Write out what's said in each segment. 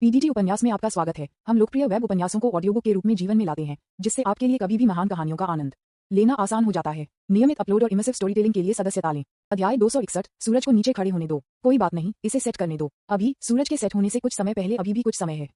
PDT उपन्यास में आपका स्वागत है। हम लोकप्रिय वेब उपन्यासों को ऑडियो बुक के रूप में जीवन में लाते हैं, जिससे आपके लिए कभी भी महान कहानियों का आनंद लेना आसान हो जाता है। नियमित अपलोड और इमर्सिव स्टोरी टेलिंग के लिए सदस्यता लें। अध्याय 261, सूरज को नीचे खड़े होने दो। कोई बात नहीं, इसे सेट करने दो। अभी सूरज के सेट होने से कुछ समय पहले अभी भी कुछ समय है।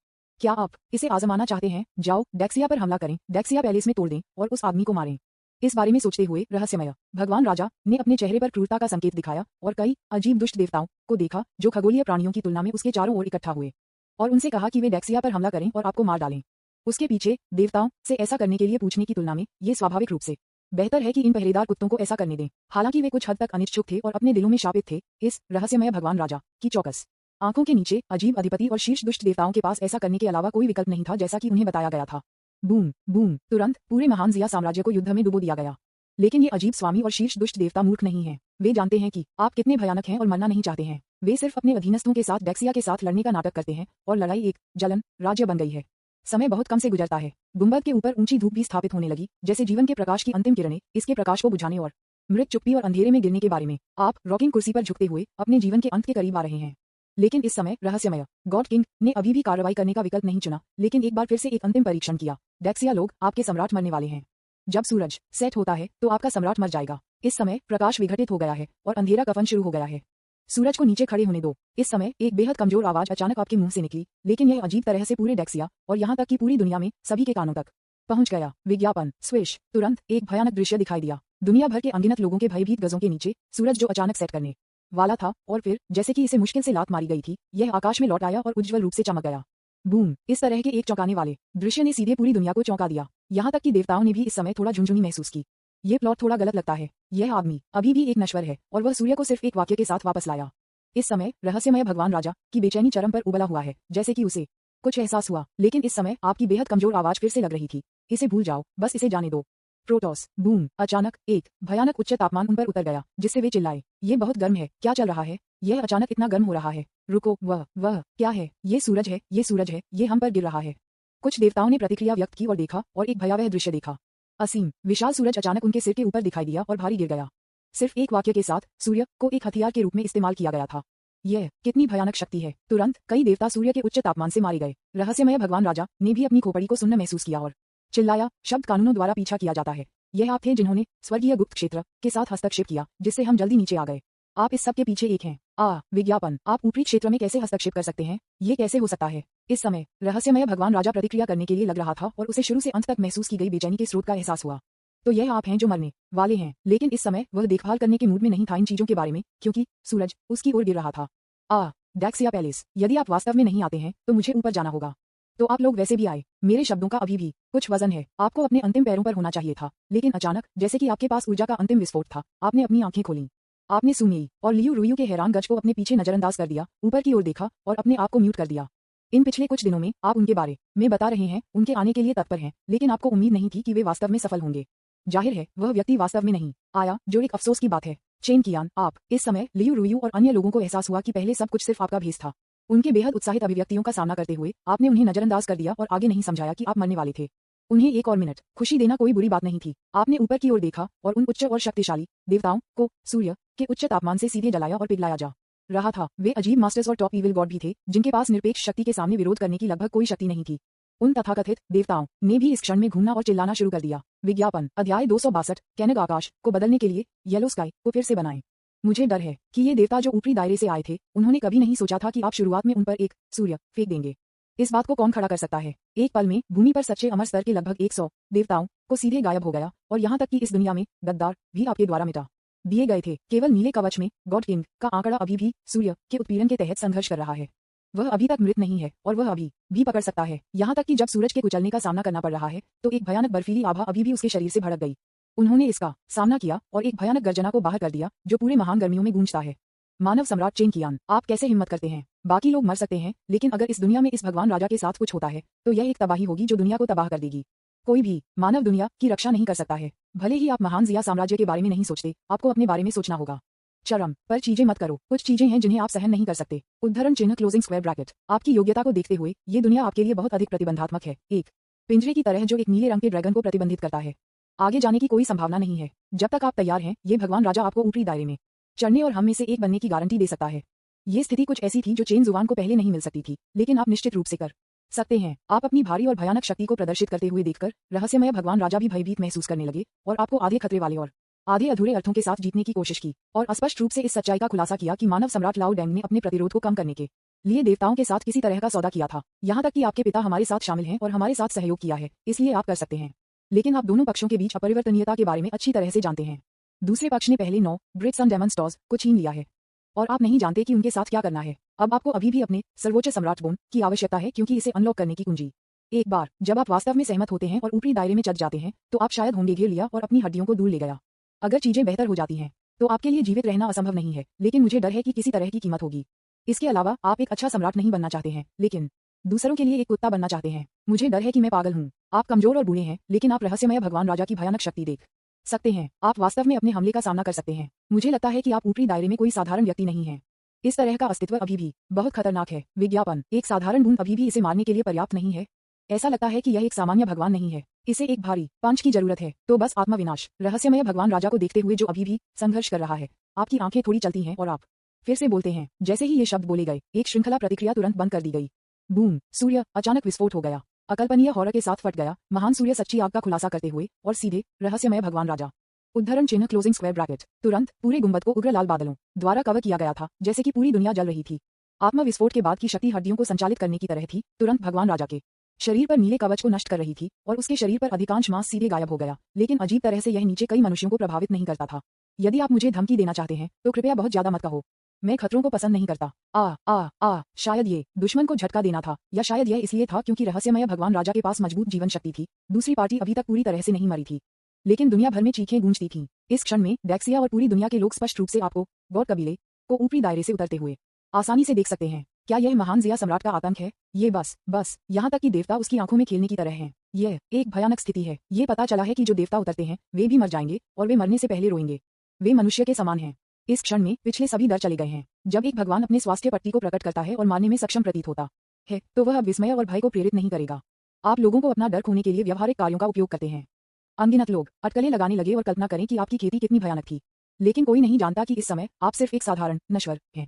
क्या आप इसे आजमाना चाहते हैं? जाओ, डेक्सिया पर हमला करें, डेक्सिया पैलेस में तोड़ दें और उस आदमी को मारें। इस बारे में सोचते हुए रहस्यमय भगवान राजा ने अपने चेहरे पर क्रूरता का संकेत दिखाया और कई अजीब दुष्ट देवताओं को देखा जो खगोलीय प्राणियों की तुलना में उसके चारों ओर इकट्ठा हुए, और उनसे कहा कि वे डेक्सिया पर हमला करें और आपको मार डालें। उसके पीछे देवताओं से ऐसा करने के लिए पूछने की तुलना में ये स्वाभाविक रूप से बेहतर है कि इन पहरेदार कुत्तों को ऐसा करने दें। हालांकि वे कुछ हद तक अनिच्छुक थे और अपने दिलों में शापित थे। इस रहस्यमय भगवान राजा की चौकस आंखों के नीचे अजीब अधिपति और शीर्ष दुष्ट देवताओं के पास ऐसा करने के अलावा कोई विकल्प नहीं था, जैसा कि उन्हें बताया गया था। बूम बूम, तुरंत पूरे महान जिया साम्राज्य को युद्ध में डुबो दिया गया। लेकिन ये अजीब स्वामी और शीर्ष दुष्ट देवता मूर्ख नहीं हैं। वे जानते हैं कि आप कितने भयानक हैं और मरना नहीं चाहते हैं। वे सिर्फ अपने अधीनस्थों के साथ डेक्सिया के साथ लड़ने का नाटक करते हैं और लड़ाई एक जलन राज्य बन गई है। समय बहुत कम से गुजरता है। गुंबद के ऊपर ऊंची धूप भी स्थापित होने लगी, जैसे जीवन के प्रकाश की अंतिम किरणें इसके प्रकाश को बुझाने और मृत चुप्पी और अंधेरे में गिरने के बारे में। आप रॉकिंग कुर्सी पर झुकते हुए अपने जीवन के अंत के करीब आ रहे हैं। लेकिन इस समय रहस्यमय गॉड किंग ने अभी भी कार्रवाई करने का विकल्प नहीं चुना, लेकिन एक बार फिर से एक अंतिम परीक्षण किया। डेक्सिया लोग, आपके सम्राट मरने वाले हैं। जब सूरज सेट होता है तो आपका सम्राट मर जाएगा। इस समय प्रकाश विघटित हो गया है और अंधेरा कफन शुरू हो गया है। सूरज को नीचे खड़े होने दो। इस समय एक बेहद कमजोर आवाज अचानक आपके मुंह से निकली, लेकिन यह अजीब तरह से पूरे डेक्सिया और यहाँ तक कि पूरी दुनिया में सभी के कानों तक पहुंच गया। विज्ञापन स्विश, तुरंत एक भयानक दृश्य दिखाई दिया। दुनिया भर के अनगिनत लोगों के भयभीत गजों के नीचे सूरज जो अचानक सेट करने वाला था और फिर जैसे कि इसे मुश्किल से लात मारी गई थी, यह आकाश में लौट आया और उज्ज्वल रूप से चमक गया। बूम, इस तरह के एक चौंकाने वाले दृश्य ने सीधे पूरी दुनिया को चौंका दिया। यहाँ तक कि देवताओं ने भी इस समय थोड़ा झुंझुनी महसूस की। ये प्लॉट थोड़ा गलत लगता है। यह आदमी अभी भी एक नश्वर है और वह सूर्य को सिर्फ एक वाक्य के साथ वापस लाया। इस समय रहस्यमय भगवान राजा की बेचैनी चरम पर उबला हुआ है, जैसे कि उसे कुछ एहसास हुआ। लेकिन इस समय आपकी बेहद कमजोर आवाज फिर से लग रही थी, इसे भूल जाओ, बस इसे जाने दो। प्रोटोस, बूम, अचानक एक भयानक उच्च तापमान उन पर उतर गया, जिससे वे चिल्लाए, ये बहुत गर्म है, क्या चल रहा है? यह अचानक इतना गर्म हो रहा है। रुको, वह क्या है? ये सूरज है, ये सूरज है, ये हम पर गिर रहा है। कुछ देवताओं ने प्रतिक्रिया व्यक्त की और देखा और एक भयावह दृश्य देखा। असीम विशाल सूरज अचानक उनके सिर के ऊपर दिखाई दिया और भारी गिर गया। सिर्फ एक वाक्य के साथ सूर्य को एक हथियार के रूप में इस्तेमाल किया गया था। यह कितनी भयानक शक्ति है। तुरंत कई देवता सूर्य के उच्च तापमान से मारे गए। रहस्यमय भगवान राजा ने भी अपनी खोपड़ी को सुन्न महसूस किया और चिल्लाया, शब्द कानूनों द्वारा पीछा किया जाता है। यह आप थे जिन्होंने स्वर्गीय गुप्त क्षेत्र के साथ हस्तक्षेप किया, जिससे हम जल्दी नीचे आ गए। आप इस सब के पीछे एक हैं। विज्ञापन, आप ऊपरी क्षेत्र में कैसे हस्तक्षेप कर सकते हैं? ये कैसे हो सकता है? इस समय रहस्यमय भगवान राजा प्रतिक्रिया करने के लिए लग रहा था और उसे शुरू से अंत तक महसूस की गई बेचैनी के स्रोत का एहसास हुआ। तो यह आप हैं जो मरने वाले हैं। लेकिन इस समय वह देखभाल करने के मूड में नहीं था इन चीजों के बारे में, क्योंकि सूरज उसकी ओर गिर रहा था। डेक्सिया पैलेस, यदि आप वास्तव में नहीं आते हैं तो मुझे ऊपर जाना होगा। तो आप लोग वैसे भी आए। मेरे शब्दों का अभी भी कुछ वजन है। आपको अपने अंतिम पैरों पर होना चाहिए था, लेकिन अचानक जैसे कि आपके पास ऊर्जा का अंतिम विस्फोट था, आपने अपनी आंखें खोलीं। आपने सुमेई और लियू रुयू के हैरान गज को अपने पीछे नजरअंदाज कर दिया, ऊपर की ओर देखा और अपने आप को म्यूट कर दिया। इन पिछले कुछ दिनों में आप उनके बारे में बता रहे हैं, उनके आने के लिए तत्पर हैं, लेकिन आपको उम्मीद नहीं थी कि वे वास्तव में सफल होंगे। जाहिर है वह व्यक्ति वास्तव में नहीं आया, जो एक अफसोस की बात है। चेन कियान, आप इस समय लियू रुयू और अन्य लोगों को एहसास हुआ कि पहले सब कुछ सिर्फ आपका भेष था। उनके बेहद उत्साहित अभिव्यक्तियों का सामना करते हुए आपने उन्हें नजरअंदाज कर दिया और आगे नहीं समझाया कि आप मरने वाले थे। उन्हें एक और मिनट खुशी देना कोई बुरी बात नहीं थी। आपने ऊपर की ओर देखा और उन उच्च और शक्तिशाली देवताओं को सूर्य के उच्च तापमान से सीधे जलाया और पिघलाया जा रहा था। वे अजीब मास्टर्स और टॉप इविल गॉड भी थे, जिनके पास निरपेक्ष शक्ति के सामने विरोध करने की लगभग कोई शक्ति नहीं थी। उन तथाकथित देवताओं ने भी इस क्षण में घूमना और चिल्लाना शुरू कर दिया। विज्ञापन, अध्याय 262, कैनग आकाश को बदलने के लिए येलो स्काई को फिर से बनाएं। मुझे डर है कि ये देवता जो ऊपरी दायरे से आए थे, उन्होंने कभी नहीं सोचा था कि आप शुरुआत में उन पर एक सूर्य फेंक देंगे। इस बात को कौन खड़ा कर सकता है? एक पल में भूमि पर सच्चे अमर स्तर के लगभग 100 देवताओं को सीधे गायब हो गया, और यहाँ तक कि इस दुनिया में गद्दार भी आपके द्वारा मिटा दिए गए थे। केवल नीले कवच में गॉड किंग का आंकड़ा अभी भी सूर्य के उत्पीड़न के तहत संघर्ष कर रहा है। वह अभी तक मृत नहीं है और वह अभी भी पकड़ सकता है। यहाँ तक कि जब सूरज के कुचलने का सामना करना पड़ रहा है तो एक भयानक बर्फीली आभा अभी भी उसके शरीर से भड़क गई। उन्होंने इसका सामना किया और एक भयानक गर्जना को बाहर कर दिया, जो पूरे महान गर्मियों में गूंजता है। मानव सम्राट चेन कियान, आप कैसे हिम्मत करते हैं? बाकी लोग मर सकते हैं, लेकिन अगर इस दुनिया में इस भगवान राजा के साथ कुछ होता है तो यह एक तबाही होगी जो दुनिया को तबाह कर देगी। कोई भी मानव दुनिया की रक्षा नहीं कर सकता है। भले ही आप महान जिया साम्राज्य के बारे में नहीं सोचते, आपको अपने बारे में सोचना होगा। चरम पर चीजें मत करो। कुछ चीजें हैं जिन्हें आप सहन नहीं कर सकते। उद्धरण चिन्ह क्लोजिंग स्क्वायर ब्रैकेट। आपकी योग्यता को देखते हुए ये दुनिया आपके लिए बहुत अधिक प्रतिबंधात्मक है, एक पिंजरे की तरह जो एक नीले रंग के ड्रैगन को प्रतिबंधित करता है। आगे जाने की कोई संभावना नहीं है। जब तक आप तैयार हैं, ये भगवान राजा आपको ऊपरी दायरे में चढ़ने और हम में से एक बनने की गारंटी दे सकता है। ये स्थिति कुछ ऐसी थी जो चेन जुवान को पहले नहीं मिल सकती थी, लेकिन आप निश्चित रूप से कर सकते हैं। आप अपनी भारी और भयानक शक्ति को प्रदर्शित करते हुए देखकर रहस्यमय भगवान राजा भी भयभीत महसूस करने लगे और आपको आधे खतरे वाले और आधे अधूरे अर्थों के साथ जीतने की कोशिश की और स्पष्ट रूप से इस सच्चाई का खुलासा किया कि मानव सम्राट लाओ डैंग ने अपने प्रतिरोध को कम करने के लिए देवताओं के साथ किसी तरह का सौदा किया था। यहाँ तक कि आपके पिता हमारे साथ शामिल हैं और हमारे साथ सहयोग किया है, इसलिए आप कर सकते हैं। लेकिन आप दोनों पक्षों के बीच अपरिवर्तनीयता के बारे में अच्छी तरह से जानते हैं। दूसरे पक्ष ने पहले 9 ब्रिट्स एंड डेमन स्टॉर्स को छीन लिया है और आप नहीं जानते कि उनके साथ क्या करना है। अब आपको अभी भी अपने सर्वोच्च सम्राट बोन की आवश्यकता है, क्योंकि इसे अनलॉक करने की कुंजी एक बार जब आप वास्तव में सहमत होते हैं और ऊपरी दायरे में चढ़ जाते हैं तो आप शायद होंगे घेर लिया और अपनी हड्डियों को दूर ले गया। अगर चीजें बेहतर हो जाती हैं तो आपके लिए जीवित रहना असंभव नहीं है, लेकिन मुझे डर है कि किसी तरह की कीमत होगी। इसके अलावा आप एक अच्छा सम्राट नहीं बनना चाहते हैं, लेकिन दूसरों के लिए एक कुत्ता बनना चाहते हैं। मुझे डर है कि मैं पागल हूँ। आप कमजोर और बूढ़े हैं, लेकिन आप रहस्यमय भगवान राजा की भयानक शक्ति देख सकते हैं। आप वास्तव में अपने हमले का सामना कर सकते हैं। मुझे लगता है कि आप ऊपरी दायरे में कोई साधारण व्यक्ति नहीं हैं। इस तरह का अस्तित्व अभी भी बहुत खतरनाक है। विज्ञापन एक साधारण बूंद अभी भी इसे मारने के लिए पर्याप्त नहीं है। ऐसा लगता है कि यह एक सामान्य भगवान नहीं है, इसे एक भारी पंच की जरूरत है। तो बस आत्मविनाश रहस्यमय भगवान राजा को देखते हुए जो अभी भी संघर्ष कर रहा है। आपकी आंखें थोड़ी चलती हैं और आप फिर से बोलते हैं। जैसे ही ये शब्द बोले गए, एक श्रृंखला प्रतिक्रिया तुरंत बंद कर दी गई। बूम! सूर्य अचानक विस्फोट हो गया, अकल्पनीय हॉरर के साथ फट गया। महान सूर्य सच्ची आग का खुलासा करते हुए और सीधे रहस्यमय भगवान राजा उद्धरण चिन्ह क्लोजिंग स्क्वायर ब्रैकेट। तुरंत पूरे गुंबद को उग्र लाल बादलों द्वारा कवर किया गया था, जैसे कि पूरी दुनिया जल रही थी। आत्मविस्फोट के बाद की शक्ति हड्डियों को संचालित करने की तरह थी। तुरंत भगवान राजा के शरीर पर नीले कवच को नष्ट कर रही थी और उसके शरीर पर अधिकांश मांस सीधे गायब हो गया। लेकिन अजीब तरह से यह नीचे कई मनुष्यों को प्रभावित नहीं करता था। यदि आप मुझे धमकी देना चाहते हैं तो कृपया बहुत ज्यादा मत कहो। मैं खतरों को पसंद नहीं करता। शायद ये दुश्मन को झटका देना था, या शायद यह इसलिए था क्योंकि रहस्यमय भगवान राजा के पास मजबूत जीवन शक्ति थी। दूसरी पार्टी अभी तक पूरी तरह से नहीं मरी थी, लेकिन दुनिया भर में चीखें गूंजती थीं। इस क्षण में डेक्सिया और पूरी दुनिया के लोग स्पष्ट रूप से आपको गौर कबीले को ऊपरी दायरे से उतरते हुए आसानी से देख सकते हैं। क्या यह महान जिया सम्राट का आतंक है? ये बस यहाँ तक कि देवता उसकी आंखों में खेलने की तरह हैं। यह एक भयानक स्थिति है। ये पता चला है कि जो देवता उतरते हैं वे भी मर जाएंगे और वे मरने से पहले रोएंगे। वे मनुष्य के समान हैं। इस क्षण में पिछले सभी डर चले गए हैं। जब एक भगवान अपने स्वास्थ्य पट्टी को प्रकट करता है और मारने में सक्षम प्रतीत होता है तो वह अब विस्मय और भय को प्रेरित नहीं करेगा। आप लोगों को अपना डर खोने के लिए व्यवहारिक कार्यों का उपयोग करते हैं। अनगिनत लोग अटकलें लगाने लगे और कल्पना करें कि आपकी खेती कितनी भयानक थी, लेकिन कोई नहीं जानता कि इस समय आप सिर्फ एक साधारण नश्वर हैं।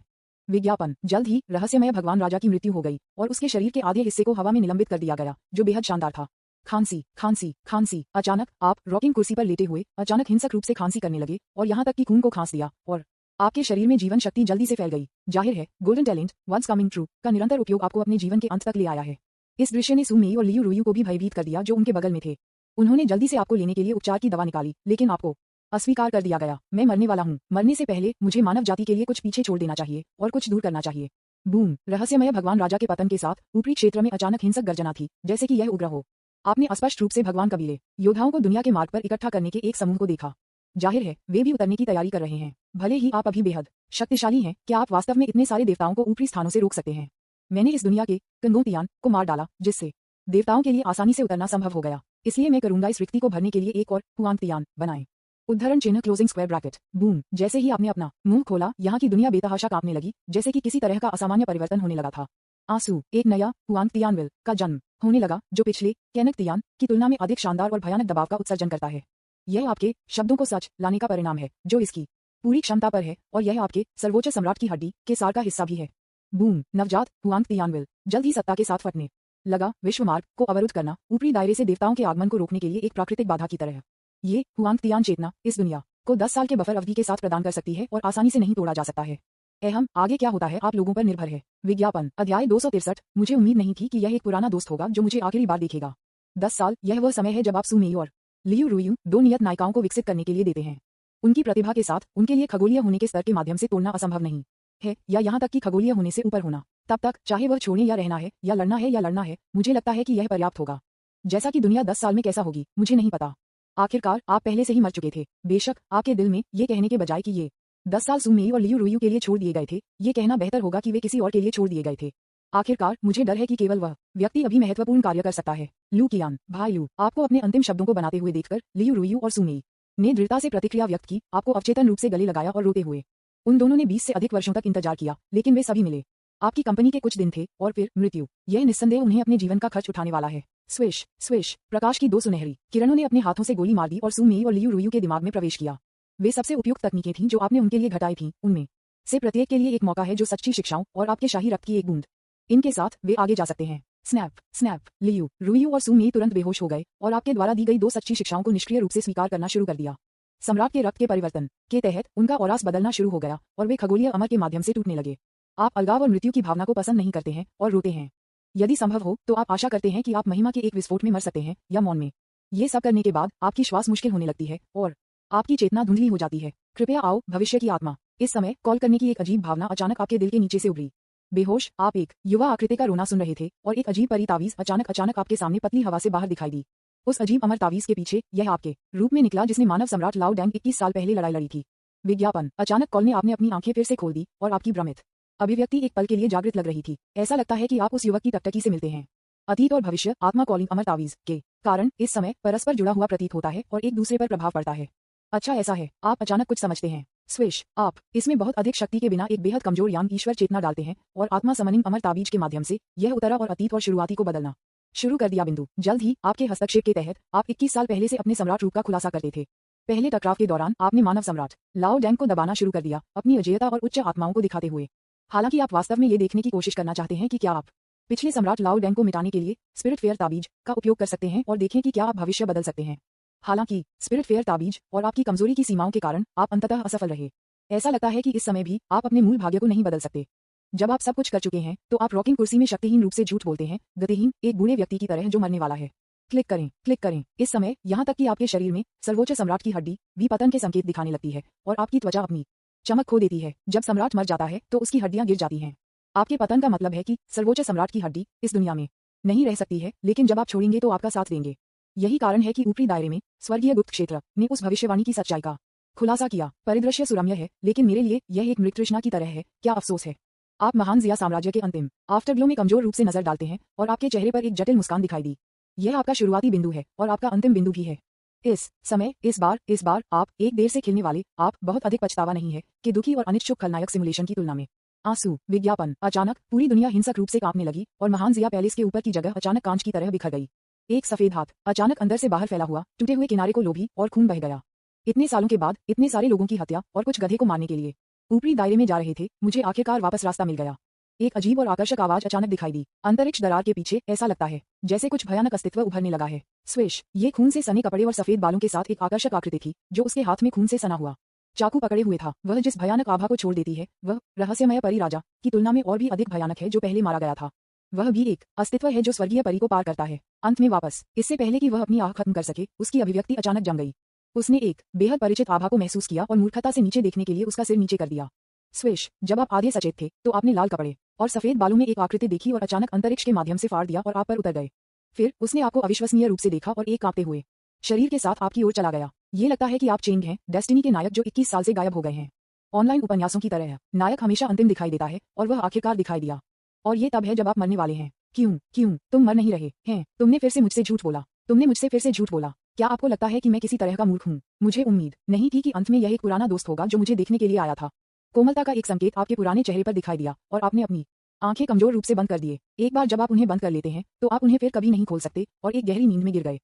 विज्ञापन जल्द ही रहस्यमय भगवान राजा की मृत्यु हो गई और उसके शरीर के आधे हिस्से को हवा में निलंबित कर दिया गया, जो बेहद शानदार था। खांसी खांसी खांसी। अचानक आप रॉकिंग कुर्सी पर लेटे हुए अचानक हिंसक रूप से खांसी करने लगे और यहाँ तक कि खून को खांस दिया और आपके शरीर में जीवन शक्ति जल्दी से फैल गई। जाहिर है golden talent once coming true का निरंतर उपयोग आपको अपने जीवन के अंत तक ले आया है। इस दृश्य ने सुमेई और लियू रुयू को भी भयभीत कर दिया, जो उनके बगल में थे। उन्होंने जल्दी से आपको लेने के लिए उपचार की दवा निकाली, लेकिन आपको अस्वीकार कर दिया गया। मैं मरने वाला हूँ। मरने से पहले मुझे मानव जाति के लिए कुछ पीछे छोड़ देना चाहिए और कुछ दूर करना चाहिए। बूम! रहस्यमय भगवान राजा के पतन के साथ ऊपरी क्षेत्र में अचानक हिंसक गर्जना थी, जैसे कि यह उग्र हो। आपने स्पष्ट रूप से भगवान कबीले योद्धाओं को दुनिया के मार्ग पर इकट्ठा करने के एक समूह को देखा। जाहिर है वे भी उतरने की तैयारी कर रहे हैं। भले ही आप अभी बेहद शक्तिशाली हैं, क्या आप वास्तव में इतने सारे देवताओं को ऊपरी स्थानों से रोक सकते हैं? मैंने इस दुनिया के कंगोतियान को मार डाला, जिससे देवताओं के लिए आसानी से उतरना संभव हो गया। इसलिए मैं करूंगा इस रिक्ति को भरने के लिए एक और हुआंगतियान बनाएं। उद्धरण चिन्ह क्लोजिंग स्क्वायर ब्रैकेट। बूम! जैसे ही आपने अपना मुंह खोला, यहाँ की दुनिया बेतहाशा कांपने लगी, जैसे कि किसी तरह का असामान्य परिवर्तन होने लगा था। आंसू। एक नया हुआंगतियान विल का जन्म होने लगा, जो पिछले कैनकतियान की तुलना में अधिक शानदार और भयानक दबाव का उत्सर्जन करता है। यह आपके शब्दों को सच लाने का परिणाम है, जो इसकी पूरी क्षमता पर है, और यह आपके सर्वोच्च सम्राट की हड्डी के सार का हिस्सा भी है। बूम! नवजात हुआंगतियान विल जल्द ही सत्ता के साथ फटने लगा। विश्व मार्ग को अवरुद्ध करना ऊपरी दायरे से देवताओं के आगमन को रोकने के लिए एक प्राकृतिक बाधा की तरह। ये हुआंगतियान चेतना इस दुनिया को 10 साल के बफर अवधि के साथ प्रदान कर सकती है और आसानी से नहीं तोड़ा जा सकता है। अहम आगे क्या होता है आप लोगों पर निर्भर है। विज्ञापन अध्याय 263। मुझे उम्मीद नहीं थी कि यह एक पुराना दोस्त होगा जो मुझे आखिरी बार देखेगा। 10 साल, यह वह समय है जब आप सुमेई और लियू रुयू दो नियत नायिकाओं को विकसित करने के लिए देते हैं। उनकी प्रतिभा के साथ उनके लिए खगोलीय होने के स्तर के माध्यम से तोड़ना असंभव नहीं है, या यहाँ तक कि खगोलीय होने से ऊपर होना। तब तक चाहे वह छोड़ने या रहना है या लड़ना है, मुझे लगता है कि यह पर्याप्त होगा। जैसा कि दुनिया 10 साल में कैसा होगी मुझे नहीं पता। आखिरकार आप पहले से ही मर चुके थे। बेशक आपके दिल में ये कहने के बजाय कि ये 10 साल सुमेई और लियू रुयू के लिए छोड़ दिए गए थे, ये कहना बेहतर होगा कि वे किसी और के लिए छोड़ दिए गए थे। आखिरकार मुझे डर है कि केवल वह व्यक्ति अभी महत्वपूर्ण कार्य कर सकता है। लू कियान, भाई लू, आपको अपने अंतिम शब्दों को बनाते हुए देखकर लियू रुयू और सुमेई ने दृढ़ता से प्रतिक्रिया व्यक्त की, आपको अवचेतन रूप से गले लगाया और रोते हुए। उन दोनों ने 20 से अधिक वर्षों तक इंतजार किया, लेकिन वे सभी मिले। आपकी कंपनी के कुछ दिन थे और फिर मृत्यु। यह निस्संदेह उन्हें अपने जीवन का खर्च उठाने वाला है। स्विश स्विश, प्रकाश की 2 सुनहरी किरणों ने अपने हाथों से गोली मार दी और सुमेई और लियू रुयू के दिमाग में प्रवेश किया। वे सबसे उपयुक्त तकनीकें थीं जो आपने उनके लिए घटाई थीं। उनमें से प्रत्येक के लिए एक मौका है जो सच्ची शिक्षाओं और आपके शाही रक्त की एक बूंद। इनके साथ वे आगे जा सकते हैं। स्नैप स्नैप लियू रुयू और सुंग तुरंत बेहोश हो गए और आपके द्वारा दी गई 2 सच्ची शिक्षाओं को निष्क्रिय रूप से स्वीकार करना शुरू कर दिया। सम्राट के रक्त के परिवर्तन के तहत उनका औरास बदलना शुरू हो गया और वे खगोलीय अमर के माध्यम से टूटने लगे। आप अलगाव और मृत्यु की भावना को पसंद नहीं करते हैं और रोते हैं। यदि संभव हो तो आप आशा करते हैं कि आप महिमा के एक विस्फोट में मर सकते हैं या मौन में। ये सब करने के बाद आपकी श्वास मुश्किल होने लगती है और आपकी चेतना धुंधली हो जाती है। कृपया आओ भविष्य की आत्मा। इस समय कॉल करने की एक अजीब भावना अचानक आपके दिल के नीचे से उभरी। बेहोश आप एक युवा आकृति का रोना सुन रहे थे और एक अजीब परी तावीज अचानक आपके सामने पतली हवा से बाहर दिखाई दी। उस अजीब अमर तावीज के पीछे यह आपके रूप में निकला जिसने मानव सम्राट लाओ डैंग 21 साल पहले लड़ाई लड़ी थी। विज्ञापन। अचानक कॉल ने आपने अपनी आंखें फिर से खोल दी और आपकी भ्रमित अभिव्यक्ति एक पल के लिए जागृत लग रही थी। ऐसा लगता है कि आप उस युवक की टकटकी से मिलते हैं। अतीत और भविष्य आत्मा कॉलिंग अमर तावीज के कारण इस समय परस्पर जुड़ा हुआ प्रतीत होता है और एक दूसरे पर प्रभाव पड़ता है। अच्छा ऐसा है, आप अचानक कुछ समझते हैं। स्विश। आप इसमें बहुत अधिक शक्ति के बिना एक बेहद कमजोर यान ईश्वर चेतना डालते हैं और आत्मा समनिंग अमर ताबीज के माध्यम से यह उतरा और अतीत और शुरुआती को बदलना शुरू कर दिया। बिंदु। जल्द ही आपके हस्तक्षेप के तहत आप 21 साल पहले से अपने सम्राट रूप का खुलासा करते थे। पहले टकराव के दौरान आपने मानव सम्राट लाओ डैंग को दबाना शुरू कर दिया, अपनी अजेयता और उच्च आत्माओं को दिखाते हुए। हालांकि आप वास्तव में ये देखने की कोशिश करना चाहते हैं कि क्या आप पिछले सम्राट लाओ डैंग को मिटाने के लिए स्पिरिट फेयर ताबीज का उपयोग कर सकते हैं और देखें कि क्या आप भविष्य बदल सकते हैं। हालांकि स्पिरिट फेयर ताबीज और आपकी कमजोरी की सीमाओं के कारण आप अंततः असफल रहे। ऐसा लगता है कि इस समय भी आप अपने मूल भाग्य को नहीं बदल सकते। जब आप सब कुछ कर चुके हैं तो आप रॉकिंग कुर्सी में शक्तिहीन रूप से झूठ बोलते हैं, गतिहीन एक बूढ़े व्यक्ति की तरह जो मरने वाला है। क्लिक करें, क्लिक करें। इस समय यहाँ तक कि आपके शरीर में सर्वोच्च सम्राट की हड्डी भी पतन के संकेत दिखाने लगती है और आपकी त्वचा अपनी चमक खो देती है। जब सम्राट मर जाता है तो उसकी हड्डियां गिर जाती हैं। आपके पतन का मतलब है कि सर्वोच्च सम्राट की हड्डी इस दुनिया में नहीं रह सकती है, लेकिन जब आप छोड़ेंगे तो आपका साथ देंगे। यही कारण है कि ऊपरी दायरे में स्वर्गीय गुप्त क्षेत्र ने उस भविष्यवाणी की सच्चाई का खुलासा किया। परिदृश्य सुरम्य है, लेकिन मेरे लिए यह एक मृत तृष्णा की तरह है। क्या अफसोस है। आप महान जिया साम्राज्य के अंतिम आफ्टरग्लो में कमजोर रूप से नजर डालते हैं और आपके चेहरे पर एक जटिल मुस्कान दिखाई दी। यह आपका शुरुआती बिंदु है और आपका अंतिम बिंदु भी है। इस समय इस बार आप एक देर से खिलने वाले आप बहुत अधिक पछतावा नहीं है कि दुखी और अनिच्छुक खलनायक सिमुलेशन की तुलना में। आंसू। विज्ञापन। अचानक पूरी दुनिया हिंसक रूप से कांपने लगी और महान जिया पैलेस के ऊपर की जगह अचानक कांच की तरह बिखर गई। एक सफेद हाथ अचानक अंदर से बाहर फैला हुआ टूटे हुए किनारे को लोभी और खून बह गया। इतने सालों के बाद इतने सारे लोगों की हत्या और कुछ गधे को मारने के लिए ऊपरी दायरे में जा रहे थे, मुझे आखिरकार वापस रास्ता मिल गया। एक अजीब और आकर्षक आवाज अचानक दिखाई दी। अंतरिक्ष दरार के पीछे ऐसा लगता है जैसे कुछ भयानक अस्तित्व उभरने लगा है। स्विश। ये खून से सने कपड़े और सफेद बालों के साथ एक आकर्षक आकृति थी जो उसके हाथ में खून से सना हुआ चाकू पकड़े हुए था। वह जिस भयानक आभा को छोड़ देती है वह रहस्यमय परी राजा की तुलना में और भी अधिक भयानक है जो पहले मारा गया था। वह भी एक अस्तित्व है जो स्वर्गीय परी को पार करता है अंत में वापस। इससे पहले कि वह अपनी आह खत्म कर सके उसकी अभिव्यक्ति अचानक जम गई। उसने एक बेहद परिचित आभा को महसूस किया और मूर्खता से नीचे देखने के लिए उसका सिर नीचे कर दिया। स्विश। जब आप आधे सचेत थे तो आपने लाल कपड़े और सफेद बालों में एक आकृति देखी और अचानक अंतरिक्ष के माध्यम से फाड़ दिया और आप पर उतर गए। फिर उसने आपको अविश्वसनीय रूप से देखा और एक कांपते हुए शरीर के साथ आपकी ओर चला गया। ये लगता है कि आप चेंज हैं, डेस्टिनी के नायक जो 21 साल से गायब हो गए हैं। ऑनलाइन उपन्यासों की तरह नायक हमेशा अंतिम दिखाई देता है और वह आखिरकार दिखाई दिया। और ये तब है जब आप मरने वाले हैं। क्यों तुम मर नहीं रहे हैं। तुमने फिर से मुझसे झूठ बोला। तुमने मुझसे फिर से झूठ बोला। क्या आपको लगता है कि मैं किसी तरह का मूर्ख हूँ? मुझे उम्मीद नहीं थी कि अंत में यह एक पुराना दोस्त होगा जो मुझे देखने के लिए आया था। कोमलता का एक संकेत आपके पुराने चेहरे पर दिखाई दिया और आपने अपनी आंखें कमजोर रूप से बंद कर दिए। एक बार जब आप उन्हें बंद कर लेते हैं तो आप उन्हें फिर कभी नहीं खोल सकते और एक गहरी नींद में गिर गए।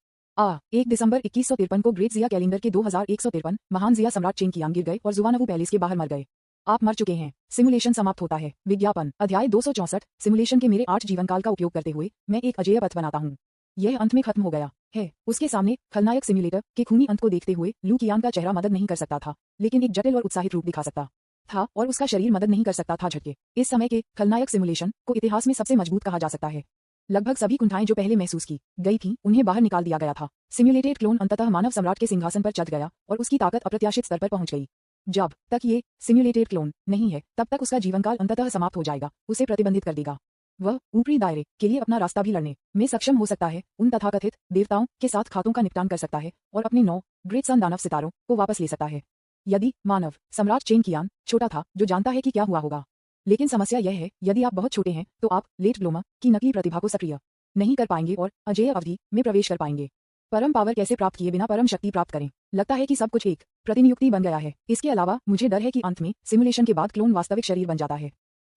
1 दिसंबर 2153 को ग्रेट जिया कैलेंडर के 2153 महान जिया सम्राट चेंग कियांग गिर गए और जुवानवू पैलेस के बाहर मर गए। आप मर चुके हैं। सिमुलेशन समाप्त होता है। विज्ञापन। अध्याय 264। सिमुलेशन के मेरे 8 जीवनकाल का उपयोग करते हुए मैं एक अजेय पथ बनाता हूँ। यह अंत में खत्म हो गया है। उसके सामने खलनायक सिम्युलेटर के खूनी अंत को देखते हुए लू कियांग का चेहरा मदद नहीं कर सकता था, लेकिन एक जटिल और उत्साहित रूप दिखा सकता था और उसका शरीर मदद नहीं कर सकता था। झटके। इस समय के खलनायक सिमुलेशन को इतिहास में सबसे मजबूत कहा जा सकता है। लगभग सभी कुंठाएं जो पहले महसूस की गई थीं, उन्हें बाहर निकाल दिया गया था। सिम्युलेटेड क्लोन अंततः मानव सम्राट के सिंहासन पर चढ़ गया और उसकी ताकत अप्रत्याशित स्तर पर पहुंच गई। जब तक ये सिम्युलेटेड क्लोन नहीं है तब तक उसका जीवनकाल अंततः समाप्त हो जाएगा, उसे प्रतिबंधित कर देगा। वह ऊपरी दायरे के लिए अपना रास्ता भी लड़ने में सक्षम हो सकता है, उन तथाकथित देवताओं के साथ खातों का निपटान कर सकता है और अपने 9 ग्रेट सन दानव सितारों को वापस ले सकता है। यदि मानव सम्राट चेंग कियांग छोटा था जो जानता है कि क्या हुआ होगा, लेकिन समस्या यह है यदि आप बहुत छोटे हैं तो आप लेट ब्लोमर की नकली प्रतिभा को सक्रिय नहीं कर पाएंगे और अजेय अवधि में प्रवेश कर पाएंगे। परम पावर कैसे प्राप्त किए बिना परम शक्ति प्राप्त करें। लगता है कि सब कुछ एक प्रतिनियुक्ति बन गया है। इसके अलावा मुझे डर है कि अंत में सिमुलेशन के बाद क्लोन वास्तविक शरीर बन जाता है।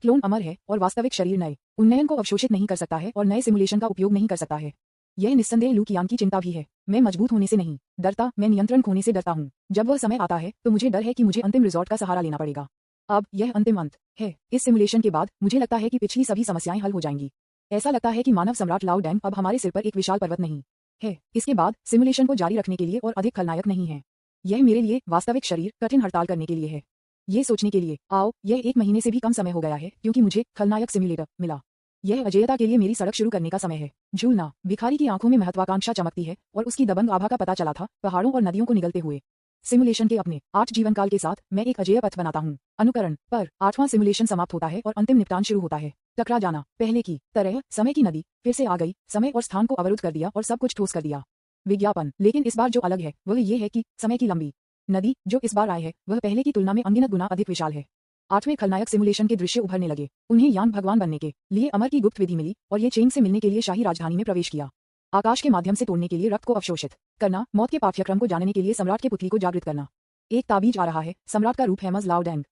क्लोन अमर है और वास्तविक शरीर नए उन्नयन को अवशोषित नहीं कर सकता है और नए सिमुलेशन का उपयोग नहीं कर सकता है। यह निस्संदेह लू कियांग की चिंता भी है। मैं मजबूत होने से नहीं डरता, मैं नियंत्रण खोने से डरता हूँ। जब वह समय आता है तो मुझे डर है कि मुझे अंतिम रिजॉर्ट का सहारा लेना पड़ेगा। अब यह अंतिम अंत है। इस सिमुलेशन के बाद मुझे लगता है कि पिछली सभी समस्याएं हल हो जाएंगी। ऐसा लगता है कि मानव सम्राट लाओ डैंग अब हमारे सिर पर एक विशाल पर्वत नहीं है। इसके बाद सिमुलेशन को जारी रखने के लिए और अधिक खलनायक नहीं है। यह मेरे लिए वास्तविक शरीर कठिन हड़ताल करने के लिए है। ये सोचने के लिए आओ, यह 1 महीने से भी कम समय हो गया है क्योंकि मुझे खलनायक सिम्युलेटर मिला। यह अजेयता के लिए मेरी सड़क शुरू करने का समय है। झूलना। भिखारी की आंखों में महत्वाकांक्षा चमकती है और उसकी दबंग आभा का पता चला था पहाड़ों और नदियों को निगलते हुए। सिमुलेशन के अपने 8 जीवन काल के साथ मैं एक अजेय पथ बनाता हूँ। अनुकरण पर 8वां सिमुलेशन समाप्त होता है और अंतिम निपटान शुरू होता है। टकरा जाना। पहले की तरह समय की नदी फिर से आ गई, समय और स्थान को अवरुद्ध कर दिया और सब कुछ ठोस कर दिया। विज्ञापन। लेकिन इस बार जो अलग है वह ये है कि समय की लंबी नदी जो इस बार आए है वह पहले की तुलना में अनगिनत गुना अधिक विशाल है। 8वें खलनायक सिमुलेशन के दृश्य उभरने लगे। उन्हें यांग भगवान बनने के लिए अमर की गुप्त विधि मिली और ये चेंग से मिलने के लिए शाही राजधानी में प्रवेश किया। आकाश के माध्यम से तोड़ने के लिए रक्त को अवशोषित करना, मौत के पाठ्यक्रम को जानने के लिए सम्राट के पुतली को जागृत करना। एक ताबीज आ रहा है। सम्राट का रूप है मज लाओ डैंग। ...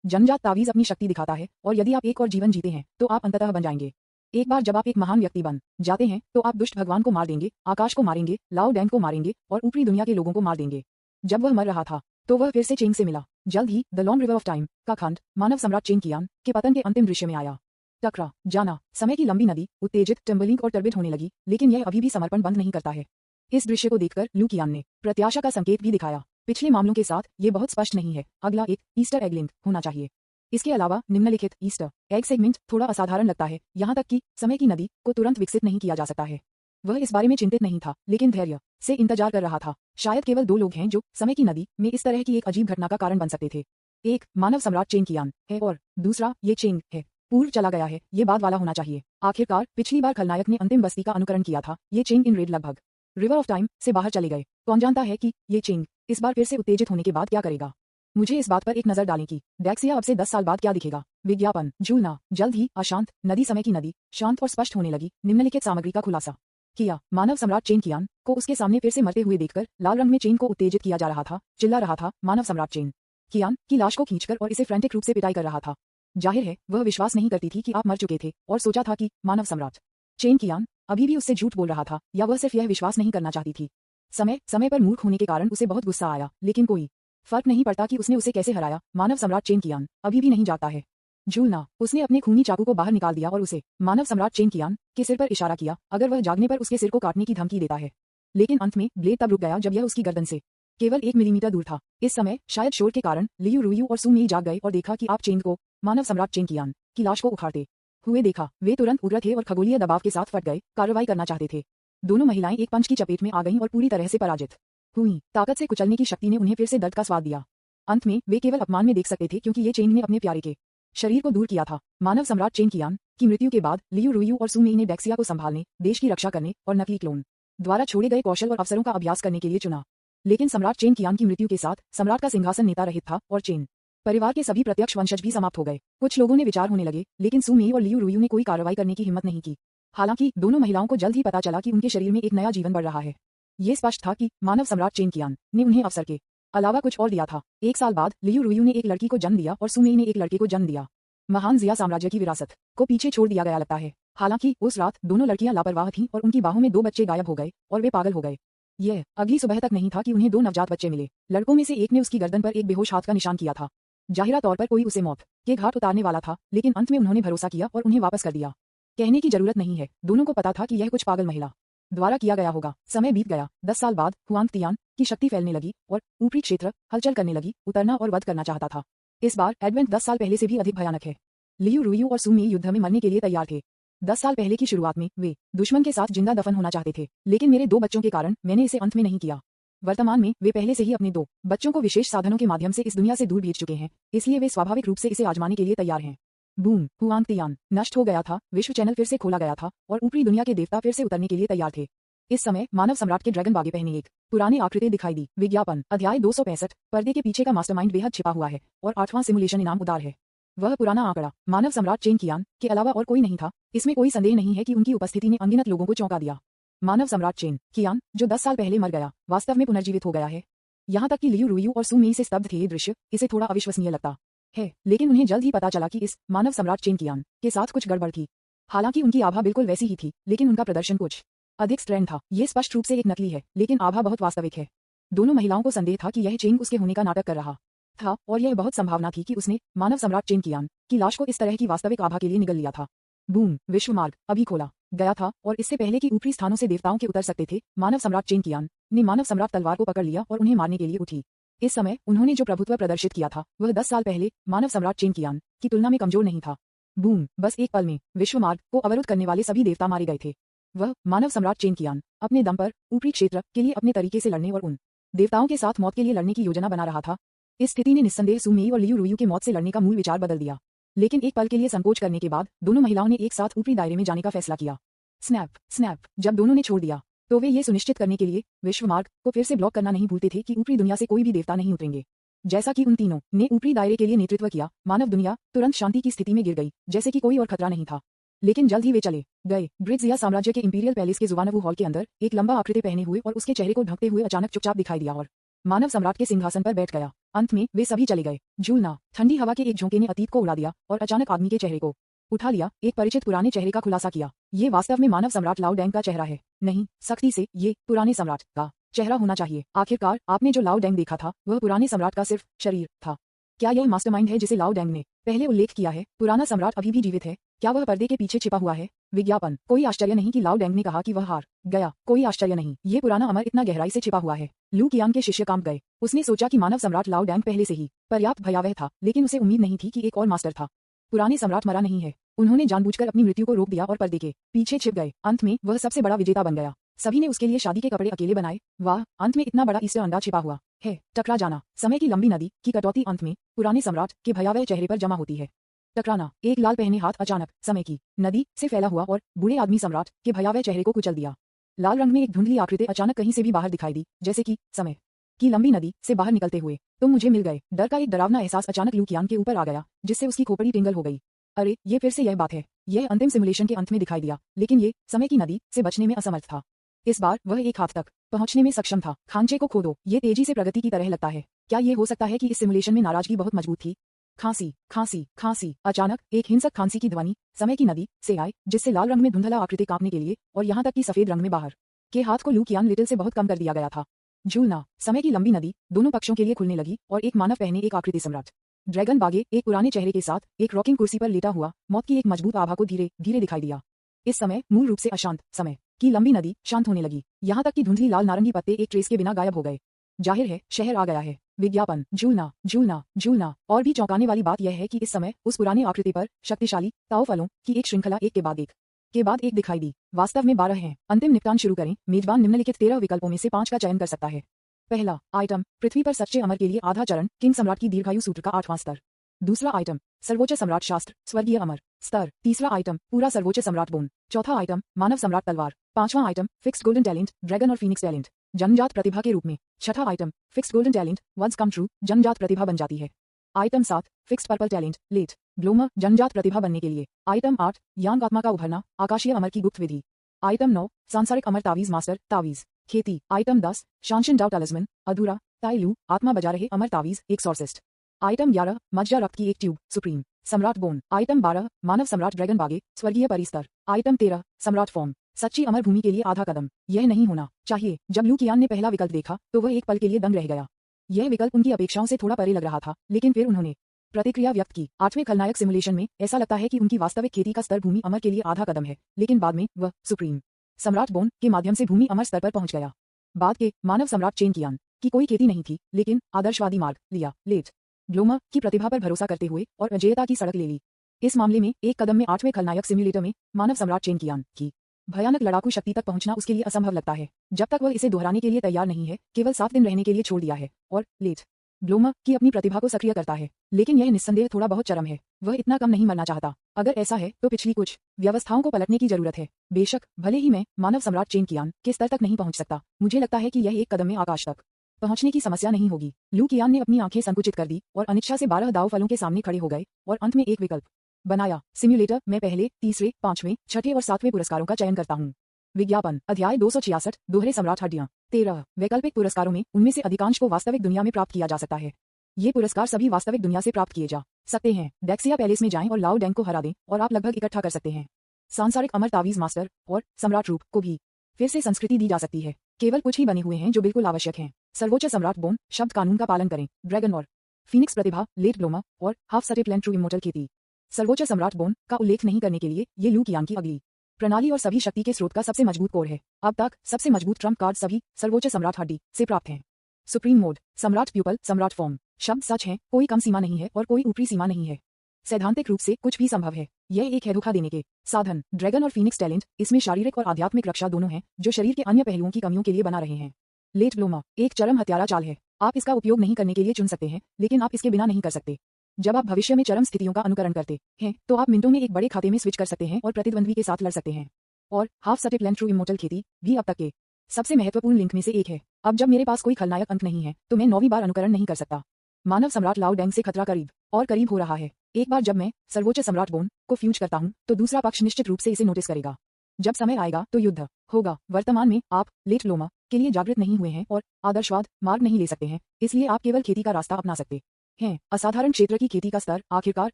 जन्मजात तावीज अपनी शक्ति दिखाता है और यदि आप एक और जीवन जीते हैं तो आप अंततः बन जाएंगे। एक बार जब आप एक महान व्यक्ति बन जाते हैं तो आप दुष्ट भगवान को मार देंगे, आकाश को मारेंगे, लाओ डैंग को मारेंगे और ऊपरी दुनिया के लोगों को मार देंगे। जब वह मर रहा था तो वह फिर से चेंग से मिला। जल्द ही the long river of time का खंड मानव सम्राट चेंग कियान के पतन के अंतिम दृश्य में आया। टकरा जाना। समय की लंबी नदी उत्तेजित, टम्बलिंग और टर्बिड होने लगी, लेकिन यह अभी भी समर्पण बंद नहीं करता है। इस दृश्य को देखकर लू कियान ने प्रत्याशा का संकेत भी दिखाया। पिछले मामलों के साथ ये बहुत स्पष्ट नहीं है। अगला एक ईस्टर एग लिंक होना चाहिए। इसके अलावा निम्नलिखित ईस्टर एग सेगमेंट थोड़ा असाधारण लगता है, यहाँ तक कि समय की नदी को तुरंत विकसित नहीं किया जा सकता है। वह इस बारे में चिंतित नहीं था, लेकिन धैर्य से इंतजार कर रहा था। शायद केवल 2 लोग हैं जो समय की नदी में इस तरह की एक अजीब घटना का कारण बन सकते थे। एक मानव सम्राट चेंग कियान है और दूसरा ये चेंग है। पूर्व चला गया है, ये बाद वाला होना चाहिए। आखिरकार पिछली बार खलनायक ने अंतिम बस्ती का अनुकरण किया था। ये चेंग इन रेड लगभग रिवर ऑफ टाइम से बाहर चले गए। कौन जानता है कि ये चेंग इस बार फिर से उत्तेजित होने के बाद क्या करेगा। मुझे इस बात पर एक नजर डालें कि डेक्सिया अब से 10 साल बाद क्या दिखेगा। विज्ञापन। झूलना। जल्द ही अशांत नदी समय की नदी शांत और स्पष्ट होने लगी। निम्नलिखित सामग्री का खुलासा किया। मानव सम्राट चेंग कियान को उसके सामने फिर से मरते हुए देखकर लाल रंग में चेंग को उत्तेजित किया जा रहा था। चिल्ला रहा था मानव सम्राट चेंग कियान की लाश को खींचकर और इसे फ्रैंटिक रूप से पिटाई कर रहा था। जाहिर है वह विश्वास नहीं करती थी कि आप मर चुके थे और सोचा था कि मानव सम्राट चेंग कियान अभी भी उससे झूठ बोल रहा था, या वह सिर्फ यह विश्वास नहीं करना चाहती थी। समय पर मूर्ख होने के कारण उसे बहुत गुस्सा आया, लेकिन कोई फर्क नहीं पड़ता कि उसने उसे कैसे हराया। मानव सम्राट चेंग कियान अभी भी नहीं जागता है। झूलना। उसने अपने खूनी चाकू को बाहर निकाल दिया और उसे मानव सम्राट चेंग कियान के सिर पर इशारा किया। अगर वह जागने पर उसके सिर को काटने की धमकी देता है। लेकिन अंत में ब्लेड तब रुक गया जब यह उसकी गर्दन से केवल 1 मिलीमीटर दूर था। इस समय शायद शोर के कारण लियू रुयू और सू मेई जाग गए और देखा कि आप चेंग को मानव सम्राट चेंग कियान की लाश को उखाड़ते हुए देखा। वे तुरंत उग्र थे और खगोलीय दबाव के साथ फट गए, कार्रवाई करना चाहते थे। दोनों महिलाएं एक पंच की चपेट में आ गईं और पूरी तरह से पराजित हुईं। ताकत से कुचलने की शक्ति ने उन्हें फिर से दर्द का स्वाद दिया। अंत में वे केवल अपमान में देख सकते थे क्योंकि ये चेंग ने अपने प्यारे के शरीर को दूर किया था। मानव सम्राट चेंग कियान की मृत्यु के बाद लियू रुयू और सू मेई ने डेक्सिया को संभालने, देश की रक्षा करने और नकली क्लोन द्वारा छोड़े गए कौशल और अवसरों का अभ्यास करने के लिए चुना। लेकिन सम्राट चेंग कियान की मृत्यु के साथ सम्राट का सिंहासन नेता रहित था और चेंग परिवार के सभी प्रत्यक्ष वंशज भी समाप्त हो गए। कुछ लोगों ने विचार होने लगे, लेकिन सू मेई और लियू रुयू ने कोई कार्रवाई करने की हिम्मत नहीं की। हालांकि दोनों महिलाओं को जल्द ही पता चला कि उनके शरीर में एक नया जीवन बढ़ रहा है। ये स्पष्ट था कि मानव सम्राट चेंग कियान ने उन्हें अवसर के अलावा कुछ और दिया था। 1 साल बाद लियू रुयू ने एक लड़की को जन्म दिया और सू मेई ने एक लड़के को जन्म दिया। महान जिया साम्राज्य की विरासत को पीछे छोड़ दिया गया लगता है। हालांकि उस रात दोनों लड़कियां लापरवाह थीं और उनकी बाहों में 2 बच्चे गायब हो गए और वे पागल हो गए। यह अगली सुबह तक नहीं था कि उन्हें 2 नवजात बच्चे मिले। लड़कों में से एक ने उसकी गर्दन पर एक बेहोश हाथ का निशान किया था। जाहिरा तौर पर कोई उसे मौत के घाट उतारने वाला था, लेकिन अंत में उन्होंने भरोसा किया और उन्हें वापस कर दिया। कहने की जरूरत नहीं है, दोनों को पता था कि यह कुछ पागल महिला द्वारा किया गया होगा। समय बीत गया। 10 साल बाद हुआंग तियान की शक्ति फैलने लगी और ऊपरी क्षेत्र हलचल करने लगी। उतरना और वध करना चाहता था। इस बार एडवेंट 10 साल पहले से भी अधिक भयानक है। लियू रुयू और सू मेई युद्ध में मरने के लिए तैयार थे। 10 साल पहले की शुरुआत में वे दुश्मन के साथ जिंदा दफन होना चाहते थे, लेकिन मेरे 2 बच्चों के कारण मैंने इसे अंत में नहीं किया। वर्तमान में वे पहले से ही अपने 2 बच्चों को विशेष साधनों के माध्यम से इस दुनिया से दूर भेज चुके हैं, इसलिए वे स्वाभाविक रूप से इसे आजमाने के लिए तैयार हैं। बूम। हुआंग तियान नष्ट हो गया था, विश्व चैनल फिर से खोला गया था और ऊपरी दुनिया के देवता फिर से उतरने के लिए तैयार थे। इस समय मानव सम्राट के ड्रैगन बागे पहने एक पुराने आकृति दिखाई दी। विज्ञापन। अध्याय 265। पर्दे के पीछे का मास्टरमाइंड बेहद छिपा हुआ है और 8वां सिमुलेशन इनाम उदार है। वह पुराना आंकड़ा मानव सम्राट चेंग कियान के अलावा और कोई नहीं था। इसमें कोई संदेह नहीं है कि उनकी उपस्थिति ने अनगिनत लोगों को चौंका दिया। मानव सम्राट चेंग कियान, जो 10 साल पहले मर गया, वास्तव में पुनर्जीवित हो गया है। यहाँ तक कि लियू रुयू और सू मेई से स्तब्ध थे। ये दृश्य इसे थोड़ा अविश्वसनीय लगता है, लेकिन उन्हें जल्द ही पता चला कि इस मानव सम्राट चेंग कियान के साथ कुछ गड़बड़ थी। हालांकि उनकी आभा बिल्कुल वैसी ही थी, लेकिन उनका प्रदर्शन कुछ अधिक स्ट्रेंथ था। ये स्पष्ट रूप से एक नकली है, लेकिन आभा बहुत वास्तविक है। दोनों महिलाओं को संदेह था कि यह चेंग उसके होने का नाटक कर रहा था और यह बहुत संभावना थी कि उसने मानव सम्राट चेन कियान की लाश को इस तरह की वास्तविक आभा के लिए निगल लिया था। बूम, विश्व मार्ग अभी खोला गया था और इससे पहले कि ऊपरी स्थानों से देवताओं के उतर सकते थे, मानव सम्राट चेन कियान ने मानव सम्राट तलवार को पकड़ लिया और उन्हें मारने के लिए उठी। इस समय उन्होंने जो प्रभुत्व प्रदर्शित किया था वह 10 साल पहले मानव सम्राट चेन कियान की तुलना में कमजोर नहीं था। बूम, बस एक पल में विश्व मार्ग को अवरुद्ध करने वाले सभी देवता मारे गए थे। वह मानव सम्राट चेन कियान अपने दम पर ऊपरी क्षेत्र के लिए अपने तरीके से लड़ने और उन देवताओं के साथ मौत के लिए लड़ने की योजना बना रहा था। इस स्थिति ने निस्संदेह सुमेई और लियू रुयू के मौत से लड़ने का मूल विचार बदल दिया। लेकिन एक पल के लिए संकोच करने के बाद दोनों महिलाओं ने एक साथ ऊपरी दायरे में जाने का फैसला किया। स्नैप स्नैप, जब दोनों ने छोड़ दिया तो वे ये सुनिश्चित करने के लिए विश्व मार्ग को फिर से ब्लॉक करना नहीं भूलते थे कि ऊपरी दुनिया से कोई भी देवता नहीं उतरेंगे। जैसा कि उन तीनों ने ऊपरी दायरे के लिए नेतृत्व किया, मानव दुनिया तुरंत शांति की स्थिति में गिर गई, जैसे कि कोई और खतरा नहीं था। लेकिन जल्द ही वे चले गए। ग्रिड्जिया साम्राज्य के इंपीरियल पैलेस के जुवानवू हॉल के अंदर एक लंबा आकृति पहने हुए और उसके चेहरे को ढकते हुए अचानक चुपचाप दिखाई दिया और मानव सम्राट के सिंहासन पर बैठ गया। अंत में वे सभी चले गए। झूलना, ठंडी हवा के एक झोंके ने अतीत को उड़ा दिया और अचानक आदमी के चेहरे को उठा लिया, एक परिचित पुराने चेहरे का खुलासा किया। ये वास्तव में मानव सम्राट लाओ डेंग का चेहरा है। नहीं, सख्ती से ये पुराने सम्राट का चेहरा होना चाहिए। आखिरकार आपने जो लाओ डेंग देखा था वह पुराने सम्राट का सिर्फ शरीर था। क्या यह मास्टरमाइंड है जिसे लाओ डेंग ने पहले उल्लेख किया है? पुराना सम्राट अभी भी जीवित है? क्या वह पर्दे के पीछे छिपा हुआ है? विज्ञापन। कोई आश्चर्य नहीं कि लाओ डेंग ने कहा कि वह हार गया। कोई आश्चर्य नहीं, ये पुराना अमर इतना गहराई से छिपा हुआ है। लू कियांग के शिष्य कांप गए। उसने सोचा कि मानव सम्राट लाओ डेंग पहले से ही पर्याप्त भयावह था, लेकिन उसे उम्मीद नहीं थी कि एक और मास्टर था। पुराने सम्राट मरा नहीं है। उन्होंने जानबूझकर अपनी मृत्यु को रोक दिया और पर्दे के पीछे छिप गए। अंत में वह सबसे बड़ा विजेता बन गया। सभी ने उसके लिए शादी के कपड़े अकेले बनाए। वाह, अंत में इतना बड़ा ईस्टर अंडा छिपा हुआ है। टकरा जाना, समय की लंबी नदी की कटौती अंत में पुराने सम्राट के भयावह चेहरे पर जमा होती है। टकराना, एक लाल पहने हाथ अचानक समय की नदी से फैला हुआ और बूढ़े आदमी सम्राट के भयावह चेहरे को कुचल दिया। लाल रंग में एक धुंधली आकृति अचानक कहीं से भी बाहर दिखाई दी, जैसे कि समय की लंबी नदी से बाहर निकलते हुए। तुम मुझे मिल गए। डर का एक डरावना एहसास अचानक लू कियांग के ऊपर आ गया, जिससे उसकी खोपड़ी टिंगल हो गई। अरे, ये फिर से यह बात है। यह अंतिम सिमुलेशन के अंत में दिखाई दिया, लेकिन ये समय की नदी से बचने में असमर्थ था। इस बार वह एक हाथ तक पहुंचने में सक्षम था। खांचे को खोदो। ये तेजी से प्रगति की तरह लगता है। क्या ये हो सकता है कि इस सिमुलेशन में नाराजगी बहुत मजबूत थी? खांसी, खांसी, खांसी। अचानक एक हिंसक खांसी की ध्वनि समय की नदी से आई, जिससे लाल रंग में धुंधला आकृति कांपने के लिए और यहाँ तक कि सफेद रंग में बाहर के हाथ को लू कियांग लिटिल से बहुत कम कर दिया गया था। झूलना, समय की लंबी नदी दोनों पक्षों के लिए खुलने लगी और एक मानव पहने एक आकृति सम्राट ड्रैगन बागे एक पुराने चेहरे के साथ एक रॉकिंग कुर्सी पर लेटा हुआ मौत की एक मजबूत आभा को धीरे धीरे दिखाई दिया। इस समय मूल रूप से अशांत समय की लंबी नदी शांत होने लगी, यहाँ तक कि धुंधली लाल नारंगी पत्ते एक ट्रेस के बिना गायब हो गए। जाहिर है शहर आ गया है। विज्ञापन। झूलना, झूलना, झूलना। और भी चौंकाने वाली बात यह है कि इस समय उस पुराने आकृति पर शक्तिशाली ताओ फलों की एक श्रृंखला एक के बाद एक दिखाई दी। वास्तव में 12 हैं। अंतिम निपटान शुरू करें। मेजबान निम्नलिखित 13 विकल्पों में से 5 का चयन कर सकता है। पहला आइटम, पृथ्वी पर सच्चे अमर के लिए आधा चरण, किंग सम्राट की दीर्घायु सूत्र का 8वां स्तर। दूसरा आइटम, सर्वोच्च सम्राट शास्त्र, स्वर्गीय अमर स्तर। तीसरा आइटम, पूरा सर्वोच्च सम्राट बोन। चौथा आइटम, मानव सम्राट तलवार। पांचवा item, fixed golden talent, dragon और फीनिक्स टैलेंट, जन्मजात प्रतिभा के रूप में। छठा item, fixed golden talent, once come true, जन्मजात प्रतिभा बन जाती है। Item 7, fixed purple talent, late bloomer, जन्मजात प्रतिभा बनने के लिए। आइटम 8, यांग आत्मा का उभरना, आकाशीय अमर की गुप्त विधि। आइटम 9, सांसारिक अमर तावीज मास्टर, तावीज खेती। आइटम 10, शांशन डाउ टलिस्मन, अधूरा, ताइलू, आत्मा बजा रहे अमर तावीज, एक सॉर्सिस्ट। आइटम 11, मज्जा रक्त की एक ट्यूब, सुप्रीम सम्राट बोन। आइटम 12, मानव सम्राट ड्रैगन बागे, स्वर्गीय परिस्तर। आइटम 13, सम्राट फॉर्म, सच्ची अमर भूमि के लिए आधा कदम। यह नहीं होना चाहिए। जब लू कियान ने पहला विकल्प देखा तो वह एक पल के लिए दंग रह गया। यह विकल्प उनकी अपेक्षाओं से थोड़ा परे लग रहा था, लेकिन फिर उन्होंने प्रतिक्रिया व्यक्त की। 8वें खलनायक सिमुलेशन में ऐसा लगता है कि उनकी वास्तविक खेती का स्तर भूमि अमर के लिए आधा कदम है, लेकिन बाद में वह सुप्रीम सम्राट बोन के माध्यम से भूमि अमर स्तर पर पहुंच गया। बाद के मानव सम्राट चेन कियान की कोई खेती नहीं थी, लेकिन आदर्शवादी मार्ग लिया, लेट ब्लूमर की प्रतिभा पर भरोसा करते हुए और अजेयता की सड़क ले ली। इस मामले में एक कदम में 8वें खलनायक सिम्युलेटर में मानव सम्राट चेन कियान की भयानक लड़ाकू शक्ति तक पहुंचना उसके लिए असंभव लगता है, जब तक वह इसे दोहराने के लिए तैयार नहीं है। केवल 7 दिन रहने के लिए छोड़ दिया है और लेट ब्लूमर की अपनी प्रतिभा को सक्रिय करता है, लेकिन यह निस्संदेह थोड़ा बहुत चरम है। वह इतना कम नहीं मरना चाहता। अगर ऐसा है तो पिछली कुछ व्यवस्थाओं को पलटने की जरूरत है। बेशक भले ही मैं मानव सम्राट चेन कियान के स्तर तक नहीं पहुंच सकता, मुझे लगता है कि यह एक कदम में आकाश तक पहुंचने की समस्या नहीं होगी। लू कियान ने अपनी आंखें संकुचित कर दी और अनिच्छा से 12 दाव फलों के सामने खड़े हो गए और अंत में एक विकल्प बनाया। सिम्युलेटर, मैं पहले, तीसरे, 5वें, 6ठे और 7वें पुरस्कारों का चयन करता हूँ। विज्ञापन। अध्याय 266, दोहरे सम्राट हड्डियां। 13 वैकल्पिक पुरस्कारों में उनमें से अधिकांश को वास्तविक दुनिया में प्राप्त किया जा सकता है। ये पुरस्कार सभी वास्तविक दुनिया से प्राप्त किए जा सकते हैं। डेक्सिया पैलेस में जाएं और लाओ डेंग को हरा दें और आप लगभग इकट्ठा कर सकते हैं। सांसारिक अमर तावीज मास्टर और सम्राट रूप को भी फिर से संस्कृति दी जा सकती है। केवल कुछ ही बने हुए हैं जो बिल्कुल आवश्यक हैं। सर्वोच्च सम्राट बोन, शब्द कानून का पालन करें, ड्रैगन और फीनिक्स प्रतिभा, लेट ब्लोमा और हाफ सटे प्लान ट्रू इमोर्टल खेती। सर्वोच्च सम्राट बोन का उल्लेख नहीं करने के लिए ये लू कियान की अगली प्रणाली और सभी शक्ति के स्रोत का सबसे मजबूत कोर है। अब तक सबसे मजबूत ट्रम्प कार्ड सभी सर्वोच्च सम्राट हड्डी से प्राप्त हैं। सुप्रीम मोड, सम्राट प्यूपल, सम्राट फॉर्म। शब्द सच है, कोई कम सीमा नहीं है और कोई ऊपरी सीमा नहीं है। सैद्धांतिक रूप से कुछ भी संभव है। यह एक है धोखा देने के साधन। ड्रैगन और फीनिक्स टैलेंट इसमें शारीरिक और आध्यात्मिक रक्षा दोनों हैं जो शरीर के अन्य पहलुओं की कमियों के लिए बना रहे हैं। लेट ब्लोमा एक चरम हत्यारा चाल है। आप इसका उपयोग नहीं करने के लिए चुन सकते हैं, लेकिन आप इसके बिना नहीं कर सकते। जब आप भविष्य में चरम स्थितियों का अनुकरण करते हैं तो आप मिनटों में एक बड़े खाते में स्विच कर सकते हैं और प्रतिद्वंद्वी के साथ लड़ सकते हैं। और हाफ सटे प्लान ट्रू इमोर्टल खेती भी अब तक के सबसे महत्वपूर्ण लिंक में से एक है। अब जब मेरे पास कोई खलनायक अंक नहीं है तो मैं 9वीं बार अनुकरण नहीं कर सकता। मानव सम्राट लाओ डैंग से खतरा करीब और करीब हो रहा है। एक बार जब मैं सर्वोच्च सम्राट बोन को फ्यूज करता हूं तो दूसरा पक्ष निश्चित रूप से इसे नोटिस करेगा। जब समय आएगा तो युद्ध होगा। वर्तमान में आप लेट ब्लोमा के लिए जागृत नहीं हुए हैं और आदर्शवाद मार्ग नहीं ले सकते हैं, इसलिए आप केवल खेती का रास्ता अपना सकते हैं। असाधारण क्षेत्र की खेती का स्तर आखिरकार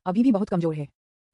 अभी भी बहुत कमजोर है।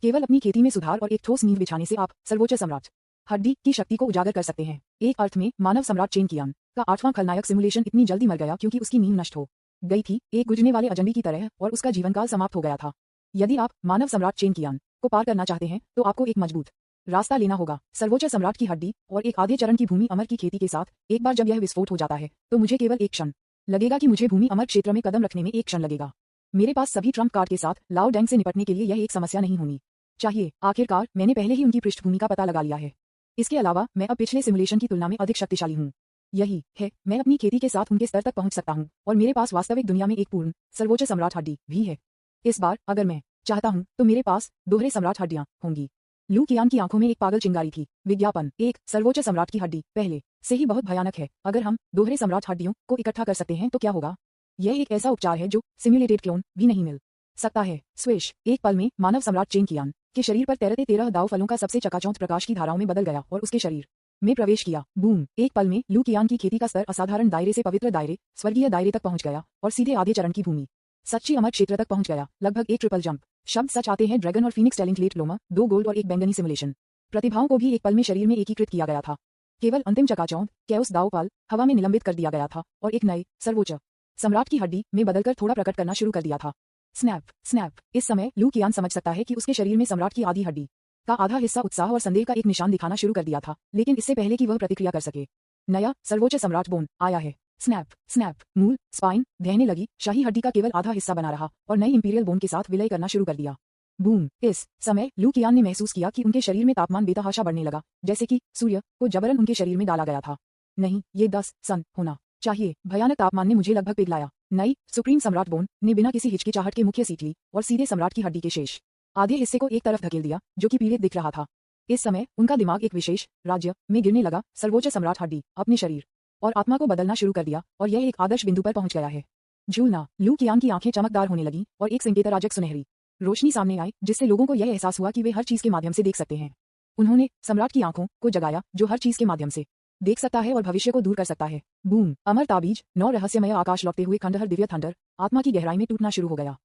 केवल अपनी खेती में सुधार और एक ठोस नींव बिछाने से आप सर्वोच्च सम्राट हड्डी की शक्ति को उजागर कर सकते हैं। एक अर्थ में मानव सम्राट चेन कियान का 8वां खलनायक सिमुलेशन इतनी जल्दी मर गया क्योंकि उसकी नींव नष्ट हो गई थी, एक गुजरने वाले अजंबी की तरह, और उसका जीवनकाल समाप्त हो गया था। यदि आप मानव सम्राट चेन कियान को पार करना चाहते हैं तो आपको एक मजबूत रास्ता लेना होगा। सर्वोच्च सम्राट की हड्डी और एक आधे चरण की भूमि अमर की खेती के साथ एक बार जब यह विस्फोट हो जाता है तो मुझे केवल एक क्षण लगेगा कि मुझे भूमि अमर क्षेत्र में कदम रखने में एक क्षण लगेगा। मेरे पास सभी ट्रम्प कार्ड के साथ लाओ डैंग से निपटने के लिए यह एक समस्या नहीं होनी चाहिए। आखिरकार मैंने पहले ही उनकी पृष्ठभूमि का पता लगा लिया है। इसके अलावा मैं अब पिछले सिमुलेशन की तुलना में अधिक शक्तिशाली हूँ। यही है, मैं अपनी खेती के साथ उनके स्तर तक पहुंच सकता हूं और मेरे पास वास्तविक दुनिया में एक पूर्ण सर्वोच्च सम्राट हड्डी भी है। इस बार अगर मैं चाहता हूं तो मेरे पास दोहरे सम्राट हड्डियां होंगी। लू कियान की आंखों में एक पागल चिंगारी थी। विज्ञापन, एक सर्वोच्च सम्राट की हड्डी पहले से ही बहुत भयानक है। अगर हम दोहरे सम्राट हड्डियों को इकट्ठा कर सकते हैं तो क्या होगा? यह एक ऐसा उपचार है जो सिम्युलेटेड क्लोन भी नहीं मिल सकता है। स्विश, एक पल में मानव सम्राट चेन कियान के शरीर पर तैरते 13 दाव फलों का सबसे चकाचौंध प्रकाश की धाराओं में बदल गया और उसके शरीर में प्रवेश किया। बूम, एक पल में लू कियान की खेती का स्तर असाधारण दायरे से पवित्र दायरे, स्वर्गीय दायरे तक पहुंच गया और सीधे आधे चरण की भूमि सच्ची अमर क्षेत्र तक पहुंच गया। लगभग एक ट्रिपल जंप। शब्द सच आते हैं। ड्रैगन और फीनिक्स टैलेंट, लेट ब्लोमा, 2 गोल्ड और एक बैंगनी सिमुलेशन प्रतिभाओं को भी एक पल में शरीर में एकीकृत किया गया था। केवल अंतिम चकाचौंध कैओस दाव पाल हवा में निलंबित कर दिया गया था और एक नए सर्वोच्च सम्राट की हड्डी में बदलकर थोड़ा प्रकट करना शुरू कर दिया था। Snap snap. इस समय लू कियान समझ सकता है कि उसके शरीर में सम्राट की आधी हड्डी का आधा हिस्सा उत्साह और संदेह का एक निशान दिखाना शुरू कर दिया था, लेकिन इससे पहले कि वह प्रतिक्रिया कर सके, नया सर्वोच्च सम्राट बोन आया है। Snap snap. मूल स्पाइन दहने लगी। शाही हड्डी का केवल आधा हिस्सा बना रहा और नई इंपीरियल बोन के साथ विलय करना शुरू कर दिया। बूम। इस समय लू कियान ने महसूस किया कि उनके शरीर में तापमान बेतहाशा बढ़ने लगा, जैसे कि सूर्य को जबरन उनके शरीर में डाला गया था। नहीं, ये 10 सन होना चाहिए। भयानक तापमान ने मुझे लगभग पिघलाया। नई सुप्रीम सम्राट बोन ने बिना किसी हिचकिचाहट के मुख्य सीट ली और सीधे सम्राट की हड्डी के शेष आधे हिस्से को एक तरफ धकेल दिया जो कि पीड़ित दिख रहा था। इस समय उनका दिमाग एक विशेष राज्य में गिरने लगा। सर्वोच्च सम्राट हड्डी अपने शरीर और आत्मा को बदलना शुरू कर दिया और यह एक आदर्श बिंदु पर पहुंच गया है। झूलना। लू कियान की आंखें चमकदार होने लगीं और एक संकेतराजक सुनहरी रोशनी सामने आई जिससे लोगों को यह एहसास हुआ कि वे हर चीज के माध्यम से देख सकते हैं। उन्होंने सम्राट की आंखों को जगाया जो हर चीज के माध्यम से देख सकता है और भविष्य को दूर कर सकता है। बूम। अमर ताबीज, 9 रहस्यमय आकाश लौटते हुए खंडहर दिव्य थंडर आत्मा की गहराई में टूटना शुरू हो गया।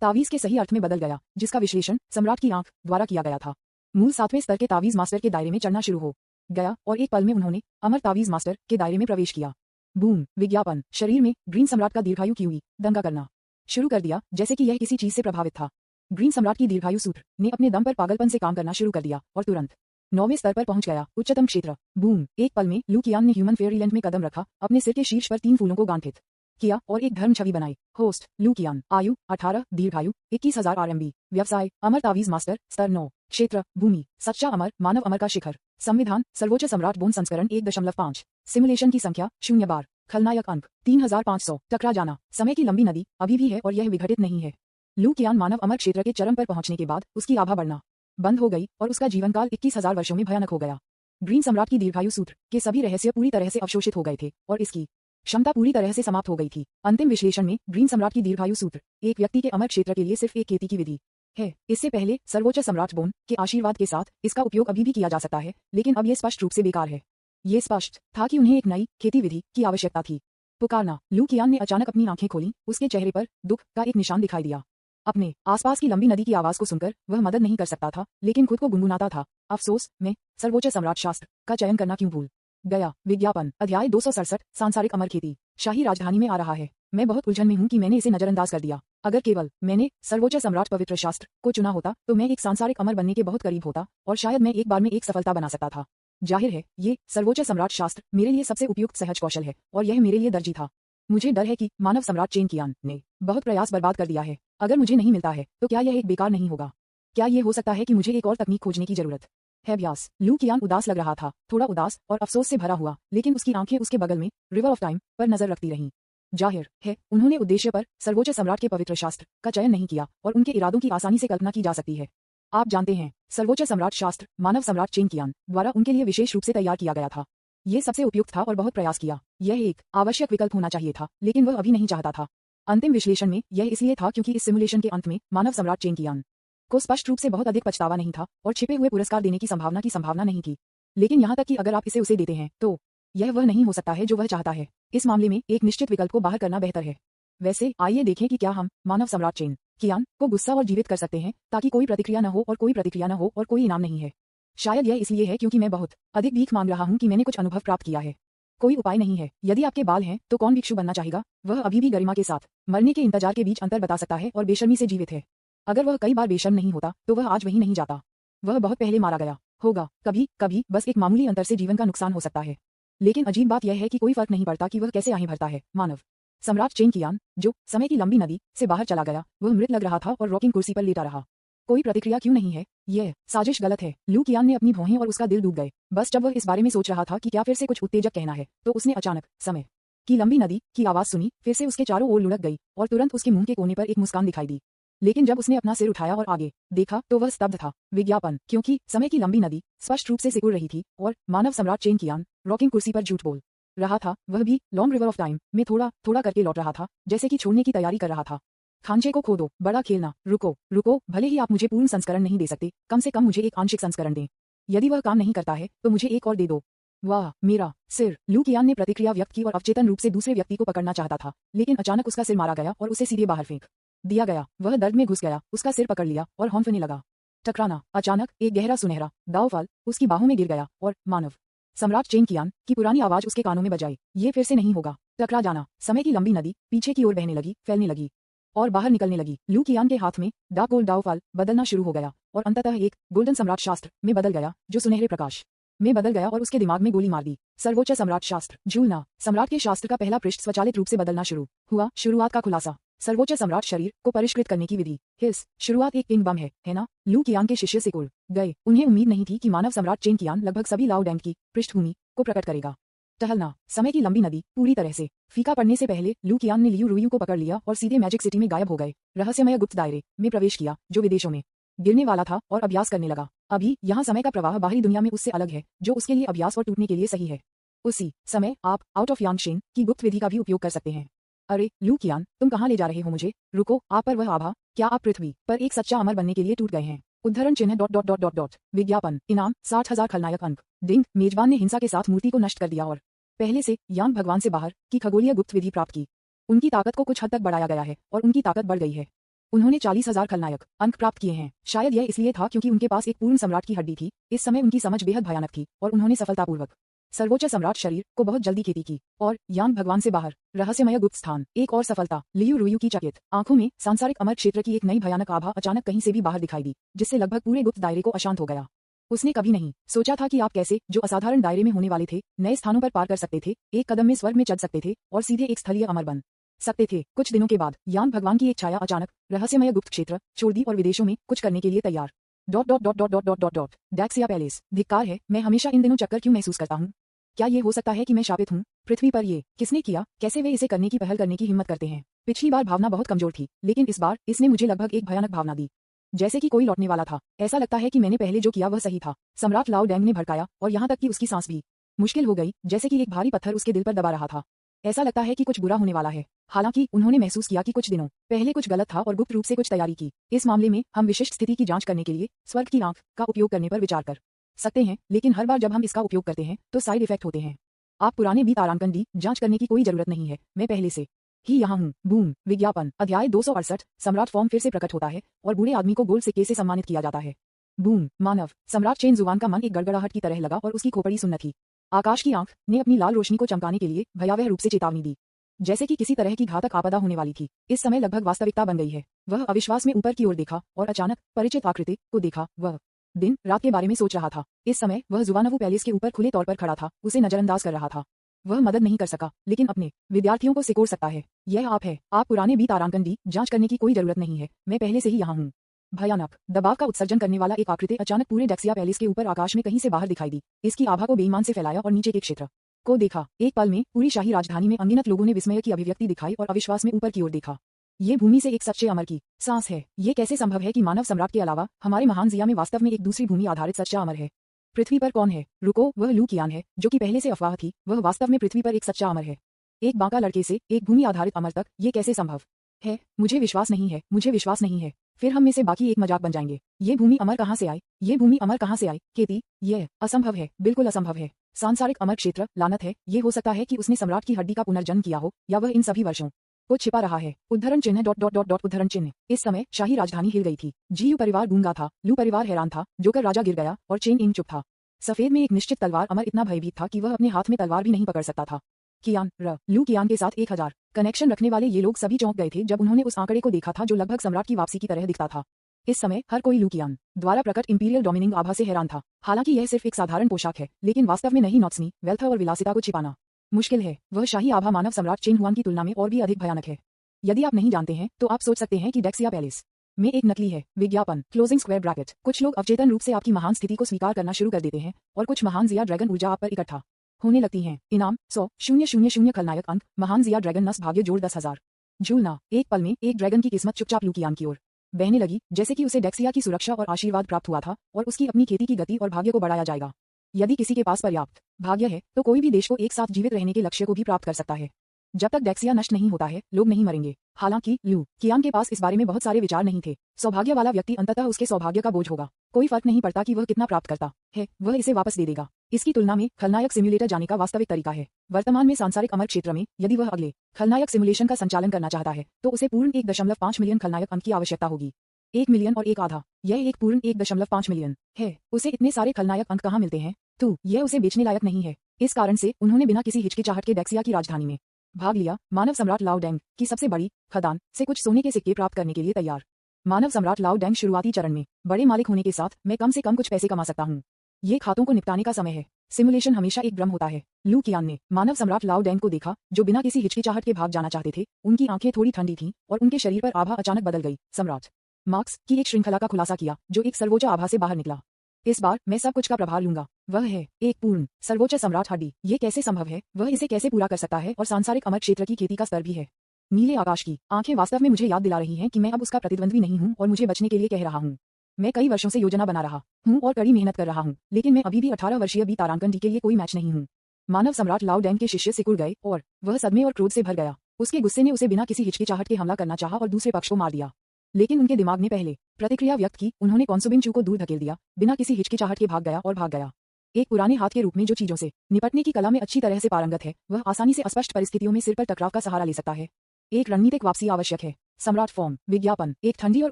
तावीज के सही अर्थ में बदल गया जिसका विश्लेषण सम्राट की आंख द्वारा किया गया था। मूल 7वें स्तर के तावीज मास्टर के दायरे में चढ़ना शुरू हो गया और एक पल में उन्होंने अमर तावीज मास्टर के दायरे में प्रवेश किया। बूम। विज्ञापन, शरीर में ग्रीन सम्राट का दीर्घायु कीवी दंगा करना शुरू कर दिया जैसे कि यह किसी चीज से प्रभावित था। ग्रीन सम्राट की दीर्घायु सूत्र ने अपने दम पर पागलपन से काम करना शुरू कर दिया और तुरंत 9वें स्तर पर पहुंच गया। उच्चतम क्षेत्र। बूम। एक पल में लू कियान ने ह्यूमन फेयरीलैंड में कदम रखा, अपने सिर के शीर्ष पर 3 फूलों को गांठित किया और एक धर्म छवि बनाई। होस्ट लू कियान, आयु 18, दीर्घायु 21,000 RMB, व्यवसाय अमर तावीज मास्टर, स्तर 9, क्षेत्र भूमि सच्चा अमर, मानव अमर का शिखर, संविधान सर्वोच्च सम्राट बोन संस्करण 1.5, सिमुलेशन की संख्या 0 बार, खलनायक अंक 3500, टकरा जाना। समय की लंबी नदी अभी भी है और यह विघटित नहीं है। लू कियान मानव अमर क्षेत्र के चरम पर पहुंचने के बाद उसकी आभा बढ़ना बंद हो गई और उसका जीवनकाल 21,000 वर्षों में भयानक हो गया। ग्रीन सम्राट की दीर्घायु सूत्र के सभी रहस्य पूरी तरह से अवशोषित हो गए थे और इसकी क्षमता पूरी तरह से समाप्त हो गई थी। अंतिम विश्लेषण में ग्रीन सम्राट की दीर्घायु सूत्र एक व्यक्ति के अमर क्षेत्र के लिए सिर्फ एक खेती की विधि है। इससे पहले सर्वोच्च सम्राट बोन के आशीर्वाद के साथ इसका उपयोग अभी भी किया जा सकता है, लेकिन अब यह स्पष्ट रूप से बेकार है। ये स्पष्ट था कि उन्हें एक नई खेती विधि की आवश्यकता थी। पुकारना। लू कियान ने अचानक अपनी आंखें खोलीं, उसके चेहरे पर दुख का एक निशान दिखाई दिया। अपने आसपास की लंबी नदी की आवाज को सुनकर वह मदद नहीं कर सकता था, लेकिन खुद को गुनगुनाता था, अफसोस, मैं सर्वोच्च सम्राट शास्त्र का चयन करना क्यों भूल गया विज्ञापन अध्याय 267 सांसारिक अमर खेती शाही राजधानी में आ रहा है। मैं बहुत उलझन में हूँ कि मैंने इसे नजरअंदाज कर दिया। अगर केवल मैंने सर्वोच्च सम्राट पवित्र शास्त्र को चुना होता तो मैं एक सांसारिक अमर बनने के बहुत करीब होता और शायद मैं एक बार में एक सफलता बना सकता था। जाहिर है ये सर्वोच्च सम्राट शास्त्र मेरे लिए सबसे उपयुक्त सहज कौशल है और यह मेरे लिए दर्जी था। मुझे डर है कि मानव सम्राट चेन कियान ने बहुत प्रयास बर्बाद कर दिया है। अगर मुझे नहीं मिलता है तो क्या यह एक बेकार नहीं होगा? क्या ये हो सकता है कि मुझे एक और तकनीक खोजने की जरूरत है? व्यास लू कियान उदास लग रहा था, थोड़ा उदास और अफसोस से भरा हुआ, लेकिन उसकी आंखें उसके बगल में रिवर ऑफ टाइम पर नजर रखती रहीं। जाहिर है उन्होंने उद्देश्य पर सर्वोच्च सम्राट के पवित्र शास्त्र का चयन नहीं किया और उनके इरादों की आसानी से कल्पना की जा सकती है। आप जानते हैं सर्वोच्च सम्राट शास्त्र मानव सम्राट चेन कियान द्वारा उनके लिए विशेष रूप से तैयार किया गया था। ये सबसे उपयुक्त था और बहुत प्रयास किया। यह एक आवश्यक विकल्प होना चाहिए था, लेकिन वह अभी नहीं चाहता था। अंतिम विश्लेषण में यह इसलिए था क्योंकि इस सिमुलेशन के अंत में मानव सम्राट चेन कियान को स्पष्ट रूप से बहुत अधिक पछतावा नहीं था और छिपे हुए पुरस्कार देने की संभावना नहीं थी। लेकिन यहाँ तक कि अगर आप इसे उसे देते हैं तो यह वह नहीं हो सकता है जो वह चाहता है। इस मामले में एक निश्चित विकल्प को बाहर करना बेहतर है। वैसे आइए देखें कि क्या हम मानव सम्राट चेन कियान को गुस्सा और जीवित कर सकते हैं ताकि कोई प्रतिक्रिया न हो और कोई प्रतिक्रिया न हो और कोई इनाम नहीं है। शायद यह इसलिए है क्योंकि मैं बहुत अधिक भीख मांग रहा हूँ कि मैंने कुछ अनुभव प्राप्त किया है। कोई उपाय नहीं है। यदि आपके बाल हैं तो कौन भिक्षु बनना चाहेगा? वह अभी भी गरिमा के साथ मरने के इंतजार के बीच अंतर बता सकता है और बेशर्मी से जीवित है। अगर वह कई बार बेशर्म नहीं होता तो वह आज वहीं नहीं जाता। वह बहुत पहले मारा गया होगा। कभी कभी बस एक मामूली अंतर से जीवन का नुकसान हो सकता है। लेकिन अजीब बात यह है कि कोई फर्क नहीं पड़ता कि वह कैसे आहें भरता है। मानव सम्राट चेन कियान जो समय की लंबी नदी से बाहर चला गया, वह मृत लग रहा था और रॉकिंग कुर्सी पर लेटा रहा। कोई प्रतिक्रिया क्यों नहीं है? यह साजिश गलत है। लू कियान ने अपनी भौहें और उसका दिल डूब गए। बस जब वह इस बारे में सोच रहा था कि क्या फिर से कुछ उत्तेजक कहना है तो उसने अचानक समय की लंबी नदी की आवाज सुनी। फिर से उसके चारों ओर लुढ़क गई और तुरंत उसके मुंह के कोने पर एक मुस्कान दिखाई दी। लेकिन जब उसने अपना सिर उठाया और आगे देखा तो वह स्तब्ध था। विज्ञापन क्योंकि समय की लंबी नदी स्पष्ट रूप से सिकुड़ रही थी और मानव सम्राट चेन कियान रॉकिंग कुर्सी पर झूठ बोल रहा था। वह भी लॉन्ग रिवर ऑफ टाइम में थोड़ा थोड़ा करके लौट रहा था, जैसे कि छोड़ने की तैयारी कर रहा था। खांचे को खोदो, बड़ा खेलना, रुको रुको, भले ही आप मुझे पूर्ण संस्करण नहीं दे सकते, कम से कम मुझे एक आंशिक संस्करण दें। यदि वह काम नहीं करता है तो मुझे एक और दे दो। वाह मेरा सिर! लू कियान ने प्रतिक्रिया व्यक्त की और अवचेतन रूप से दूसरे व्यक्ति को पकड़ना चाहता था, लेकिन अचानक उसका सिर मारा गया और उसे सीधे बाहर फेंक दिया गया। वह दर्द में घुस गया, उसका सिर पकड़ लिया और हौंफने लगा। टकराना! अचानक एक गहरा सुनहरा दावफल उसकी बाहों में गिर गया और मानव सम्राट चेन कियान की पुरानी आवाज उसके कानों में बजाई। ये फिर से नहीं होगा। टकरा जाना! समय की लंबी नदी पीछे की ओर बहने लगी, फैलने लगी और बाहर निकलने लगी। लू कियान के हाथ में डार्क गोल्ड दावफल बदलना शुरू हो गया और अंततः एक गोल्डन सम्राट शास्त्र में बदल गया जो सुनहरे प्रकाश में बदल गया और उसके दिमाग में गोली मार दी। सर्वोच्च सम्राट शास्त्र झूलना! सम्राट के शास्त्र का पहला पृष्ठ स्वचालित रूप से बदलना शुरू हुआ। शुरुआत का खुलासा। सर्वोच्च सम्राट शरीर को परिष्कृत करने की विधि। हिस शुरुआत एक पिंग बम है ना? लू कियान के शिष्य सिकुड़ गए। उन्हें उम्मीद नहीं थी कि मानव सम्राट चेन कियान लगभग सभी लाओ डैंग की पृष्ठभूमि को प्रकट करेगा। टहलना! समय की लंबी नदी पूरी तरह से फीका पड़ने से पहले लू कियान ने लियू रुयू को पकड़ लिया और सीधे मैजिक सिटी में गायब हो गए। रहस्यमय गुप्त दायरे में प्रवेश किया जो विदेशों में गिरने वाला था और अभ्यास करने लगा। अभी यहाँ समय का प्रवाह बाहरी दुनिया में उससे अलग है जो उसके लिए अभ्यास और टूटने के लिए सही है। उसी समय आप आउट ऑफ यांगशेन की गुप्त विधि का भी उपयोग कर सकते हैं। अरे लू कियान, तुम कहाँ ले जा रहे हो मुझे? रुको, आप पर वह आभा, क्या आप पृथ्वी पर एक सच्चा अमर बनने के लिए टूट गए हैं? उद्धरण चिन्ह dot dot dot dot dot. विज्ञापन इनाम 60,000 खलनायक अंक। डिंग! मेजबान ने हिंसा के साथ मूर्ति को नष्ट कर दिया और पहले से यांग भगवान से बाहर की खगोलीय गुप्त विधि प्राप्त की। उनकी ताकत को कुछ हद तक बढ़ाया गया है और उनकी ताकत बढ़ गई है। उन्होंने 40,000 खलनायक अंक प्राप्त किए हैं। शायद यह इसलिए था क्योंकि उनके पास एक पूर्ण सम्राट की हड्डी थी। इस समय उनकी समझ बेहद भयानक थी और उन्होंने सफलतापूर्वक सर्वोच्च सम्राट शरीर को बहुत जल्दी खेती की और यांग भगवान से बाहर रहस्यमय गुप्त स्थान। एक और सफलता। लियू रुयू की चकित आंखों में सांसारिक अमर क्षेत्र की एक नई भयानक आभा अचानक कहीं से भी बाहर दिखाई दी, जिससे लगभग पूरे गुप्त दायरे को अशांत हो गया। उसने कभी नहीं सोचा था कि आप कैसे जो असाधारण दायरे में होने वाले थे नए स्थानों पर पार कर सकते थे, एक कदम में स्वर्ग में चढ़ सकते थे और सीधे एक स्थलीय अमर बन सकते थे। कुछ दिनों के बाद यांग भगवान की एक छाया अचानक रहस्यमय गुप्त क्षेत्र छोड़ दी और विदेशों में कुछ करने के लिए तैयार। Dot dot dot dot dot dot dot dot. Daxia palace. धिक्कार है, मैं हमेशा इन दिनों चक्कर क्यों महसूस करता हूँ? क्या ये हो सकता है कि मैं शापित हूँ? पृथ्वी पर ये किसने किया? कैसे वे इसे करने की पहल करने की हिम्मत करते हैं? पिछली बार भावना बहुत कमजोर थी, लेकिन इस बार इसने मुझे लगभग एक भयानक भावना दी, जैसे कि कोई लौटने वाला था। ऐसा लगता है कि मैंने पहले जो किया वह सही था। सम्राट लाओ डैंग ने भड़काया और यहाँ तक कि उसकी सांस भी मुश्किल हो गई, जैसे कि एक भारी पत्थर उसके दिल पर दबा रहा था। ऐसा लगता है कि कुछ बुरा होने वाला है। हालांकि उन्होंने महसूस किया कि कुछ दिनों पहले कुछ गलत था और गुप्त रूप से कुछ तैयारी की। इस मामले में हम विशिष्ट स्थिति की जांच करने के लिए स्वर्ग की आंख का उपयोग करने पर विचार कर सकते हैं, लेकिन हर बार जब हम इसका उपयोग करते हैं तो साइड इफेक्ट होते हैं। आप पुराने बीत तारांकन दी जांच करने की कोई जरूरत नहीं है, मैं पहले से ही यहाँ हूँ। बूम! विज्ञापन अध्याय 268। सम्राट फॉर्म फिर से प्रकट होता है और बूढ़े आदमी को गोल्ड सिक्के से सम्मानित किया जाता है। बूम! मानव सम्राट चेन जुवान का मन एक गड़गड़ाहट की तरह लगा और उसकी खोपड़ी सुन्न थी। आकाश की आंख ने अपनी लाल रोशनी को चमकाने के लिए भयावह रूप से चेतावनी दी, जैसे कि किसी तरह की घातक आपदा होने वाली थी। इस समय लगभग वास्तविकता बन गई है। वह अविश्वास में ऊपर की ओर देखा और अचानक परिचित आकृति को देखा। वह दिन रात के बारे में सोच रहा था। इस समय वह जुवानवु पैलेस के ऊपर खुले तौर पर खड़ा था, उसे नजरअंदाज कर रहा था। वह मदद नहीं कर सका, लेकिन अपने विद्यार्थियों को सिकोड़ सकता है। यह आप है। आप पुराने बी तारांकन डी जांच करने की कोई जरूरत नहीं है, मैं पहले से ही यहाँ हूँ। भयानक दबाव का उत्सर्जन करने वाला एक आकृति अचानक पूरे डेक्सिया पैलेस के ऊपर आकाश में कहीं से बाहर दिखाई दी। इसकी आभा को बेईमान से फैलाया और नीचे के क्षेत्र को देखा। एक पल में पूरी शाही राजधानी में अनगिनत लोगों ने विस्मय की अभिव्यक्ति दिखाई और अविश्वास में ऊपर की ओर देखा। ये भूमि से एक सच्चे अमर की सांस है। ये कैसे संभव है कि मानव सम्राट के अलावा हमारे महान जिया में वास्तव में एक दूसरी भूमि आधारित सच्चा अमर है? पृथ्वी पर कौन है? रुको, वह लू कियान है, जो कि पहले से अफवाह थी। वह वास्तव में पृथ्वी पर एक सच्चा अमर है। एक बांका लड़के से एक भूमि आधारित अमर तक, ये कैसे संभव है? मुझे विश्वास नहीं है, मुझे विश्वास नहीं है। फिर हम में से बाकी एक मजाक बन जाएंगे। ये भूमि अमर कहाँ से आई? ये भूमि अमर कहाँ से आई? केती, यह असंभव है, बिल्कुल असंभव है। सांसारिक अमर क्षेत्र, लानत है। ये हो सकता है कि उसने सम्राट की हड्डी का पुनर्जन्म किया हो, या वह इन सभी वर्षों को छिपा रहा है। उद्धरण चिन्ह डॉट डॉट डॉट डॉट उद्धरण चिन्ह। इस समय शाही राजधानी हिल गई थी। जीयू परिवार गूंगा था, लू परिवार हैरान था, जोकर राजा गिर गया और चेन इंग चुप था। सफेद में एक निश्चित तलवार अमर इतना भयभीत था कि वह अपने हाथ में तलवार भी नहीं पकड़ सकता था। कियान लू कियान के साथ 1000 कनेक्शन रखने वाले ये लोग सभी चौंक गए थे जब उन्होंने उस आंकड़े को देखा था जो लगभग सम्राट की वापसी की तरह दिखता था। इस समय हर कोई लू कियान द्वारा प्रकट इंपीरियल डोमिनिंग आभा से हैरान था। हालांकि यह सिर्फ एक साधारण पोशाक है, लेकिन वास्तव में नहीं नॉट्सनी, वेल्थ और विलासिता को छिपाना मुश्किल है। वह शाही आभा मानव सम्राट चेन हुआन की तुलना में और भी अधिक भयानक है। यदि आप नहीं जानते हैं तो आप सोच सकते हैं कि डेक्सिया पैलेस में एक नकली है। विज्ञापन क्लोजिंग स्क्वायर ब्रैकेट। कुछ लोग अवचेतन रूप से आपकी महान स्थिति को स्वीकार करना शुरू कर देते हैं और कुछ महान जिया ड्रैगन ऊर्जा आप पर इकट्ठा होने लगती हैं। इनाम 100,000 खलनायक अंक, महान जिया ड्रैगन नस भाग्य जोड़ 10,000। झूलना। एक पल में एक ड्रैगन की किस्मत चुपचाप लू कियान की ओर बहने लगी, जैसे कि उसे डेक्सिया की सुरक्षा और आशीर्वाद प्राप्त हुआ था और उसकी अपनी खेती की गति और भाग्य को बढ़ाया जाएगा। यदि किसी के पास पर्याप्त भाग्य है तो कोई भी देश को एक साथ जीवित रहने के लक्ष्य को भी प्राप्त कर सकता है। जब तक डेक्सिया नष्ट नहीं होता है, लोग नहीं मरेंगे। हालांकि लू कियान के पास इस बारे में बहुत सारे विचार नहीं थे। सौभाग्य वाला व्यक्ति अंततः उसके सौभाग्य का बोझ होगा। कोई फर्क नहीं पड़ता कि वह कितना प्राप्त करता है, वह इसे वापस दे देगा। इसकी तुलना में खलनायक सिम्युलेटर जाने का वास्तविक तरीका है। वर्तमान में सांसारिक अमर क्षेत्र में यदि वह अगले खलनायक सिमुलेशन का संचालन करना चाहता है तो उसे पूर्ण 1.5 मिलियन खलनायक अंक की आवश्यकता होगी। 1 मिलियन और एक आधा, यह एक पूर्ण 1.5 मिलियन है। उसे इतने सारे खलनायक अंक कहाँ मिलते हैं? तो यह उसे बेचने लायक नहीं है। इस कारण से उन्होंने बिना किसी हिचकिचाहट के डेक्सिया की राजधानी में भाग लिया। मानव सम्राट लाओ डेंग की सबसे बड़ी खदान से कुछ सोने के सिक्के प्राप्त करने के लिए तैयार। मानव सम्राट लाओ डेंग शुरुआती चरण में बड़े मालिक होने के साथ मैं कम से कम कुछ पैसे कमा सकता हूँ। ये खातों को निपटाने का समय है। सिमुलेशन हमेशा एक भ्रम होता है। लू कियान ने मानव सम्राट लाओ डेंग को देखा, जो बिना किसी हिचकिचाहट के भाग जाना चाहते थे। उनकी आंखें थोड़ी ठंडी थीं और उनके शरीर पर आभा अचानक बदल गई। सम्राट मार्क्स की एक श्रृंखला का खुलासा किया जो एक सर्वोच्च आभा से बाहर निकला। इस बार मैं सब कुछ का प्रभार लूंगा। वह है एक पूर्ण सर्वोच्च सम्राट हड्डी। ये कैसे संभव है? वह इसे कैसे पूरा कर सकता है? और सांसारिक अमर क्षेत्र की खेती का स्तर भी है। नीले आकाश की आंखें वास्तव में मुझे याद दिला रही हैं कि मैं अब उसका प्रतिद्वंद्वी नहीं हूं और मुझे बचने के लिए कह रहा हूं। मैं कई वर्षों से योजना बना रहा हूं और कड़ी मेहनत कर रहा हूं, लेकिन मैं अभी भी 18 वर्षीय बी तारांकन डी के लिए कोई मैच नहीं हूं। मानव सम्राट लाओ डेंग के शिष्य सिकुड़ गए और वह सदमे और क्रोध से भर गया। उसके गुस्से ने उसे बिना किसी हिचकिचाहट के हमला करना चाहा और दूसरे पक्ष को मार दिया, लेकिन उनके दिमाग ने पहले प्रतिक्रिया व्यक्त की। उन्होंने कॉन्सुबिन चू को दूर धकेल दिया, बिना किसी हिचकिचाहट के भाग गया। एक पुराने हाथ के रूप में जो चीजों से निपटने की कला में अच्छी तरह से पारंगत है, वह आसानी से अस्पष्ट परिस्थितियों में सिर पर टकराव का सहारा ले सकता है। एक रणनीतिक वापसी आवश्यक है। सम्राट फॉर्म विज्ञापन। एक ठंडी और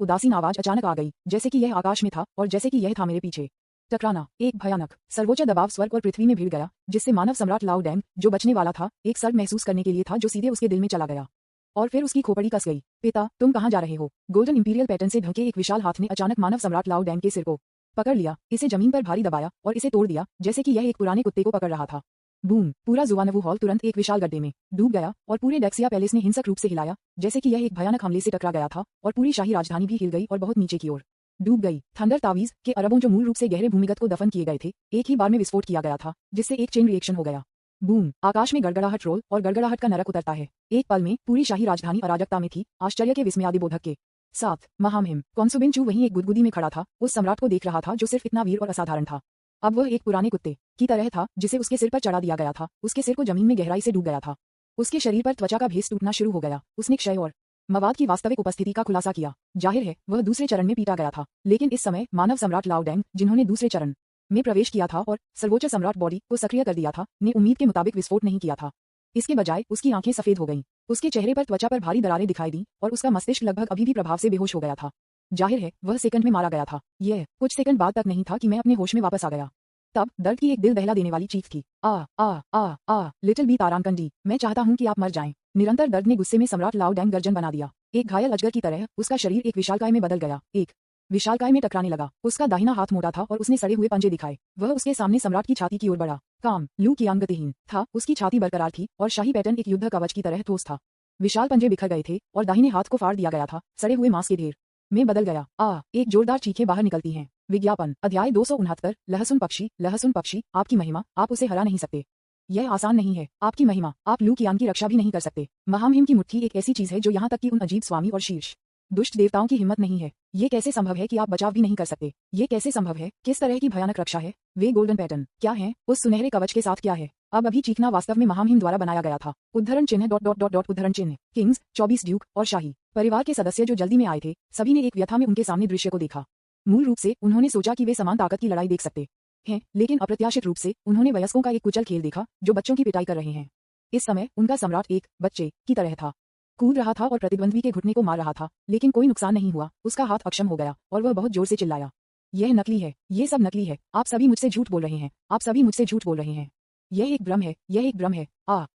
उदासीन आवाज अचानक आ गई, जैसे कि यह आकाश में था और जैसे कि यह था मेरे पीछे। टकराना। एक भयानक सर्वोच्च दबाव स्वर्ग और पृथ्वी में भिड़ गया, जिससे मानव सम्राट लाओ डेंग, जो बचने वाला था, एक सर्ग महसूस करने के लिए था जो सीधे उसके दिल में चला गया और फिर उसकी खोपड़ी कस गई। पिता, तुम कहाँ जा रहे हो? गोल्डन इंपीरियल पैटर्न से ढके एक विशाल हाथ ने अचानक मानव सम्राट लाओ डेंग के सिर को पकड़ लिया, इसे जमीन पर भारी दबाया और इसे तोड़ दिया, जैसे कि यह एक पुराने कुत्ते को पकड़ रहा था। बूम! पूरा जुवानवु हॉल तुरंत एक विशाल गड्ढे में डूब गया और पूरे डेक्सिया पैलेस ने हिंसक रूप से हिलाया, जैसे कि यह एक भयानक हमले से टकरा गया था और पूरी शाही राजधानी भी हिल गई और बहुत नीचे की ओर डूब गई। थंडर तावीज के अरबों जो मूल रूप से गहरे भूमिगत को दफन किए गए थे, एक ही बार में विस्फोट किया गया था, जिससे एक चेन रिएक्शन हो गया। बूम! आकाश में गड़गड़ाहट रोल और गड़गड़ाहट का नरक उतरता है। एक पल में पूरी शाही राजधानी अराजकता में थी, आश्चर्य के विस्मयादिबोधक के साथ। महामहिम कॉन्सुबिन चू वहीं एक गुदगुदी में खड़ा था, उस सम्राट को देख रहा था जो सिर्फ इतना वीर और असाधारण था। अब वह एक पुराने कुत्ते की तरह था जिसे उसके सिर पर चढ़ा दिया गया था। उसके सिर को जमीन में गहराई से डूब गया था। उसके शरीर पर त्वचा का भेस टूटना शुरू हो गया। उसने क्षय और मवाद की वास्तविक उपस्थिति का खुलासा किया। जाहिर है वह दूसरे चरण में पीटा गया था, लेकिन इस समय मानव सम्राट लाओ डेंग, जिन्होंने दूसरे चरण में प्रवेश किया था और सर्वोच्च सम्राट बॉडी को सक्रिय कर दिया था, ने उम्मीद के मुताबिक विस्फोट नहीं किया था। इसके बजाय उसकी आंखें सफेद हो गईं, उसके चेहरे पर त्वचा पर भारी दरारें दिखाई दी और उसका मस्तिष्क लगभग अभी भी प्रभाव से बेहोश हो गया था। जाहिर है वह सेकंड में मारा गया था। यह कुछ सेकंड बाद तक नहीं था कि मैं अपने होश में वापस आ गया। तब दर्द की एक दिल दहला देने वाली चीख थी। आ लिटिल बी तारांकंडी, मैं चाहता हूँ कि आप मर जाएं। निरंतर दर्द ने गुस्से में सम्राट लाओ डैंग गर्जन बना दिया। एक घायल अजगर की तरह उसका शरीर एक विशालकाय में बदल गया, एक विशालकाय में टकराने लगा। उसका दाहिना हाथ मोटा था और उसने सड़े हुए पंजे दिखाए। वह उसके सामने सम्राट की छाती की ओर बढ़ा। काम लू कियांग गतिहीन था, उसकी छाती बरकरार थी और शाही पैटर्न एक युद्ध कवच की तरह ठोस था। विशाल पंजे बिखर गए थे और दाहिने हाथ को फाड़ दिया गया था, सड़े हुए मांस के ढेर में बदल गया। एक जोरदार चीखें बाहर निकलती हैं। विज्ञापन अध्याय 269 लहसुन पक्षी, आपकी महिमा, आप उसे हरा नहीं सकते। यह आसान नहीं है, आपकी महिमा, आप लू कियांग की रक्षा भी नहीं कर सकते। महामहिम की मुट्ठी एक ऐसी चीज है जो यहाँ तक कि उन अजीब स्वामी और शीर्ष दुष्ट देवताओं की हिम्मत नहीं है। ये कैसे संभव है कि आप बचाव भी नहीं कर सकते? ये कैसे संभव है? किस तरह की भयानक रक्षा है? वे गोल्डन पैटर्न क्या है? उस सुनहरे कवच के साथ क्या है? अब अभी चीखना वास्तव में महामहिम द्वारा बनाया गया था। उद्धरण चिन्ह ... उद्धरण चिन्ह। किंग्स, 24 ड्यूक और शाही परिवार के सदस्य जो जल्दी में आए थे, सभी ने एक व्यथा में उनके सामने दृश्य को देखा। मूल रूप से उन्होंने सोचा कि वे समान ताकत की लड़ाई देख सकते हैं, लेकिन अप्रत्याशित रूप से उन्होंने वयस्कों का एक कुचल खेल देखा जो बच्चों की पिटाई कर रहे हैं। इस समय उनका सम्राट एक बच्चे की तरह था, कूद रहा था और प्रतिद्वंद्वी के घुटने को मार रहा था, लेकिन कोई नुकसान नहीं हुआ। उसका हाथ अक्षम हो गया और वह बहुत जोर से चिल्लाया, यह नकली है, ये सब नकली है, आप सभी मुझसे झूठ बोल रहे हैं, आप सभी मुझसे झूठ बोल रहे हैं, यह एक भ्रम है, यह एक भ्रम है।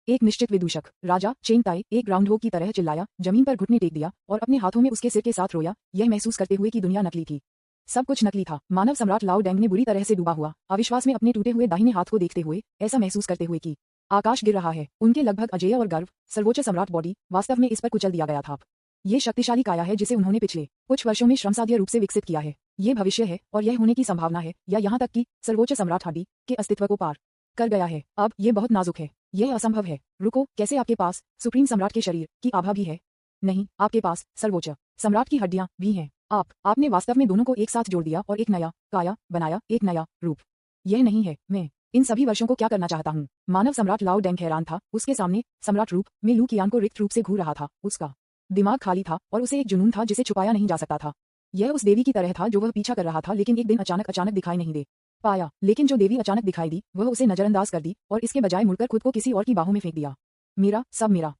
एक निश्चित विदूषक राजा चेंग ताई एक ग्राउंडहोग की तरह चिल्लाया, जमीन पर घुटने टेक दिया और अपने हाथों में उसके सिर के साथ रोया, यह महसूस करते हुए कि दुनिया नकली थी। सब कुछ नकली था। मानव सम्राट लाओ डैंग ने बुरी तरह से डूबा हुआ अविश्वास में अपने टूटे हुए दाहिने हाथ को देखते हुए ऐसा महसूस करते हुए कि आकाश गिर रहा है। उनके लगभग अजेय और गर्व सर्वोच्च सम्राट बॉडी वास्तव में इस पर कुचल दिया गया था। ये शक्तिशाली काया है जिसे उन्होंने पिछले कुछ वर्षों में श्रमसाध्य रूप से विकसित किया है। ये भविष्य है और यह होने की संभावना है, या यहाँ तक कि सर्वोच्च सम्राट हड्डी के अस्तित्व को पार कर गया है। अब ये बहुत नाजुक है, यह असंभव है। रुको, कैसे आपके पास सुप्रीम सम्राट के शरीर की आभा भी है? नहीं, आपके पास सर्वोच्च सम्राट की हड्डियां भी हैं। आपने वास्तव में दोनों को एक साथ जोड़ दिया और एक नया काया बनाया, एक नया रूप। यह नहीं है मैं इन सभी वर्षों को क्या करना चाहता हूँ। मानव सम्राट लाओ डैंग हैरान था। उसके सामने सम्राट रूप में लू कियांग को रिक्त रूप से घूर रहा था। उसका दिमाग खाली था और उसे एक जुनून था जिसे छुपाया नहीं जा सकता था। यह उस देवी की तरह था जो वह पीछा कर रहा था, लेकिन एक दिन अचानक दिखाई नहीं दे पाया। लेकिन जो देवी अचानक दिखाई दी वह उसे नजरअंदाज कर दी और इसके बजाय मुड़कर खुद को किसी और की बाहों में फेंक दिया। मेरा सब मेरा।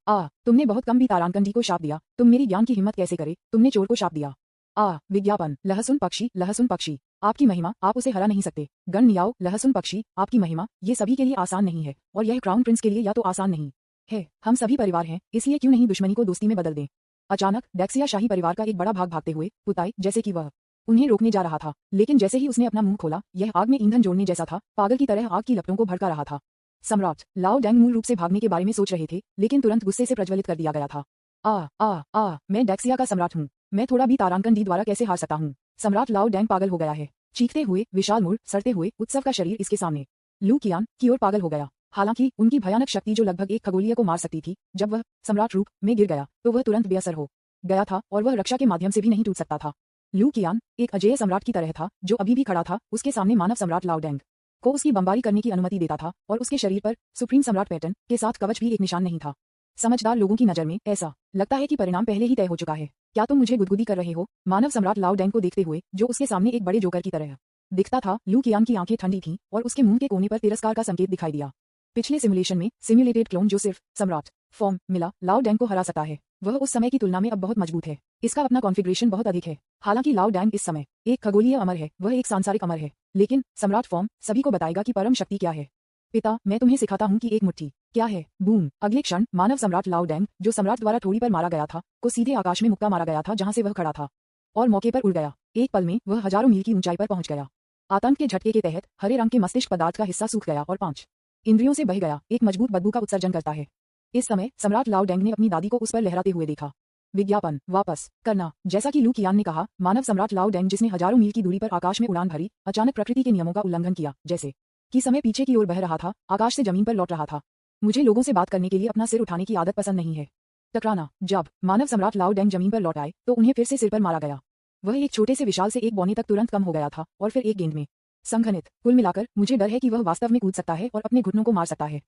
तुमने बहुत कम भी तारांकंडी को शाप दिया। तुम मेरी ज्ञान की हिम्मत कैसे करे? तुमने चोर को शाप दिया। विज्ञापन लहसुन पक्षी, आपकी महिमा, आप उसे हरा नहीं सकते। गण नियाओ लहसुन पक्षी, आपकी महिमा, ये सभी के लिए आसान नहीं है और यह क्राउन प्रिंस के लिए या तो आसान नहीं है। हम सभी परिवार हैं, इसलिए क्यों नहीं दुश्मनी को दोस्ती में बदल दें। अचानक डेक्सिया शाही परिवार का एक बड़ा भाग भागते हुए पुताई जैसे कि वह उन्हें रोकने जा रहा था, लेकिन जैसे ही उसने अपना मुंह खोला, यह आग में ईंधन जोड़ने जैसा था, पागल की तरह आग की लपटों को भड़का रहा था। सम्राट लाओ डैंग मूल रूप से भागने के बारे में सोच रहे थे, लेकिन तुरंत गुस्से से प्रज्वलित कर दिया गया था। मैं डेक्सिया का सम्राट हूँ, मैं थोड़ा भी तारांकंडी द्वारा कैसे हार सकता हूँ। सम्राट लाओ डैंग पागल हो गया है। चीखते हुए विशाल मुड़ सड़ते हुए उत्सव का शरीर इसके सामने लू कियांग की ओर पागल हो गया। हालांकि उनकी भयानक शक्ति जो लगभग एक खगोलीय को मार सकती थी, जब वह सम्राट रूप में गिर गया तो वह तुरंत बेअसर हो गया था और वह रक्षा के माध्यम से भी नहीं टूट सकता था। लू कियांग एक अजेय सम्राट की तरह था जो अभी भी खड़ा था। उसके सामने मानव सम्राट लाओ डैंग को उसकी बमबारी करने की अनुमति देता था और उसके शरीर पर सुप्रीम सम्राट पैटर्न के साथ कवच भी एक निशान नहीं था। समझदार लोगों की नजर में ऐसा लगता है कि परिणाम पहले ही तय हो चुका है। क्या तुम मुझे गुदगुदी कर रहे हो? मानव सम्राट लाओ डैंग को देखते हुए जो उसके सामने एक बड़े जोकर की तरह दिखता था, लू कियांग की आंखें ठंडी थीं और उसके मुंह के कोने पर तिरस्कार का संकेत दिखाई दिया। पिछले सिमुलेशन में सिम्युलेटेड क्लोन जो सिर्फ सम्राट फॉर्म मिला लाओ डैंग को हरा सकता है, वह उस समय की तुलना में अब बहुत मजबूत है। इसका अपना कॉन्फ़िगरेशन बहुत अधिक है। हालांकि लाओ डैंग इस समय एक खगोलीय अमर है, वह एक सांसारिक अमर है, लेकिन सम्राट फॉर्म सभी को बताएगा कि परम शक्ति क्या है। पिता, मैं तुम्हें सिखाता हूँ कि एक मुट्ठी क्या है। बूम! अगले क्षण मानव सम्राट लाओ डैंग, जो सम्राट द्वारा ठोड़ी पर मारा गया था, को सीधे आकाश में मुक्का मारा गया था जहां से वह खड़ा था, और मौके पर उड़ गया। एक पल में वह हजारों मील की ऊंचाई पर पहुंच गया। आतंक के झटके के तहत हरे रंग के मस्तिष्क पदार्थ का हिस्सा सूख गया और 5 इंद्रियों से बह गया। एक मजबूत बदबू का उत्सर्जन करता है। इस समय सम्राट लाओ डैंग ने अपनी दादी को उस पर लहराते हुए देखा। विज्ञापन वापस करना। जैसा कि लू कियांग ने कहा, मानव सम्राट लाओ डैंग जिसने हजारों मील की दूरी पर आकाश में उड़ान भरी, अचानक प्रकृति के नियमों का उल्लंघन किया। जैसे कि समय पीछे की ओर बह रहा था, आकाश से जमीन पर लौट रहा था। मुझे लोगों से बात करने के लिए अपना सिर उठाने की आदत पसंद नहीं है। टकराना। जब मानव सम्राट लाओ डैंग जमीन पर लौट आए तो उन्हें फिर से सिर पर मारा गया। वह एक छोटे से विशाल से एक बौने तक तुरंत कम हो गया था और फिर एक गेंद में संघनित। कुल मिलाकर मुझे डर है कि वह वास्तव में कूद सकता है और अपने घुटनों को मार सकता है।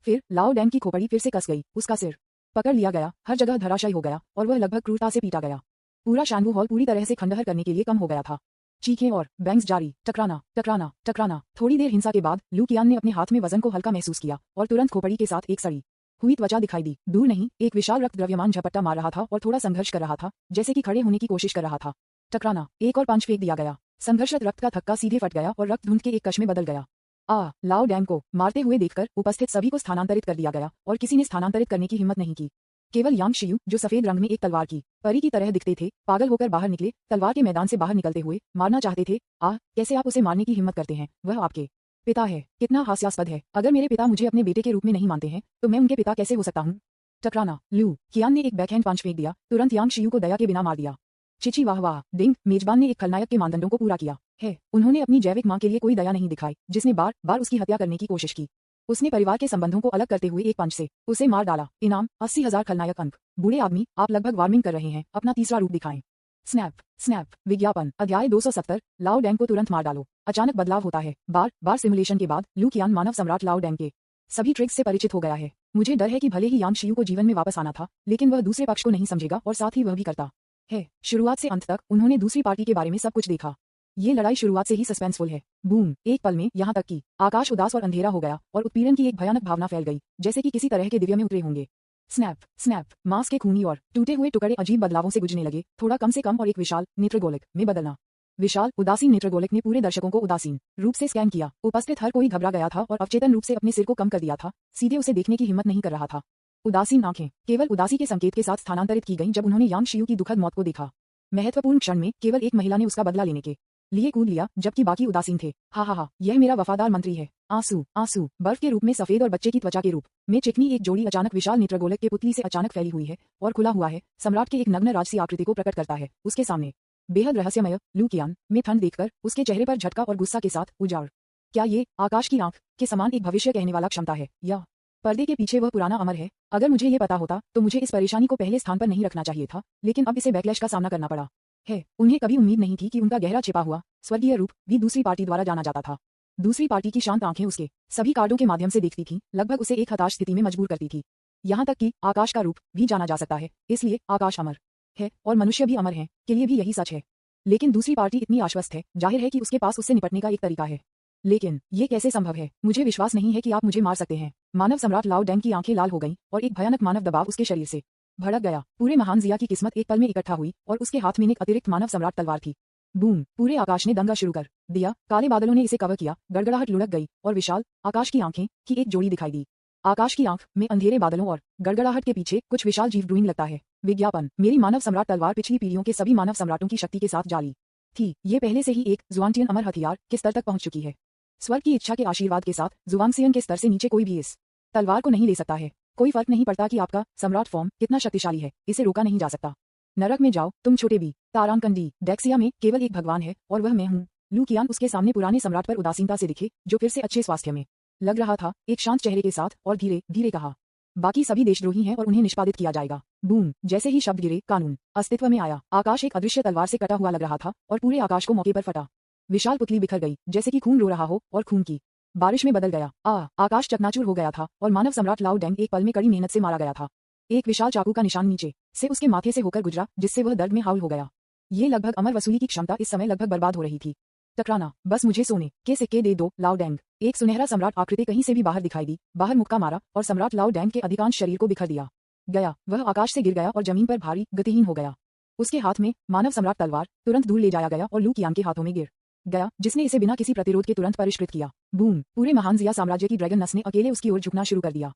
फिर लाओ डैंग की खोपड़ी फिर से कस गई, उसका सिर पकड़ लिया गया, हर जगह धराशायी हो गया और वह लगभग क्रूरता से पीटा गया। पूरा शानवू हॉल पूरी तरह से खंडहर करने के लिए कम हो गया था। चीखें और बैंग्स जारी। टकराना, टकराना, टकराना। थोड़ी देर हिंसा के बाद लू कियांग ने अपने हाथ में वजन को हल्का महसूस किया और तुरंत खोपड़ी के साथ एक सड़ी हुई त्वचा दिखाई दी। दूर नहीं, एक विशाल रक्त द्रव्यमान झपट्टा मार रहा था और थोड़ा संघर्ष कर रहा था, जैसे कि खड़े होने की कोशिश कर रहा था। टकराना। एक और पंच फेंक दिया गया। संघर्षरत रक्त का थक्का सीधे फट गया और रक्त धुंध के एक कश में बदल गया। लाओ डैंग को मारते हुए देखकर उपस्थित सभी को स्थानांतरित कर दिया गया और किसी ने स्थानांतरित करने की हिम्मत नहीं की। केवल यांग शियू, जो सफेद रंग में एक तलवार की परी की तरह दिखते थे, पागल होकर बाहर निकले, तलवार के मैदान से बाहर निकलते हुए मारना चाहते थे। कैसे आप उसे मारने की हिम्मत करते हैं? वह आपके पिता है। कितना हास्यास्पद है। अगर मेरे पिता मुझे अपने बेटे के रूप में नहीं मानते हैं तो मैं उनके पिता कैसे हो सकता हूँ? टकराना। लू कियान ने एक बैकहैंड पंच फेंक दिया, तुरंत यांग शियू को दया के बिना मार दिया। चिची वाह वाह। डिंग, मेजबान ने एक खलनायक के मानदंडों को पूरा किया है। उन्होंने अपनी जैविक मां के लिए कोई दया नहीं दिखाई, जिसने बार बार उसकी हत्या करने की कोशिश की। उसने परिवार के संबंधों को अलग करते हुए एक पंच से उसे मार डाला। इनाम 80,000 खलनायक अंक। बूढ़े आदमी, आप लगभग वार्मिंग कर रहे हैं, अपना तीसरा रूप दिखाएं। Snap snap. विज्ञापन। अध्याय 270। लाओ डैंग को तुरंत मार डालो। अचानक बदलाव होता है। बार बार सिमुलेशन के बाद लू कियान मानव सम्राट लाओ डैंग के सभी ट्रिक्स से परिचित हो गया है। मुझे डर है कि भले ही यांग शियू को जीवन में वापस आना था, लेकिन वह दूसरे पक्ष को नहीं समझेगा और साथ ही वह भी करता है। शुरुआत से अंत तक उन्होंने दूसरी पार्टी के बारे में सब कुछ देखा। ये लड़ाई शुरुआत से ही सस्पेंसफुल है। बूम, एक पल में यहाँ तक कि आकाश उदास और अंधेरा हो गया और उत्पीड़न की एक भयानक भावना फैल गई, जैसे कि किसी तरह के दिव्य में उतरे होंगे। Snap snap. मांस के खूनी और टूटे हुए टुकड़े अजीब बदलावों से गुजरने लगे, थोड़ा कम से कम और एक विशाल नेत्रगोलक में बदलना। विशाल उदासीन नेत्रगोलक ने पूरे दर्शकों को उदासीन रूप से स्कैन किया। उपस्थित हर कोई घबरा गया था और अवचेतन रूप से अपने सिर को कम कर दिया था, सीधे उसे देखने की हिम्मत नहीं कर रहा था। उदासीन आंखें केवल उदासी के संकेत के साथ स्थानांतरित की गईं जब उन्होंने यांग शियू की दुखद मौत को देखा। महत्वपूर्ण क्षण में केवल एक महिला ने उसका बदला लेने के लिए कूद लिया, जबकि बाकी उदासीन थे। हा, यह मेरा वफादार मंत्री है। आंसू आंसू। बर्फ के रूप में सफेद और बच्चे की त्वचा के रूप में चिकनी एक जोड़ी अचानक विशाल नेत्रगोलक के पुतली से अचानक फैली हुई है और खुला हुआ है। सम्राट के एक नग्न राजसी आकृति को प्रकट करता है। उसके सामने बेहद रहस्यमय लू कियान में ठंड देखकर उसके चेहरे पर झटका और गुस्सा के साथ उजाड़। क्या ये आकाश की आंख के समान एक भविष्य कहने वाला क्षमता है, या पर्दे के पीछे वह पुराना अमर है? अगर मुझे ये पता होता तो मुझे इस परेशानी को पहले स्थान पर नहीं रखना चाहिए था, लेकिन अब इसे बैकलैश का सामना करना पड़ा है। उन्हें कभी उम्मीद नहीं थी कि उनका गहरा छिपा हुआ स्वर्गीय रूप भी दूसरी पार्टी द्वारा जाना जाता था। दूसरी पार्टी की शांत आंखें उसके सभी कार्डों के माध्यम से देखती थीं, लगभग उसे एक हताश स्थिति में मजबूर करती थी। यहाँ तक कि आकाश का रूप भी जाना जा सकता है, इसलिए आकाश अमर है और मनुष्य भी अमर है के लिए भी यही सच है। लेकिन दूसरी पार्टी इतनी आश्वस्त है, जाहिर है कि उसके पास उससे निपटने का एक तरीका है। लेकिन ये कैसे संभव है? मुझे विश्वास नहीं है कि आप मुझे मार सकते हैं। मानव सम्राट लाओ डैंग की आंखें लाल हो गईं और एक भयानक मानव दबाव उसके शरीर से भड़क गया। पूरे महान जिया की किस्मत एक पल में इकट्ठा हुई और उसके हाथ में एक अतिरिक्त मानव सम्राट तलवार थी। बूम, पूरे आकाश ने दंगा शुरू कर दिया। काले बादलों ने इसे कवर किया, गड़गड़ाहट लुढ़क गई और विशाल आकाश की आंखें की एक जोड़ी दिखाई दी। आकाश की आंख में अंधेरे बादलों और गड़गड़ाहट के पीछे कुछ विशाल जीव ड्रूइंग लगता है। विज्ञापन। मेरी मानव सम्राट तलवार पिछली पीढ़ियों के सभी मानव सम्राटों की शक्ति के साथ जाली थी। ये पहले से ही एक जुआंगटियन अमर हथियार के स्तर तक पहुंच चुकी है। स्वर्ग की इच्छा के आशीर्वाद के साथ जुआंगसियन के स्तर से नीचे कोई भी इस तलवार को नहीं ले सकता है। कोई फर्क नहीं पड़ता कि आपका सम्राट फॉर्म कितना शक्तिशाली है, इसे रोका नहीं जा सकता। नरक में जाओ तुम छोटे बी। तारांकंडी। डेक्सिया में केवल एक भगवान है और वह मैं हूँ। लू कियान उसके सामने पुराने सम्राट पर उदासीनता से दिखे, जो फिर से अच्छे स्वास्थ्य में लग रहा था, एक शांत चेहरे के साथ, और धीरे धीरे कहा, बाकी सभी देशद्रोही हैं और उन्हें निष्पादित किया जाएगा। बूम, जैसे ही शब्द गिरे, कानून अस्तित्व में आया। आकाश एक अदृश्य तलवार से कटा हुआ लग रहा था और पूरे आकाश को मौके पर फटा। विशाल पुतली बिखर गई, जैसे कि खून रो रहा हो और खून की बारिश में बदल गया। आकाश चकनाचूर हो गया था और मानव सम्राट लाओ डैंग एक पल में कड़ी मेहनत से मारा गया था। एक विशाल चाकू का निशान नीचे से उसके माथे से होकर गुजरा, जिससे वह दर्द में हाउल हो गया। ये लगभग अमर वसूली की क्षमता इस समय लगभग बर्बाद हो रही थी। टकराना। बस मुझे सोने के सिक्के दे दो, लाओ डैंग। एक सुनहरा सम्राट आकृति कहीं से भी बाहर दिखाई दी, बाहर मुक्का मारा और सम्राट लाओ डैंग के अधिकांश शरीर को बिखर दिया गया। वह आकाश से गिर गया और जमीन पर भारी गतिहीन हो गया। उसके हाथ में मानव सम्राट तलवार तुरंत दूर ले जाया गया और लू कियान के हाथों में गिर गया, जिसने इसे बिना किसी प्रतिरोध के तुरंत परिष्कृत किया। बूम, पूरे महान जिया साम्राज्य की ड्रैगन नस ने अकेले उसकी ओर झुकना शुरू कर दिया।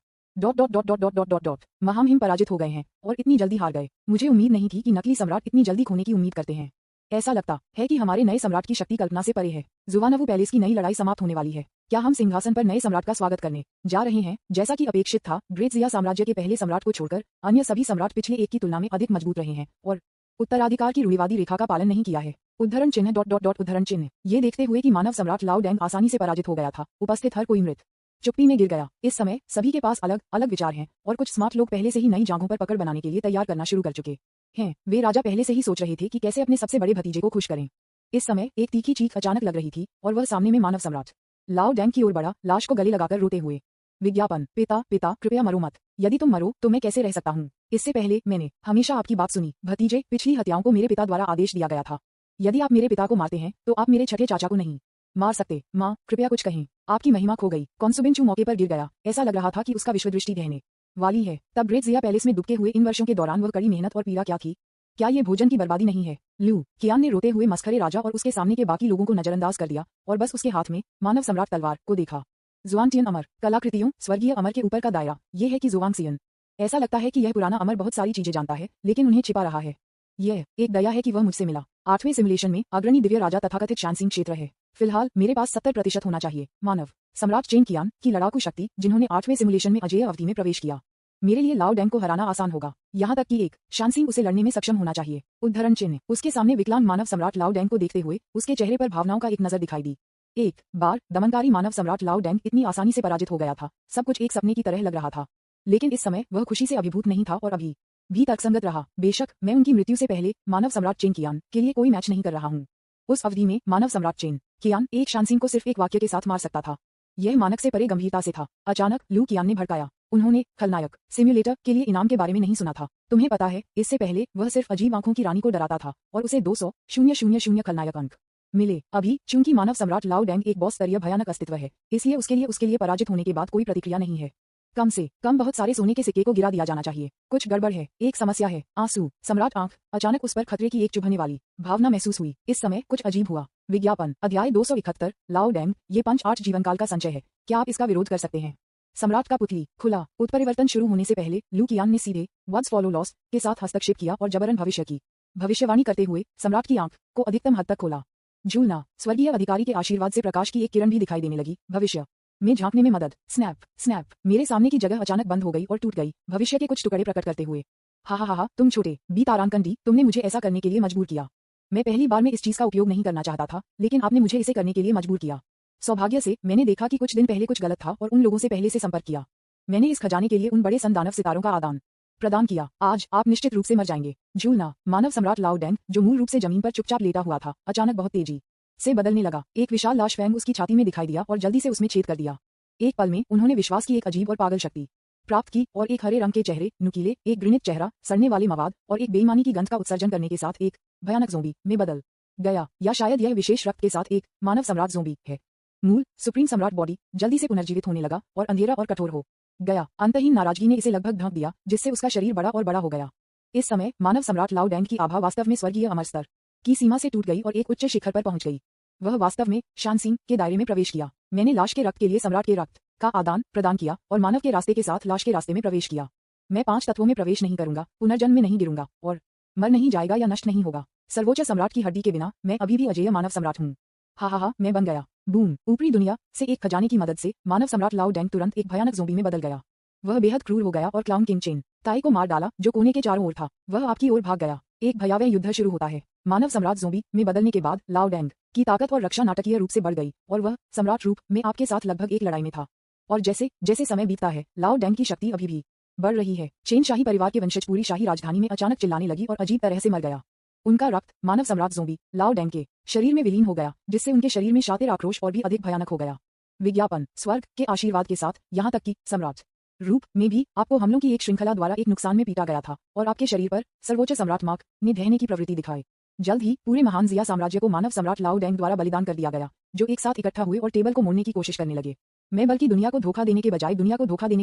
महामहिम पराजित हो गए हैं और इतनी जल्दी हार गए। मुझे उम्मीद नहीं थी कि नकली सम्राट इतनी जल्दी खोने की उम्मीद करते हैं। ऐसा लगता है कि हमारे नए सम्राट की शक्ति कल्पना से परे है। जुवानवु पैलेस की नई लड़ाई समाप्त होने वाली है। क्या हम सिंहासन पर नए सम्राट का स्वागत करने जा रहे हैं? जैसा कि अपेक्षित था, ग्रेट जिया साम्राज्य के पहले सम्राट को छोड़कर अन्य सभी सम्राट पिछले एक की तुलना में अधिक मजबूत रहे हैं और उत्तराधिकार की रूढ़िवादी रेखा का पालन नहीं किया है। उद्धरण चिन्ह उद्धरण चिन्ह। ये देखते हुए कि मानव सम्राट लाओ डैंग आसानी से पराजित हो गया था, उपस्थित हर कोई मृत चुप्पी में गिर गया। इस समय सभी के पास अलग अलग विचार हैं और कुछ स्मार्ट लोग पहले से ही नई जांघों पर पकड़ बनाने के लिए तैयार करना शुरू कर चुके हैं। वे राजा पहले से ही सोच रहे थे कि कैसे अपने सबसे बड़े भतीजे को खुश करें। इस समय एक तीखी चीख अचानक लग रही थी और वह सामने में मानव सम्राट लाओ डैंग की ओर बढ़ा, लाश को गले लगाकर रोते हुए। विज्ञापन। पिता कृपया मरो मत। यदि तुम मरो तो मैं कैसे रह सकता हूँ? इससे पहले मैंने हमेशा आपकी बात सुनी। भतीजे, पिछली हत्याओं को मेरे पिता द्वारा आदेश दिया गया था। यदि आप मेरे पिता को मारते हैं तो आप मेरे छठे चाचा को नहीं मार सकते। माँ, कृपया कुछ कहें। आपकी महिमा खो गई। कॉन्सुबिंचू मौके पर गिर गया। ऐसा लग रहा था कि उसका विश्वदृष्टि रहने वाली है। तब ग्रेट जिया पैलेस में दुबके हुए इन वर्षों के दौरान वह कड़ी मेहनत और पीड़ा क्या थी? क्या ये भोजन की बर्बादी नहीं है? लू कियान ने रोते हुए मस्खरे राजा और उसके सामने के बाकी लोगों को नजरअंदाज कर दिया और बस उसके हाथ में मानव सम्राट तलवार को देखा। जुआंगटियन अमर कलाकृतियों स्वर्गीय अमर के ऊपर का दायरा ये है कि जुआंगसियन ऐसा लगता है कि यह पुराना अमर बहुत सारी चीजें जानता है लेकिन उन्हें छिपा रहा है। यह एक दया है कि वह मुझसे मिला। 8वें सिमुलेशन में अग्रणी दिव्य राजा तथाकथित शानसिंग क्षेत्र है। फिलहाल मेरे पास 70% होना चाहिए। मानव सम्राट चेन कियान की लड़ाकू शक्ति जिन्होंने 8वें सिमुलेशन में अजेय अवधि में प्रवेश किया। मेरे लिए लाओ डैंग को हराना आसान होगा, यहाँ तक कि एक शानसिंग उसे लड़ने में सक्षम होना चाहिए। उद्धरण चिन्ह उसके सामने विकलांग मानव सम्राट लाओ डैंग को देखते हुए उसके चेहरे पर भावनाओं का एक नजर दिखाई दी। एक बार दमनकारी मानव सम्राट लाओ डैंग इतनी आसानी से पराजित हो गया था, सब कुछ एक सपने की तरह लग रहा था। लेकिन इस समय वह खुशी से अभिभूत नहीं था और अभी भी तर्कसंगत रहा। बेशक मैं उनकी मृत्यु से पहले मानव सम्राट चेन कियान के लिए कोई मैच नहीं कर रहा हूँ। उस अवधि में मानव सम्राट चेन कियान एक शानसिंग को सिर्फ एक वाक्य के साथ मार सकता था। यह मानक से परे गंभीरता से था। अचानक लू कियान ने भड़काया। उन्होंने खलनायक सिम्युलेटर के लिए इनाम के बारे में नहीं सुना था। तुम्हें पता है इससे पहले वह सिर्फ अजीब आंखों की रानी को डराता था और उसे 200,000 खलनायक अंक मिले। अभी चूंकि मानव सम्राट लाओ डैंग एक बॉस स्तरीय भयानक अस्तित्व है, इसलिए उसके लिए पराजित होने के बाद कोई प्रतिक्रिया नहीं है। कम से कम बहुत सारे सोने के सिक्के को गिरा दिया जाना चाहिए। कुछ गड़बड़ है, एक समस्या है। आंसू सम्राट आंख अचानक उस पर खतरे की एक चुभने वाली भावना महसूस हुई। इस समय कुछ अजीब हुआ। विज्ञापन अध्याय 271 लाओ डैंग ये 5-8 जीवनकाल का संचय है, क्या आप इसका विरोध कर सकते हैं? सम्राट का पुतली खुला। उत्परिवर्तन शुरू होने से पहले लू कियान ने सीधे वर्ड्स फॉलो लॉस के साथ हस्तक्षेप किया और जबरन भविष्य की भविष्यवाणी करते हुए सम्राट की आंख को अधिकतम हद तक खोला। झूलना स्वर्गीय अधिकारी के आशीर्वाद से प्रकाश की एक किरण भी दिखाई देने लगी। भविष्य में झांकने में मदद। स्नैप स्नैप मेरे सामने की जगह अचानक बंद हो गई और टूट गई, भविष्य के कुछ टुकड़े प्रकट करते हुए। हा तुम छोटे बी तारांकन डी, तुमने मुझे ऐसा करने के लिए मजबूर किया। मैं पहली बार में इस चीज का उपयोग नहीं करना चाहता था, लेकिन आपने मुझे इसे करने के लिए मजबूर किया। सौभाग्य से मैंने देखा कि कुछ दिन पहले कुछ गलत था और उन लोगों से पहले से संपर्क किया। मैंने इस खजाने के लिए उन बड़े संदानव सितारों का आदान प्रदान किया। आज आप निश्चित रूप से मर जाएंगे। झूलना मानव सम्राट लाओ डैंग जो मूल रूप से जमीन पर चुपचाप लेटा हुआ था, अचानक बहुत तेजी से बदलने लगा। एक विशाल लाश फैंग उसकी छाती में दिखाई दिया और जल्दी से उसमें छेद कर दिया। एक पल में उन्होंने विश्वास की एक अजीब और पागल शक्ति प्राप्त की और एक हरे रंग के चेहरे, नुकीले, एक घृणित चेहरा, सड़ने वाले मवाद और एक बेईमानी की गंध का उत्सर्जन करने के साथ एक भयानक ज़ोंबी में बदल गया। या शायद यह विशेष रक्त के साथ एक मानव सम्राट ज़ोंबी है। मूल सुप्रीम सम्राट बॉडी जल्दी से पुनर्जीवित होने लगा और अंधेरा और कठोर हो गया। अंतहीन नाराजगी ने इसे लगभग ढक दिया, जिससे उसका शरीर बड़ा और बड़ा हो गया। इस समय मानव सम्राट लाओ डैंग की आभा वास्तव में स्वर्गीय अमर स्तर की सीमा से टूट गई और एक उच्च शिखर पर पहुंच गई। वह वास्तव में शानसिंग के दायरे में प्रवेश किया। मैंने लाश के रक्त के लिए सम्राट के रक्त का आदान प्रदान किया और मानव के रास्ते के साथ लाश के रास्ते में प्रवेश किया। मैं 5 तत्वों में प्रवेश नहीं करूंगा, पुनर्जन्म में नहीं गिरूंगा और मर नहीं जाएगा या नष्ट नहीं होगा। सर्वोच्च सम्राट की हड्डी के बिना मैं अभी भी अजेय मानव सम्राट हूँ। हा मैं बन गया। बूम। ऊपरी दुनिया से एक खजाने की मदद से मानव सम्राट लाओ डैंग तुरंत एक भयानक ज़ोंबी में बदल गया। वह बेहद क्रूर हो गया और क्लाउन किंग चेन ताई को मार डाला जो कोने के चारों ओर था। वह आपकी ओर भाग गया। एक भयावह युद्ध शुरू होता है। मानव सम्राट ज़ोंबी में बदलने के बाद लाओ डैंग की ताकत और रक्षा नाटकीय रूप से बढ़ गई और वह सम्राट रूप में आपके साथ लगभग एक लड़ाई में था। और जैसे जैसे समय बीतता है, लाओ डैंग की शक्ति अभी भी बढ़ रही है। चेन शाही परिवार के वंशज पूरी शाही राजधानी में अचानक चिल्लाने लगी और अजीब तरह से मर गया। उनका रक्त मानव सम्राट ज़ोंबी लाओ डैंग के शरीर में विलीन हो गया, जिससे उनके शरीर में शातिर आक्रोश और भी अधिक भयानक हो गया। विज्ञापन स्वर्ग के आशीर्वाद के साथ यहाँ तक कि सम्राट रूप में भी आपको हमलों की एक श्रृंखला द्वारा एक नुकसान में पीटा गया था और आपके शरीर पर सर्वोच्च सम्राट मार्क ने ढहने की प्रवृत्ति दिखाई। जल्द ही पूरे महान जिया साम्राज्य को मानव सम्राट लाओ डैंग द्वारा बलिदान कर दिया गया, जो एक साथ इकट्ठा हुए और टेबल को मोड़ने की कोशिश करने लगे। मैं बल्कि दुनिया को धोखा देने के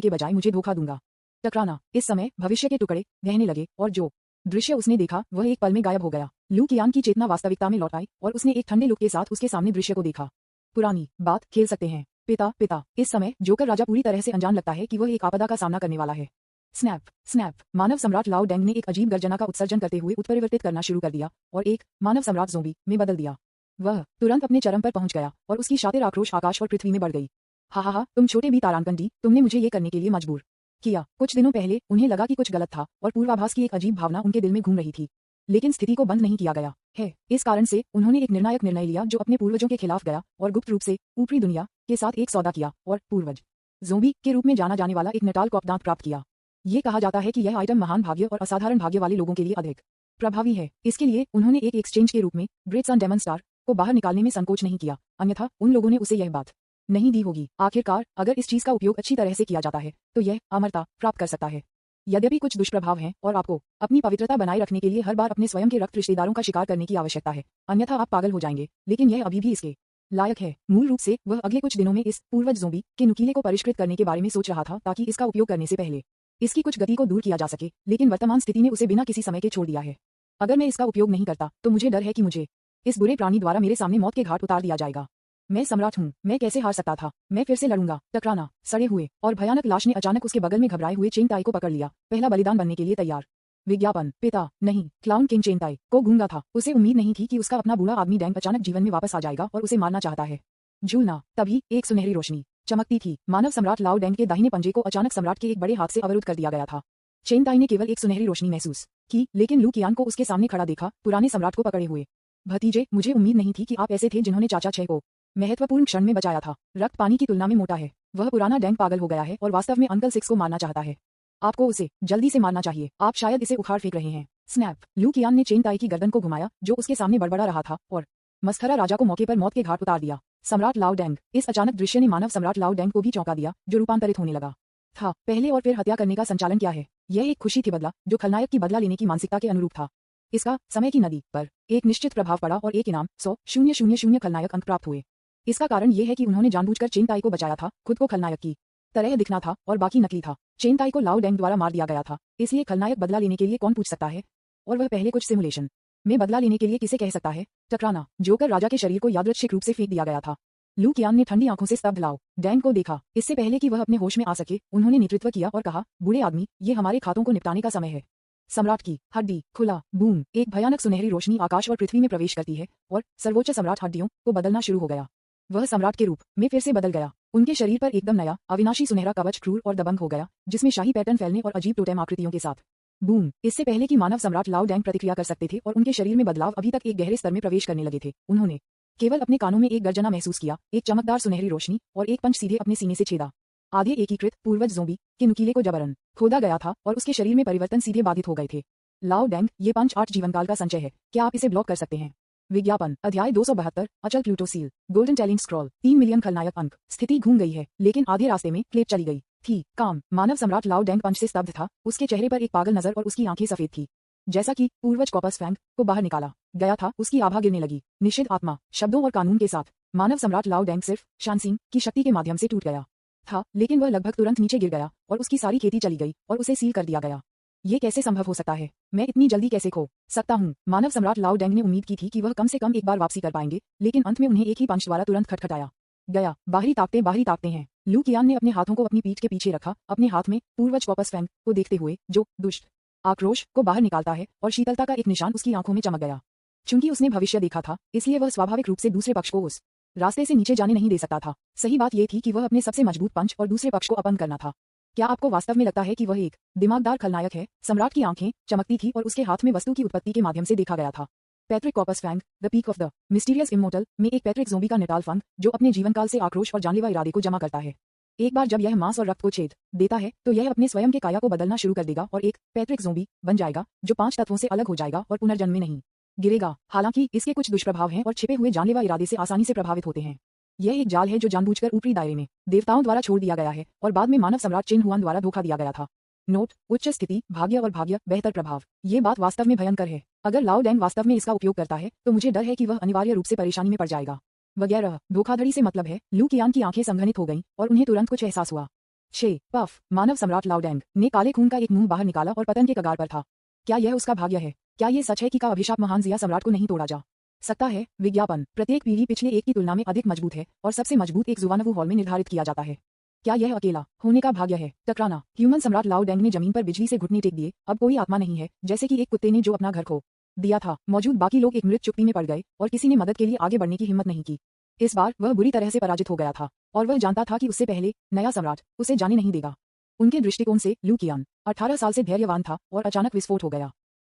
बजाय मुझे धोखा दूंगा। टकराना। इस समय भविष्य के टुकड़े ढहने लगे और जो दृश्य उसने देखा वह एक पल में गायब हो गया। लू कियान की चेतना वास्तविकता में लौट आई और उसने एक ठंडे लुक के साथ उसके सामने दृश्य को देखा। पुरानी बात खेल सकते हैं। पिता। इस समय जोकर राजा पूरी तरह से अनजान लगता है कि वह एक आपदा का सामना करने वाला है। स्नैप स्नैप मानव सम्राट लाओ डैंग ने एक अजीब गर्जना का उत्सर्जन करते हुए उत्परिवर्तित करना शुरू कर दिया और एक मानव सम्राट ज़ोंबी में बदल दिया। वह तुरंत अपने चरम पर पहुंच गया और उसकी शातिर आक्रोश आकाश और पृथ्वी में बढ़ गई। हा तुम छोटे बी तारांकन डी, तुमने मुझे ये करने के लिए मजबूर किया। कुछ दिनों पहले उन्हें लगा कि कुछ गलत था और पूर्वाभास की एक अजीब भावना उनके दिल में घूम रही थी, लेकिन स्थिति को बंद नहीं किया गया है। इस कारण से उन्होंने एक निर्णायक निर्णय लिया जो अपने पूर्वजों के खिलाफ गया और गुप्त रूप से ऊपरी दुनिया के साथ एक सौदा किया और पूर्वज ज़ोंबी के रूप में जाना जाने वाला एक नटाल कॉपदांत प्राप्त किया। ये कहा जाता है कि यह आइटम महान भाग्य और असाधारण भाग्य वाले लोगों के लिए अधिक प्रभावी है। इसके लिए उन्होंने एक एक्सचेंज के रूप में ग्रेट सन डेमन स्टार को बाहर निकालने में संकोच नहीं किया, अन्यथा उन लोगों ने उसे यह बात नहीं दी होगी। आखिरकार अगर इस चीज का उपयोग अच्छी तरह से किया जाता है तो यह अमरता प्राप्त कर सकता है। यद्यपि कुछ दुष्प्रभाव हैं और आपको अपनी पवित्रता बनाए रखने के लिए हर बार अपने स्वयं के रक्त रिश्तेदारों का शिकार करने की आवश्यकता है, अन्यथा आप पागल हो जाएंगे, लेकिन यह अभी भी इसके लायक है। मूल रूप से वह अगले कुछ दिनों में इस पूर्वज ज़ोंबी के नुकीले को परिष्कृत करने के बारे में सोच रहा था ताकि इसका उपयोग करने से पहले इसकी कुछ गति को दूर किया जा सके, लेकिन वर्तमान स्थिति ने उसे बिना किसी समय के छोड़ दिया है। अगर मैं इसका उपयोग नहीं करता तो मुझे डर है कि मुझे इस बुरे प्राणी द्वारा मेरे सामने मौत के घाट उतार दिया जाएगा। मैं सम्राट हूँ, मैं कैसे हार सकता था। मैं फिर से लड़ूंगा। टकराना। सड़े हुए और भयानक लाश ने अचानक उसके बगल में घबराए हुए चेंगताई को पकड़ लिया, पहला बलिदान बनने के लिए तैयार। विज्ञापन। पिता नहीं, क्लाउन किंग चेंगताई को गूंगा था। उसे उम्मीद नहीं थी कि उसका अपना बूढ़ा आदमी डैंग अचानक जीवन में वापस आ जाएगा और उसे मारना चाहता है। झूलना। तभी एक सुनहरी रोशनी चमकती थी। मानव सम्राट लाओ डैंग के दाहिने पंजे को अचानक सम्राट के एक बड़े हाथ से अवरुद्ध कर दिया गया था। चेंगताई ने केवल एक सुनहरी रोशनी महसूस की, लेकिन लू कियान को उसके सामने खड़ा देखा, पुराने सम्राट को पकड़े हुए। भतीजे, मुझे उम्मीद नहीं थी कि आप ऐसे थे जिन्होंने चाचा छह को महत्वपूर्ण क्षण में बचाया था। रक्त पानी की तुलना में मोटा है। वह पुराना डैंग पागल हो गया है और वास्तव में अंकल सिक्स को मारना चाहता है। आपको उसे जल्दी से मारना चाहिए। आप शायद इसे उखाड़ फेंक रहे हैं। स्नैप। लू कियान ने चेंगताई की गर्दन को घुमाया, जो उसके सामने बड़बड़ा रहा था, और मस्खरा राजा को मौके पर मौत के घाट उतार दिया। सम्राट लाओ डैंग। इस अचानक दृश्य ने मानव सम्राट लाओ डैंग को भी चौंका दिया, जो रूपांतरित होने लगा था। पहले और फिर हत्या करने का संचालन क्या है? यह एक खुशी थी, बदला जो खलनायक की बदला लेने की मानसिकता के अनुरूप था। इसका समय की नदी पर एक निश्चित प्रभाव पड़ा और एक इनाम 100,000 खलनायक अंक प्राप्त हुए। इसका कारण यह है कि उन्होंने जानबूझकर चेंगताई को बचाया था, खुद को खलनायक की तरह दिखना था और बाकी नकली था। चेंगताई को लाओ डैंग द्वारा मार दिया गया था, इसलिए खलनायक बदला लेने के लिए कौन पूछ सकता है? और वह पहले कुछ सिमुलेशन में बदला लेने के लिए किसे कह सकता है? टकराना। जोकर राजा के शरीर को यादृच्छिक रूप से फेंक दिया गया था। लू कियान ने ठंडी आंखों से स्तब्ध लाओ डैंग को देखा। इससे पहले कि वह अपने होश में आ सके, उन्होंने नेतृत्व किया और कहा, बूढ़े आदमी, ये हमारे खातों को निपटाने का समय है। सम्राट की हड्डी खुला। बूम। एक भयानक सुनहरी रोशनी आकाश और पृथ्वी में प्रवेश करती है और सर्वोच्च सम्राट हड्डियों को बदलना शुरू हो गया। वह सम्राट के रूप में फिर से बदल गया। उनके शरीर पर एकदम नया अविनाशी सुनहरा कवच क्रूर और दबंग हो गया, जिसमें शाही पैटर्न फैलने और अजीब टोटेम आकृतियों के साथ। बूम। इससे पहले कि मानव सम्राट लाओ डैंग प्रतिक्रिया कर सकते थे और उनके शरीर में बदलाव अभी तक एक गहरे स्तर में प्रवेश करने लगे थे, उन्होंने केवल अपने कानों में एक गर्जना महसूस किया, एक चमकदार सुनहरी रोशनी और एक पंच सीधे अपने सीने से छेदा। आधे एकीकृत पूर्वज ज़ोंबी के नुकीले को जबरन खोदा गया था और उसके शरीर में परिवर्तन सीधे बाधित हो गए थे। लाओ डैंग, ये पंच 8 जीवनकाल का संचय है। क्या आप इसे ब्लॉक कर सकते हैं? विज्ञापन। अध्याय 272। अचल Pluto seal. Golden talent scroll. 3 million खलनायक अंक। स्थिति घूम गई है, लेकिन आधे रास्ते में क्लेप चली गई थी। काम। मानव सम्राट लाओ डैंग पंच से स्तब्ध था, उसके चेहरे पर एक पागल नजर और उसकी आंखें सफेद थी। जैसा कि पूर्वज कॉपस फैंग को बाहर निकाला गया था, उसकी आभा गिरने लगी। निषिद्ध आत्मा। शब्दों और कानून के साथ मानव सम्राट लाओ डैंग सिर्फ शानसिंग की शक्ति के माध्यम से टूट गया था, लेकिन वह लगभग तुरंत नीचे गिर गया और उसकी सारी खेती चली गई और उसे सील कर दिया गया। ये कैसे संभव हो सकता है? मैं इतनी जल्दी कैसे खो सकता हूँ? मानव सम्राट लाओ डैंग ने उम्मीद की थी कि वह कम से कम एक बार वापसी कर पाएंगे, लेकिन अंत में उन्हें एक ही पंच द्वारा तुरंत खटखटाया गया। बाहरी ताकतें हैं। लू कियान ने अपने हाथों को अपनी पीठ के पीछे रखा, अपने हाथ में पूर्वज कॉपस फैंग को देखते हुए, जो दुष्ट आक्रोश को बाहर निकालता है, और शीतलता का एक निशान उसकी आंखों में चमक गया। चूंकि उसने भविष्य देखा था, इसलिए वह स्वाभाविक रूप से दूसरे पक्ष को उस रास्ते से नीचे जाने नहीं दे सकता था। सही बात यह थी कि वह अपने सबसे मजबूत पंच और दूसरे पक्ष को अपंग करना था। क्या आपको वास्तव में लगता है कि वह एक दिमागदार खलनायक है? सम्राट की आंखें चमकती थी और उसके हाथ में वस्तु की उत्पत्ति के माध्यम से देखा गया था। पैट्रिक कॉपस Fang, the peak of the mysterious immortal में एक पैट्रिक ज़ोंबी का निटाल फंग, जो अपने जीवनकाल से आक्रोश और जानलेवा इरादे को जमा करता है। एक बार जब यह मांस और रक्त को छेद देता है, तो यह अपने स्वयं के काया को बदलना शुरू कर देगा और एक पैट्रिक ज़ोंबी बन जाएगा, जो 5 तत्वों से अलग हो जाएगा और पुनर्जन्म में नहीं गिरेगा। हालांकि इसके कुछ दुष्प्रभाव हैं और छिपे हुए जानलेवा इरादे से आसानी से प्रभावित होते हैं। यह एक जाल है जो जानबूझकर ऊपरी दायरे में देवताओं द्वारा छोड़ दिया गया है और बाद में मानव सम्राट चेन हुआन द्वारा धोखा दिया गया था। नोट: उच्च स्थिति, भाग्य और भाग्य, बेहतर प्रभाव। ये बात वास्तव में भयंकर है। अगर लाओ डैंग वास्तव में इसका उपयोग करता है, तो मुझे डर है कि वह अनिवार्य रूप से परेशानी में पड़ जाएगा। वगैरह। धोखाधड़ी से मतलब है। लू कियान की आंखें संघनित हो गईं और उन्हें तुरंत कुछ एहसास हुआ। छे पफ। मानव सम्राट लाओ डैंग ने काले खून का एक मुंह बाहर निकाला और पतन के कगार पर था। क्या यह उसका भाग्य है? क्या ये सच है कि का अभिशाप महान जिया सम्राट को नहीं तोड़ा जा सकता है? विज्ञापन। प्रत्येक पीढ़ी पिछले एक की तुलना में अधिक मजबूत है और सबसे मजबूत एक जुवानवु हॉल में निर्धारित किया जाता है। क्या यह अकेला होने का भाग्य है? टकराना। ह्यूमन सम्राट लाओ डैंग ने जमीन पर बिजली से घुटने टेक दिए। अब कोई आत्मा नहीं है, जैसे कि एक कुत्ते ने जो अपना घर खो दिया था। मौजूद बाकी लोग एक मृत चुप्पी में पड़ गए और किसी ने मदद के लिए आगे बढ़ने की हिम्मत नहीं की। इस बार वह बुरी तरह से पराजित हो गया था और वह जानता था कि उससे पहले नया सम्राट उसे जाने नहीं देगा। उनके दृष्टिकोण से लू कियान 18 साल से धैर्यवान था और अचानक विस्फोट हो गया,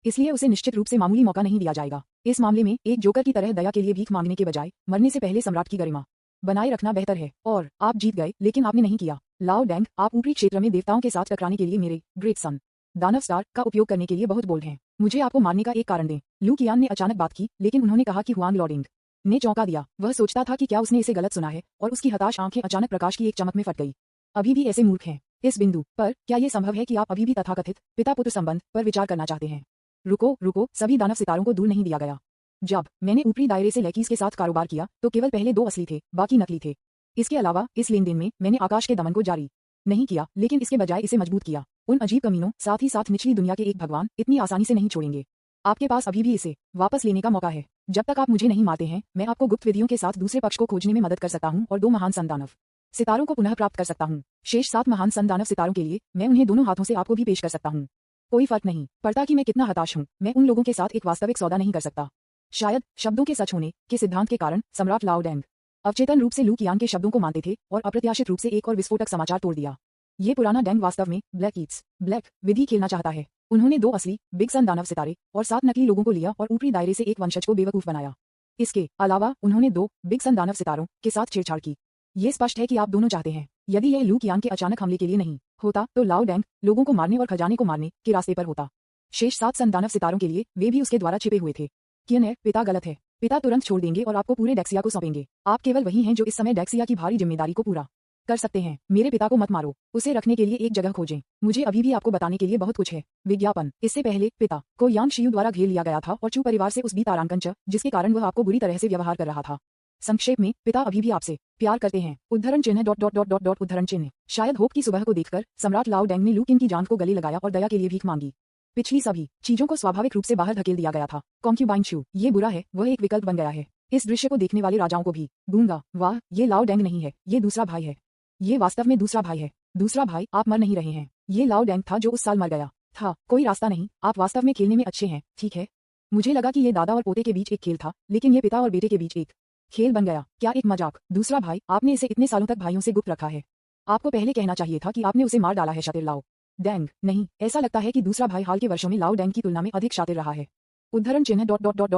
इसलिए उसे निश्चित रूप से मामूली मौका नहीं दिया जाएगा। इस मामले में एक जोकर की तरह दया के लिए भीख मांगने के बजाय मरने से पहले सम्राट की गरिमा बनाए रखना बेहतर है। और आप जीत गए, लेकिन आपने नहीं किया। लाओ डैंग, आप ऊपरी क्षेत्र में देवताओं के साथ टकराने के लिए मेरे ग्रेट सन दानव स्टार का उपयोग करने के लिए बहुत बोल्ड हैं। मुझे आपको मारने का एक कारण दें। लू कियान ने अचानक बात की, लेकिन उन्होंने कहा कि हुआंग लॉडिंग ने चौंका दिया। वह सोचता था कि क्या उसने इसे गलत सुना है, और उसकी हताश आंखें अचानक प्रकाश की एक चमक में फट गई। अभी भी ऐसे मूर्ख हैं। इस बिंदु पर क्या ये संभव है कि आप अभी भी तथाकथित पिता पुत्र संबंध पर विचार करना चाहते हैं? रुको, सभी दानव सितारों को दूर नहीं दिया गया। जब मैंने ऊपरी दायरे से लैकीज के साथ कारोबार किया, तो केवल पहले 2 असली थे, बाकी नकली थे। इसके अलावा इस लेनदेन में मैंने आकाश के दमन को जारी नहीं किया, लेकिन इसके बजाय इसे मजबूत किया। उन अजीब कमीनों, साथ ही साथ निचली दुनिया के एक भगवान इतनी आसानी से नहीं छोड़ेंगे। आपके पास अभी भी इसे वापस लेने का मौका है। जब तक आप मुझे नहीं मारते हैं, मैं आपको गुप्त विधियों के साथ दूसरे पक्ष को खोजने में मदद कर सकता हूं और 2 महान संदानव सितारों को पुनः प्राप्त कर सकता हूं। शेष 7 महान संदानव सितारों के लिए मैं उन्हें दोनों हाथों से आपको भी पेश कर सकता हूं। कोई फर्क नहीं पड़ता कि मैं कितना हताश हूं, मैं उन लोगों के साथ एक वास्तविक सौदा नहीं कर सकता। शायद शब्दों के सच होने के सिद्धांत के कारण सम्राट लाओ डेंग अवचेतन रूप से लू कियांग के शब्दों को मानते थे और अप्रत्याशित रूप से एक और विस्फोटक समाचार तोड़ दिया। ये पुराना डेंग वास्तव में ब्लैक विधि खेलना चाहता है। उन्होंने 2 असली बिग सन दानव सितारे और 7 नकली लोगों को लिया और ऊपरी दायरे से एक वंशज को बेवकूफ बनाया। इसके अलावा उन्होंने 2 बिग सन दानव सितारों के साथ छेड़छाड़ की। ये स्पष्ट है कि आप दोनों चाहते हैं। यदि यह लू कियांग के अचानक हमले के लिए नहीं होता तो लाओ डेंग लोगों को मारने और खजाने को मारने के रास्ते पर होता। शेष 7 सन दानव सितारों के लिए वे भी उसके द्वारा छिपे हुए थे। कियन पिता गलत है। पिता तुरंत छोड़ देंगे और आपको पूरे डेक्सिया को सौंपेंगे। आप केवल वही हैं जो इस समय डेक्सिया की भारी जिम्मेदारी को पूरा कर सकते हैं। मेरे पिता को मत मारो, उसे रखने के लिए एक जगह खोजें। मुझे अभी भी आपको बताने के लिए बहुत कुछ है। विज्ञापन। इससे पहले पिता को यांग शियू द्वारा घेर लिया गया था और चू परिवार से उस बी तारांकन च, जिसके कारण वह आपको बुरी तरह से व्यवहार कर रहा था। संक्षेप में, पिता अभी भी आपसे प्यार करते हैं। उद्धरण चिन्ह उद्धरण चिन्ह। शायद होप की सुबह को देखकर सम्राट लाओ डेंग ने लू किन की जान को गले लगाया और दया के लिए भीख मांगी। पिछली सभी चीजों को स्वाभाविक रूप से बाहर धकेल दिया गया था। कॉन्क्यूबाइन शू, ये बुरा है, वह एक विकल्प बन गया है। इस दृश्य को देखने वाले राजाओं को भी गूंगा, वाह, ये लाओ डेंग नहीं है, ये दूसरा भाई है। ये वास्तव में दूसरा भाई है। दूसरा भाई, आप मर नहीं रहे हैं। ये लाओ डेंग था जो उस साल मर गया था। कोई रास्ता नहीं, आप वास्तव में खेलने में अच्छे हैं, ठीक है। मुझे लगा कि ये दादा और पोते के बीच एक खेल था, लेकिन ये पिता और बेटे के बीच एक खेल बन गया। क्या एक मजाक। दूसरा भाई, आपने इसे इतने सालों तक भाइयों से गुप्त रखा है। आपको पहले कहना चाहिए था कि आपने उसे मार डाला है। शातिर लाओ डेंग। नहीं, ऐसा लगता है कि दूसरा भाई हाल के वर्षों में लाओ डेंग की तुलना में अधिक शातिर रहा है। उद्धरण चिन्ह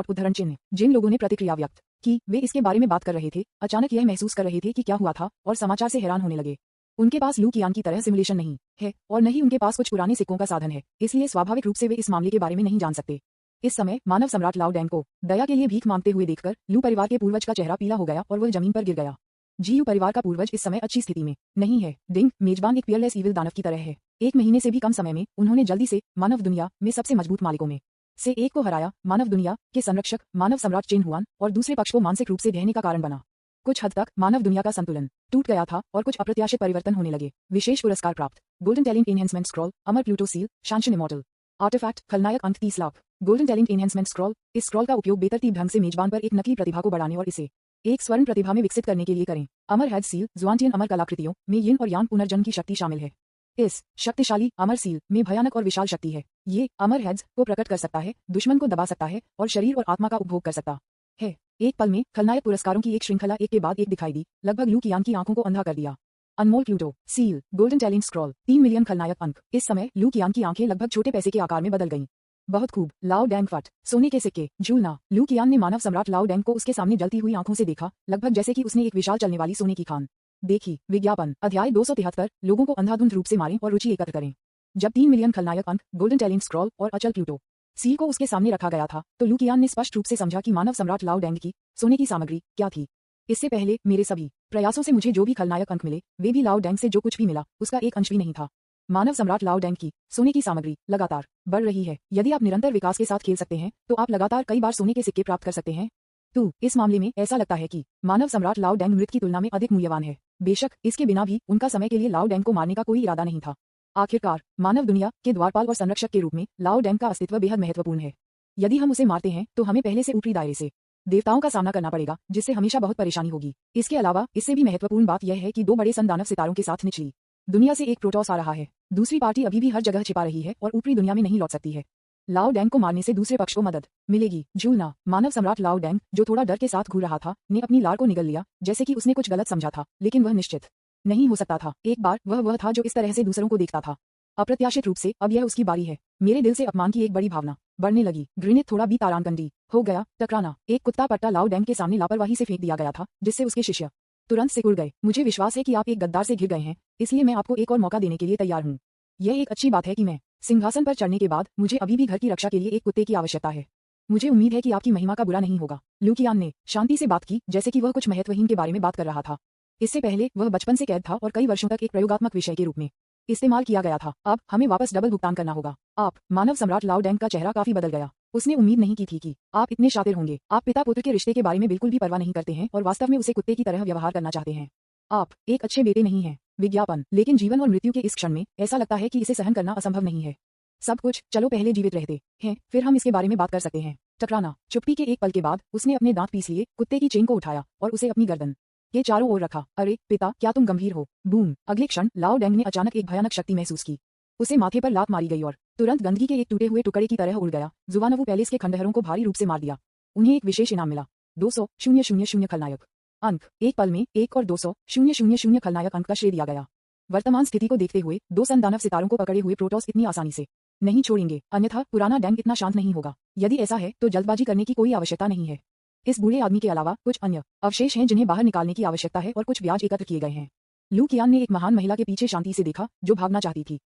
उद्धरण चिन्ह। जिन लोगों ने प्रतिक्रिया व्यक्त की वे इसके बारे में बात कर रहे थे, अचानक यह महसूस कर रहे थे कि क्या हुआ था और समाचार से हैरान होने लगे। उनके पास लू कियांग की तरह सिमुलेशन नहीं है और न ही उनके पास कुछ पुराने सिक्कों का साधन है, इसलिए स्वाभाविक रूप से वे इस मामले के बारे में नहीं जान सकते। इस समय मानव सम्राट लाओ डेंग को दया के लिए भीख मांगते हुए देखकर लू परिवार के पूर्वज का चेहरा पीला हो गया और वह जमीन पर गिर गया। जीयू परिवार का पूर्वज इस समय अच्छी स्थिति में नहीं है। डिंग, मेजबान एक पियरलेस ईविल दानव की तरह है। 1 महीने से भी कम समय में उन्होंने जल्दी से मानव दुनिया में सबसे मजबूत मालिकों में से एक को हराया। मानव दुनिया के संरक्षक मानव सम्राट चेन हुआन और दूसरे पक्ष को मानसिक रूप से ढहने का कारण बना। कुछ हद तक मानव दुनिया का संतुलन टूट गया था और कुछ अप्रत्याशित परिवर्तन होने लगे। विशेष पुरस्कार प्राप्त गोल्डन टैलेंट एनहेंसमेंट स्क्रॉल, अमर प्लूटो सील, शांशन इमॉर्टल आर्टिफैक्ट, खलनायक अंक 30 lakh. Golden talent enhancement scroll. इस स्क्रॉल का उपयोग बेतरतीब ढंग से मेजबान पर एक नकली प्रतिभा को बढ़ाने और इसे एक स्वर्ण प्रतिभा में विकसित करने के लिए करें। अमर हेड सील, ज़ुआनटियन अमर कलाकृतियों में यिन और यांग पुनर्जन्म की शक्ति शामिल है। इस शक्तिशाली अमर सील में भयानक और विशाल शक्ति है। ये अमर हेड्स को प्रकट कर सकता है, दुश्मन को दबा सकता है और शरीर और आत्मा का उपभोग कर सकता है। एक पल में खलनायक पुरस्कारों की एक श्रृंखला एक के बाद एक दिखाई दी, लगभग लू कियांग की आंखों को अंधा कर दिया। अनमोल Pluto seal, golden talent scroll, 3 million खलनायक अंक। इस समय लू कियांग की आंखें लगभग छोटे पैसे के आकार में बदल गईं। बहुत खूब। लाओ डेंग फट, सोने के सिक्के, झूलना। लू कियांग ने मानव सम्राट लाओ डेंग को उसके सामने जलती हुई आंखों से देखा, लगभग जैसे कि उसने एक विशाल चलने वाली सोने की खान देखी। विज्ञापन। अध्याय 273, लोगों को अंधाधुंध रूप से मारें और रुचि एकत्र करें। जब 3 मिलियन खलनायक अंक, गोल्डन टैलेंट स्क्रॉल और अचल प्लूटो सील को उसके सामने रखा गया था तो लू कियांग ने स्पष्ट रूप से समझा कि मानव सम्राट लाओ डेंग की सोने की सामग्री क्या थी। इससे पहले मेरे सभी प्रयासों से मुझे जो भी खलनायक अंक मिले वे भी लाओ डेंग से जो कुछ भी मिला उसका एक अंश भी नहीं था। मानव सम्राट लाओ डेंग की सोने की सामग्री लगातार बढ़ रही है। यदि आप निरंतर विकास के साथ खेल सकते हैं तो आप लगातार कई बार सोने के सिक्के प्राप्त कर सकते हैं। तो इस मामले में ऐसा लगता है कि मानव सम्राट लाओ डेंग मृत की तुलना में अधिक मूल्यवान है। बेशक इसके बिना भी उनका समय के लिए लाओ डेंग को मारने का कोई इरादा नहीं था। आखिरकार मानव दुनिया के द्वारपाल और संरक्षक के रूप में लाओ डेंग का अस्तित्व बेहद महत्वपूर्ण है। यदि हम उसे मारते हैं तो हमें पहले से ऊपरी दायरे से देवताओं का सामना करना पड़ेगा, जिससे हमेशा बहुत परेशानी होगी। इसके अलावा इससे भी महत्वपूर्ण बात यह है कि 2 बड़े संदानव सितारों के साथ निचली दुनिया से एक प्रोटॉस आ रहा है। दूसरी पार्टी अभी भी हर जगह छिपा रही है और ऊपरी दुनिया में नहीं लौट सकती है। लाओ डेंग को मारने से दूसरे पक्ष को मदद मिलेगी। झूलना। मानव सम्राट लाओ डेंग, जो थोड़ा डर के साथ घूर रहा था, ने अपनी लार को निगल लिया, जैसे कि उसने कुछ गलत समझा था, लेकिन वह निश्चित नहीं हो सकता था। एक बार वह था जो इस तरह से दूसरों को देखता था। अप्रत्याशित रूप से अब यह उसकी बारी है। मेरे दिल से अपमान की एक बड़ी भावना बढ़ने लगी। घृणित थोड़ा भी तारांकंडी हो गया। टकराना। एक कुत्ता पट्टा लाओ डेंग के सामने लापरवाही से फेंक दिया गया था, जिससे उसके शिष्य तुरंत सिकुड़ गए। मुझे विश्वास है कि आप एक गद्दार से घिर गए हैं, इसलिए मैं आपको एक और मौका देने के लिए तैयार हूँ। यह एक अच्छी बात है कि मैं सिंहासन पर चढ़ने के बाद मुझे अभी भी घर की रक्षा के लिए एक कुत्ते की आवश्यकता है। मुझे उम्मीद है कि आपकी महिमा का बुरा नहीं होगा। लू कियांग ने शांति से बात की, जैसे कि वह कुछ महत्वहीन के बारे में बात कर रहा था। इससे पहले वह बचपन से कैद था और कई वर्षों तक एक प्रयोगात्मक विषय के रूप में इस्तेमाल किया गया था। अब हमें वापस डबल भुगतान करना होगा। आप। मानव सम्राट लाओ डेंग का चेहरा काफी बदल गया। उसने उम्मीद नहीं की थी कि आप इतने शातिर होंगे। आप पिता पुत्र के रिश्ते के बारे में बिल्कुल भी परवाह नहीं करते हैं और वास्तव में उसे कुत्ते की तरह व्यवहार करना चाहते हैं। आप एक अच्छे बेटे नहीं हैं। विज्ञापन। लेकिन जीवन और मृत्यु के इस क्षण में ऐसा लगता है कि इसे सहन करना असंभव नहीं है। सब कुछ, चलो पहले जीवित रहते हैं फिर हम इसके बारे में बात कर सकते हैं। टकराना। चुप्पी के एक पल के बाद उसने अपने दांत पीस लिए, कुत्ते की चेन को उठाया और उसे अपनी गर्दन के चारों ओर रखा। अरे पिता, क्या तुम गंभीर हो? बूम। अगले क्षण लाओ डेंग ने अचानक एक भयानक शक्ति महसूस की। उसे माथे पर लात मारी गई और तुरंत गंदगी के एक टूटे हुए टुकड़े की तरह उड़ गया। जुवानवू पैलेस के खंडहरों को भारी रूप से मार दिया। उन्हें एक विशेष इनाम मिला, 200,000 खलनायक अंक। एक पल में 1 और 200,000 खलनायक अंक का श्रेय दिया गया। वर्तमान स्थिति को देखते हुए दो संदानव सितारों को पकड़े हुए प्रोटोस इतनी आसानी से नहीं छोड़ेंगे, अन्यथा पुराना डैंग इतना शांत नहीं होगा। यदि ऐसा है तो जल्दबाजी करने की कोई आवश्यकता नहीं है। इस बूढ़े आदमी के अलावा कुछ अन्य अवशेष हैं जिन्हें बाहर निकालने की आवश्यकता है और कुछ ब्याज एकत्र किए गए हैं। लू कियान ने एक महान महिला के पीछे शांति से देखा जो भागना चाहती थी।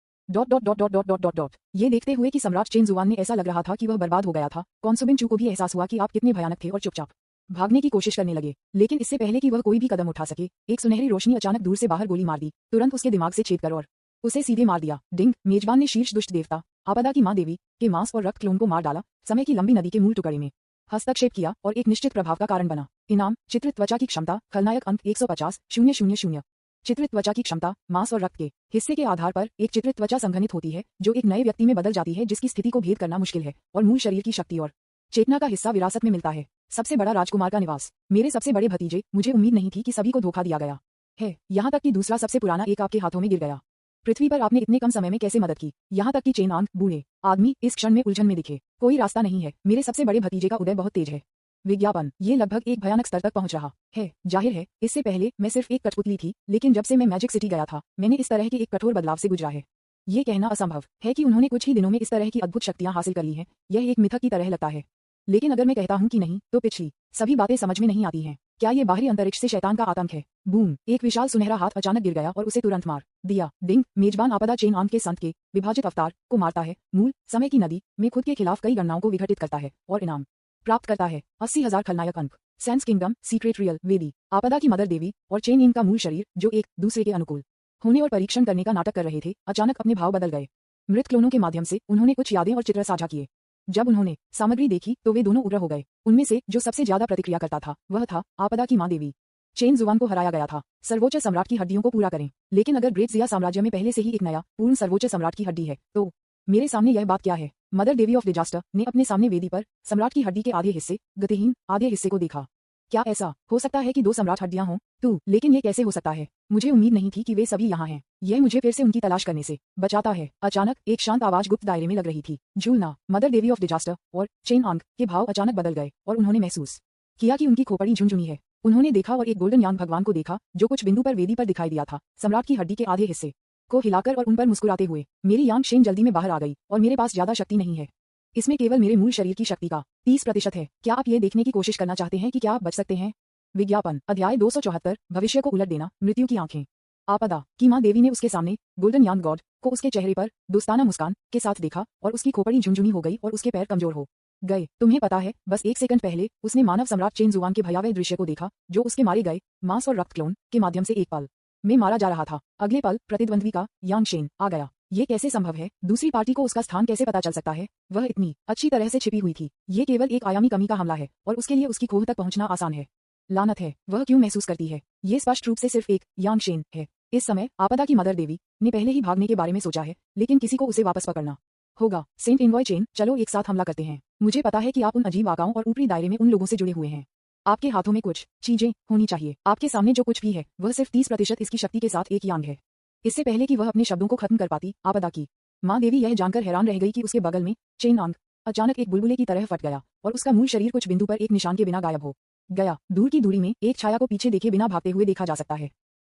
ये देखते हुए कि सम्राट चेन जुआन ने ऐसा लग रहा था कि वह बर्बाद हो गया था, कॉन्सुबिन चू को भी एहसास हुआ कि आप कितने भयानक थे और चुपचाप भागने की कोशिश करने लगे। लेकिन इससे पहले कि वह कोई भी कदम उठा सके, एक सुनहरी रोशनी अचानक दूर से बाहर गोली मार दी, तुरंत उसके दिमाग से छेद कर और उसे सीधे मार दिया। डिंग। मेजबान ने शीर्ष दुष्ट देवता आपदा की मां देवी के मांस और रक्त क्लोन को मार डाला, समय की लंबी नदी के मूल टुकड़े में हस्तक्षेप किया और एक निश्चित प्रभाव का कारण बना। इनाम, चित्रित त्वचा की क्षमता, खलनायक अंक 150,000। चित्रित त्वचा की क्षमता, मांस और रक्त के हिस्से के आधार पर एक चित्रित त्वचा संघनित होती है जो एक नए व्यक्ति में बदल जाती है जिसकी स्थिति को भेद करना मुश्किल है और मूल शरीर की शक्ति और चेतना का हिस्सा विरासत में मिलता है। सबसे बड़ा राजकुमार का निवास। मेरे सबसे बड़े भतीजे, मुझे उम्मीद नहीं थी कि सभी को धोखा दिया गया है, यहाँ तक कि दूसरा सबसे पुराना एक आपके हाथों में गिर गया। पृथ्वी पर आपने इतने कम समय में कैसे मदद की? यहाँ तक कि चेन आंग बूढ़े आदमी इस क्षण में उलझन में दिखे। कोई रास्ता नहीं है, मेरे सबसे बड़े भतीजे का उदय बहुत तेज है। विज्ञापन। ये लगभग एक भयानक स्तर तक पहुंच रहा है। जाहिर है, इससे पहले मैं सिर्फ एक कठपुतली थी, लेकिन जब से मैं मैजिक सिटी गया था मैंने इस तरह के एक कठोर बदलाव से गुजरा है। ये कहना असंभव है कि उन्होंने कुछ ही दिनों में इस तरह की अद्भुत शक्तियां हासिल कर ली हैं। यह एक मिथक की तरह लगता है, लेकिन अगर मैं कहता हूं कि नहीं, तो पिछली सभी बातें समझ में नहीं आती हैं। क्या ये बाहरी अंतरिक्ष से शैतान का आतंक है? बूम। एक विशाल सुनहरा हाथ अचानक गिर गया और उसे तुरंत मार दिया। डिंग। मेजबान आपदा चेन आंग के संत के विभाजित अवतार को मारता है, मूल समय की नदी में खुद के खिलाफ कई गणनाओं को विघटित करता है और इनाम प्राप्त करता है 80,000 खलनायक अंक। सैंस किंगडम, सीक्रेट रियल वेदी, आपदा की मदर देवी और चेन इन का मूल शरीर जो एक दूसरे के अनुकूल होने और परीक्षण करने का नाटक कर रहे थे, अचानक अपने भाव बदल गए। मृत क्लोनों के माध्यम से उन्होंने कुछ यादें और चित्र साझा किए। जब उन्होंने सामग्री देखी तो वे दोनों उग्र हो गए। उनमें से जो सबसे ज्यादा प्रतिक्रिया करता था वह था आपदा की मां देवी। चेन जुआन को हराया गया था। सर्वोच्च सम्राट की हड्डियों को पूरा करें। लेकिन अगर ग्रेट जिया साम्राज्य में पहले से ही एक नया पूर्ण सर्वोच्च सम्राट की हड्डी है तो मेरे सामने यह बात क्या है? मदर देवी ऑफ डिजास्टर ने अपने सामने वेदी पर सम्राट की हड्डी के आधे हिस्से, गतिहीन आधे हिस्से को देखा। क्या ऐसा हो सकता है कि दो सम्राट हड्डियां हों? तू, लेकिन ये कैसे हो सकता है? मुझे उम्मीद नहीं थी कि वे सभी यहाँ हैं। यह मुझे फिर से उनकी तलाश करने से बचाता है। अचानक एक शांत आवाज गुप्त दायरे में लग रही थी। झूलना। मदर देवी ऑफ डिजास्टर और चेन आंग के भाव अचानक बदल गए और उन्होंने महसूस किया कि उनकी खोपड़ी झुंझुनी है। उन्होंने देखा और एक गोल्डन यांग भगवान को देखा जो कुछ बिंदु पर वेदी पर दिखाई दिया था, सम्राट की हड्डी के आधे हिस्से को हिलाकर और उन पर मुस्कुराते हुए। मेरी यांग शेन जल्दी में बाहर आ गई और मेरे पास ज्यादा शक्ति नहीं है। इसमें केवल मेरे मूल शरीर की शक्ति का 30% है। क्या आप ये देखने की कोशिश करना चाहते हैं कि क्या आप बच सकते हैं? विज्ञापन। अध्याय 274, भविष्य को उलट देना, मृत्यु की आंखें। आपदा की मां देवी ने उसके सामने गोल्डन यांग गॉड को उसके चेहरे पर दोस्ताना मुस्कान के साथ देखा और उसकी खोपड़ी झुंझुनी हो गई और उसके पैर कमजोर हो गए। तुम्हें पता है, बस एक सेकंड पहले उसने मानव सम्राट चेन जुआन के भयावह दृश्य को देखा जो उसके मारे गए मांस और रक्त क्लोन के माध्यम से एक पल में मारा जा रहा था। अगले पल प्रतिद्वंद्वी का यांग शेन आ गया। ये कैसे संभव है? दूसरी पार्टी को उसका स्थान कैसे पता चल सकता है? वह इतनी अच्छी तरह से छिपी हुई थी। ये केवल एक आयामी कमी का हमला है और उसके लिए उसकी खोह तक पहुंचना आसान है। लानत है, वह क्यों महसूस करती है? ये स्पष्ट रूप से सिर्फ एक यांग शेन है। इस समय आपदा की मदर देवी ने पहले ही भागने के बारे में सोचा है, लेकिन किसी को उसे वापस पकड़ना होगा। सेंट इनवॉय चेन, चलो एक साथ हमला करते हैं। मुझे पता है कि आप उन अजीब आकाओं और ऊपरी दायरे में उन लोगों से जुड़े हुए हैं। आपके हाथों में कुछ चीजें होनी चाहिए। आपके सामने जो कुछ भी है वह सिर्फ 30% इसकी शक्ति के साथ एक यांग है। इससे पहले कि वह अपने शब्दों को खत्म कर पाती, आपदा की मां देवी यह जानकर हैरान रह गई कि उसके बगल में चेन आंग अचानक एक बुलबुले की तरह फट गया और उसका मूल शरीर कुछ बिंदु पर एक निशान के बिना गायब हो गया। दूर की दूरी में एक छाया को पीछे देखे बिना भागते हुए देखा जा सकता है।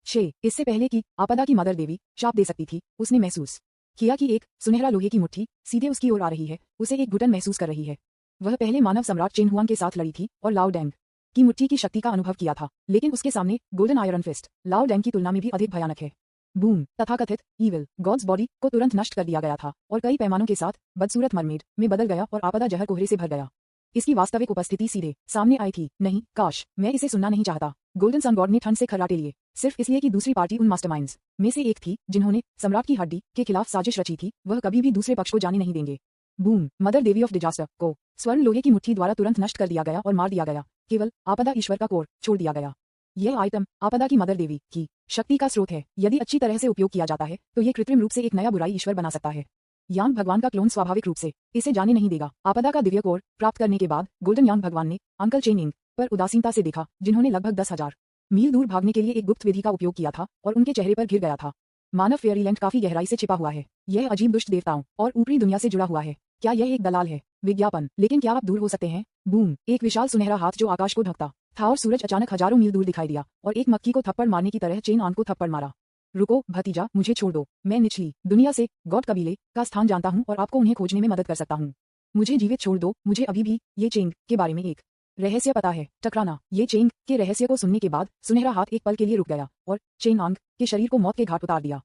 6 इससे पहले कि आपदा की मदर देवी शाप दे सकती थी, उसने महसूस किया कि एक सुनहरा लोहे की मुट्ठी सीधे उसकी ओर आ रही है। उसे एक घुटन महसूस कर रही है। वह पहले मानव सम्राट चेन हुआंग के साथ लड़ी थी और लाओ डेंग की मुट्ठी की शक्ति का अनुभव किया था, लेकिन उसके सामने गोल्डन आयरन फिस्ट लाओ डेंग की तुलना में भी अधिक भयानक है। बूम। तथाकथित ईविल गॉड्स बॉडी को तुरंत नष्ट कर दिया गया था और कई पैमानों के साथ बदसूरत मरमेड में बदल गया और आपदा जहर कोहरे से भर गया। इसकी वास्तविक उपस्थिति सीधे सामने आई थी। नहीं, काश मैं इसे सुनना नहीं चाहता। गोल्डन सन गॉड ने ठंड से खर्राटे लिए, सिर्फ इसलिए कि दूसरी पार्टी उन मास्टरमाइंड्स में से एक थी जिन्होंने सम्राट की हड्डी के खिलाफ साजिश रची थी। वह कभी भी दूसरे पक्ष को जाने नहीं देंगे। Boom. Mother Devi of disaster को स्वर्ण लोहे की मुट्ठी द्वारा तुरंत नष्ट कर दिया गया और मार दिया गया। केवल आपदा ईश्वर का कोर छोड़ दिया गया। यह आइटम आपदा की मदर देवी की शक्ति का स्रोत है। यदि अच्छी तरह से उपयोग किया जाता है तो ये कृत्रिम रूप से एक नया बुराई ईश्वर बना सकता है। यांग भगवान का क्लोन स्वाभाविक रूप से इसे जाने नहीं देगा। आपदा का दिव्य कोर प्राप्त करने के बाद गोल्डन यांग भगवान ने अंकल चेन इंग पर उदासीनता से देखा, जिन्होंने लगभग 10,000 मील दूर भागने के लिए एक गुप्त विधि का उपयोग किया था और उनके चेहरे पर गिर गया था। मानव फेयरीलैंड काफी गहराई से छिपा हुआ है। यह अजीब दुष्ट देवताओं और ऊपरी दुनिया से जुड़ा हुआ है। क्या यह एक दलाल है? विज्ञापन। लेकिन क्या आप दूर हो सकते हैं? बूम! एक विशाल सुनहरा हाथ जो आकाश को ढकता था और सूरज अचानक हजारों मील दूर दिखाई दिया और एक मक्खी को थप्पड़ मारने की तरह चेन आंग को थप्पड़ मारा। रुको भतीजा, मुझे छोड़ दो। मैं निचली दुनिया से गॉड कबीले का स्थान जानता हूँ और आपको उन्हें खोजने में मदद कर सकता हूँ। मुझे जीवित छोड़ दो। मुझे अभी भी ये चेंग के बारे में एक रहस्य पता है। टकराना। ये चेंग के रहस्य को सुनने के बाद सुनहरा हाथ एक पल के लिए रुक गया और चेन आंग के शरीर को मौत के घाट उतार दिया,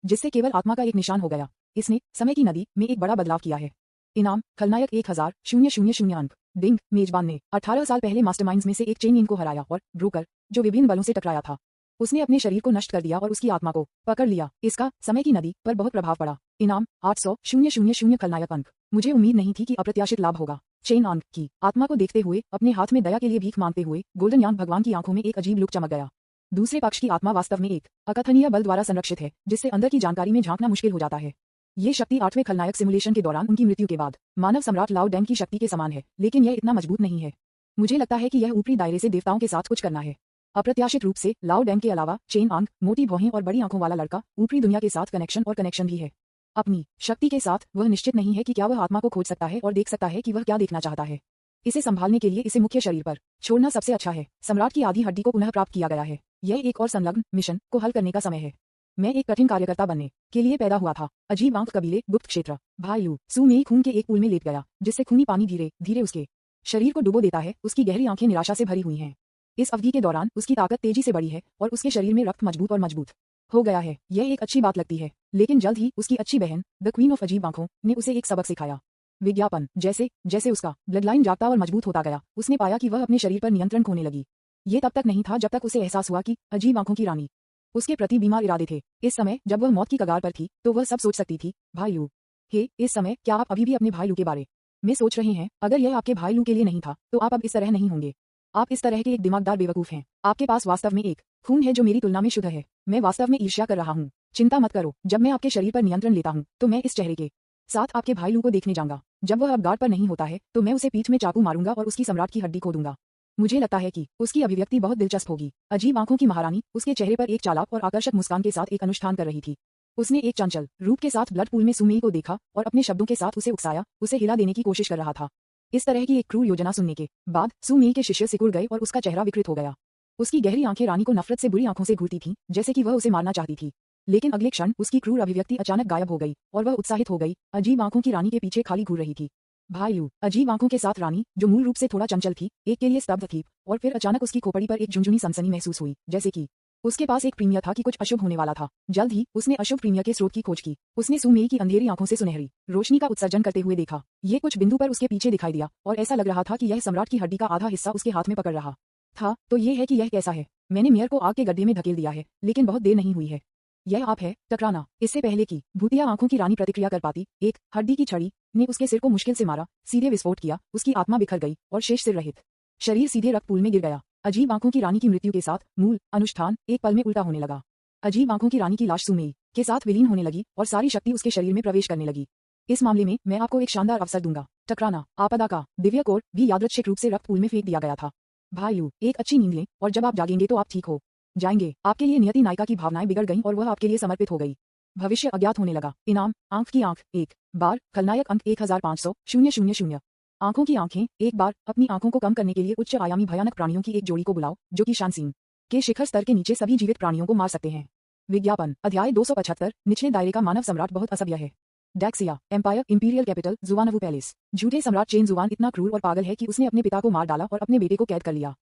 जिससे केवल आत्मा का एक निशान हो गया। इसने समय की नदी में एक बड़ा बदलाव किया है। इनाम खलनायक 1000,000 अंक। डिंग मेजबान ने 18 साल पहले मास्टरमाइंड्स में से एक चेन इंग को हराया और ब्रोकर जो विभिन्न बलों से टकराया था, उसने अपने शरीर को नष्ट कर दिया और उसकी आत्मा को पकड़ लिया। इसका समय की नदी पर बहुत प्रभाव पड़ा। इनाम 800,000 खलनायक अंक। मुझे उम्मीद नहीं थी कि अप्रत्याशित लाभ होगा। चेन आंग की आत्मा को देखते हुए, अपने हाथ में दया के लिए भीख मांगते हुए, गोल्डन यांग भगवान की आंखों में एक अजीब लुक चमक गया। दूसरे पक्ष की आत्मा वास्तव में एक अकथनीय बल द्वारा संरक्षित है, जिससे अंदर की जानकारी में झांकना मुश्किल हो जाता है। ये शक्ति 8वें खलनायक सिमुलेशन के दौरान उनकी मृत्यु के बाद मानव सम्राट लाओ डैंग की शक्ति के समान है, लेकिन यह इतना मजबूत नहीं है। मुझे लगता है कि यह ऊपरी दायरे से देवताओं के साथ कुछ करना है। अप्रत्याशित रूप से लाओ डैंग के अलावा चेन आंग मोटी भौहें और बड़ी आंखों वाला लड़का ऊपरी दुनिया के साथ कनेक्शन भी है। अपनी शक्ति के साथ वह निश्चित नहीं है कि क्या वह आत्मा को खोज सकता है और देख सकता है कि वह क्या देखना चाहता है। इसे संभालने के लिए इसे मुख्य शरीर पर छोड़ना सबसे अच्छा है। सम्राट की आधी हड्डी को पुनः प्राप्त किया गया है। यह एक और संलग्न मिशन को हल करने का समय है। मैं एक कठिन कार्यकर्ता बनने के लिए पैदा हुआ था। अजीब आंख कबीले गुप्त क्षेत्र। भाई लू सू मेई खून के एक पूल में लेट गया, जिससे खूनी पानी धीरे धीरे उसके शरीर को डुबो देता है। उसकी गहरी आंखें निराशा से भरी हुई हैं। इस अवधि के दौरान उसकी ताकत तेजी से बढ़ी है और उसके शरीर में रक्त मजबूत हो गया है। यह एक अच्छी बात लगती है, लेकिन जल्द ही उसकी अच्छी बहन द क्वीन ऑफ अजीब आंखों ने उसे एक सबक सिखाया। विज्ञापन। जैसे जैसे उसका ब्लडलाइन जागता और मजबूत होता गया, उसने पाया कि वह अपने शरीर पर नियंत्रण खोने लगी। ये तब तक नहीं था जब तक उसे एहसास हुआ कि अजीब आंखों की रानी उसके प्रति बीमार इरादे थे। इस समय जब वह मौत की कगार पर थी, तो वह सब सोच सकती थी। भाई लू, हे, इस समय क्या आप अभी भी अपने भाई लू के बारे में सोच रहे हैं? अगर यह आपके भाई लू के लिए नहीं था, तो आप अब इस तरह नहीं होंगे। आप इस तरह के एक दिमागदार बेवकूफ हैं। आपके पास वास्तव में एक खून है जो मेरी तुलना में शुद्ध है। मैं वास्तव में ईर्ष्या कर रहा हूँ। चिंता मत करो, जब मैं आपके शरीर पर नियंत्रण लेता हूँ, तो मैं इस चेहरे के साथ आपके भाई लू को देखने जाऊंगा। जब वह अब गार्ड पर नहीं होता है, तो मैं उसे पीठ में चाकू मारूंगा और उसकी सम्राट की हड्डी खो दूंगा। मुझे लगता है कि उसकी अभिव्यक्ति बहुत दिलचस्प होगी। अजीब आंखों की महारानी उसके चेहरे पर एक चालाक और आकर्षक मुस्कान के साथ एक अनुष्ठान कर रही थी। उसने एक चंचल रूप के साथ ब्लड पूल में सुमेई को देखा और अपने शब्दों के साथ उसे उकसाया, उसे हिला देने की कोशिश कर रहा था। इस तरह की एक क्रूर योजना सुनने के बाद सुमेई के शिष्य सिकुड़ गए और उसका चेहरा विकृत हो गया। उसकी गहरी आंखें रानी को नफरत से बुरी आंखों से घूरती थीं, जैसे कि वह उसे मारना चाहती थी। लेकिन अगले क्षण उसकी क्रूर अभिव्यक्ति अचानक गायब हो गई और वह उत्साहित हो गई। अजीब आंखों की रानी के पीछे खाली घूर रही थी। भाई लू, अजीब आंखों के साथ रानी, जो मूल रूप से थोड़ा चंचल थी, एक के लिए स्तब्ध थी और फिर अचानक उसकी खोपड़ी पर एक झुंझुनी सनसनी महसूस हुई, जैसे कि उसके पास एक प्रीमियर था कि कुछ अशुभ होने वाला था। जल्द ही उसने अशुभ प्रीमियर के स्रोत की खोज की। उसने सुमेई की अंधेरी आंखों से सुनहरी रोशनी का उत्सर्जन करते हुए देखा। ये कुछ बिंदु पर उसके पीछे दिखाई दिया और ऐसा लग रहा था कि यह सम्राट की हड्डी का आधा हिस्सा उसके हाथ में पकड़ रहा था। तो ये है कि यह कैसा है। मैंने मेयर को आग के गड्ढे में धकेल दिया है, लेकिन बहुत देर नहीं हुई है। यह आप है, टकराना। इससे पहले कि भूतिया आंखों की रानी प्रतिक्रिया कर पाती, एक हड्डी की छड़ी ने उसके सिर को मुश्किल से मारा। सीधे विस्फोट किया। उसकी आत्मा बिखर गई और शेष सिर रहित शरीर सीधे रक्त पूल में गिर गया। अजीब आंखों की रानी की मृत्यु के साथ मूल अनुष्ठान एक पल में उल्टा होने लगा। अजीब आंखों की रानी की लाश सुमेई के साथ विलीन होने लगी और सारी शक्ति उसके शरीर में प्रवेश करने लगी। इस मामले में मैं आपको एक शानदार अवसर दूंगा। टकराना। आपदा का दिव्य कोर भी यादृच्छिक रूप से रक्त पूल में फेंक दिया गया था। भाई लू, एक अच्छी नींद लें और जब आप जागेंगे तो आप ठीक हो जाएंगे। आपके लिए नियति नायिका की भावनाएं बिगड़ गईं और वह आपके लिए समर्पित हो गई। भविष्य अज्ञात होने लगा। इनाम आंख की आंख एक बार खलनायक अंक 1500,000। आंखों की आंखें एक बार अपनी आंखों को कम करने के लिए उच्च आयामी भयानक प्राणियों की एक जोड़ी को बुलाओ, जो कि शानसीन के शिखर स्तर के नीचे सभी जीवित प्राणियों को मार सकते हैं। विज्ञापन। अध्याय 275। निचले दायरे का मानव सम्राट बहुत असभ्य है। डैक्सिया एम्पायर इंपीरियल कैपिटल जुवानवू पैलेस। झूठे सम्राट चेन जुवान इतना क्रूर और पागल है कि उसने अपने पिता को मार डाला और अपने बेटे को कैद कर लिया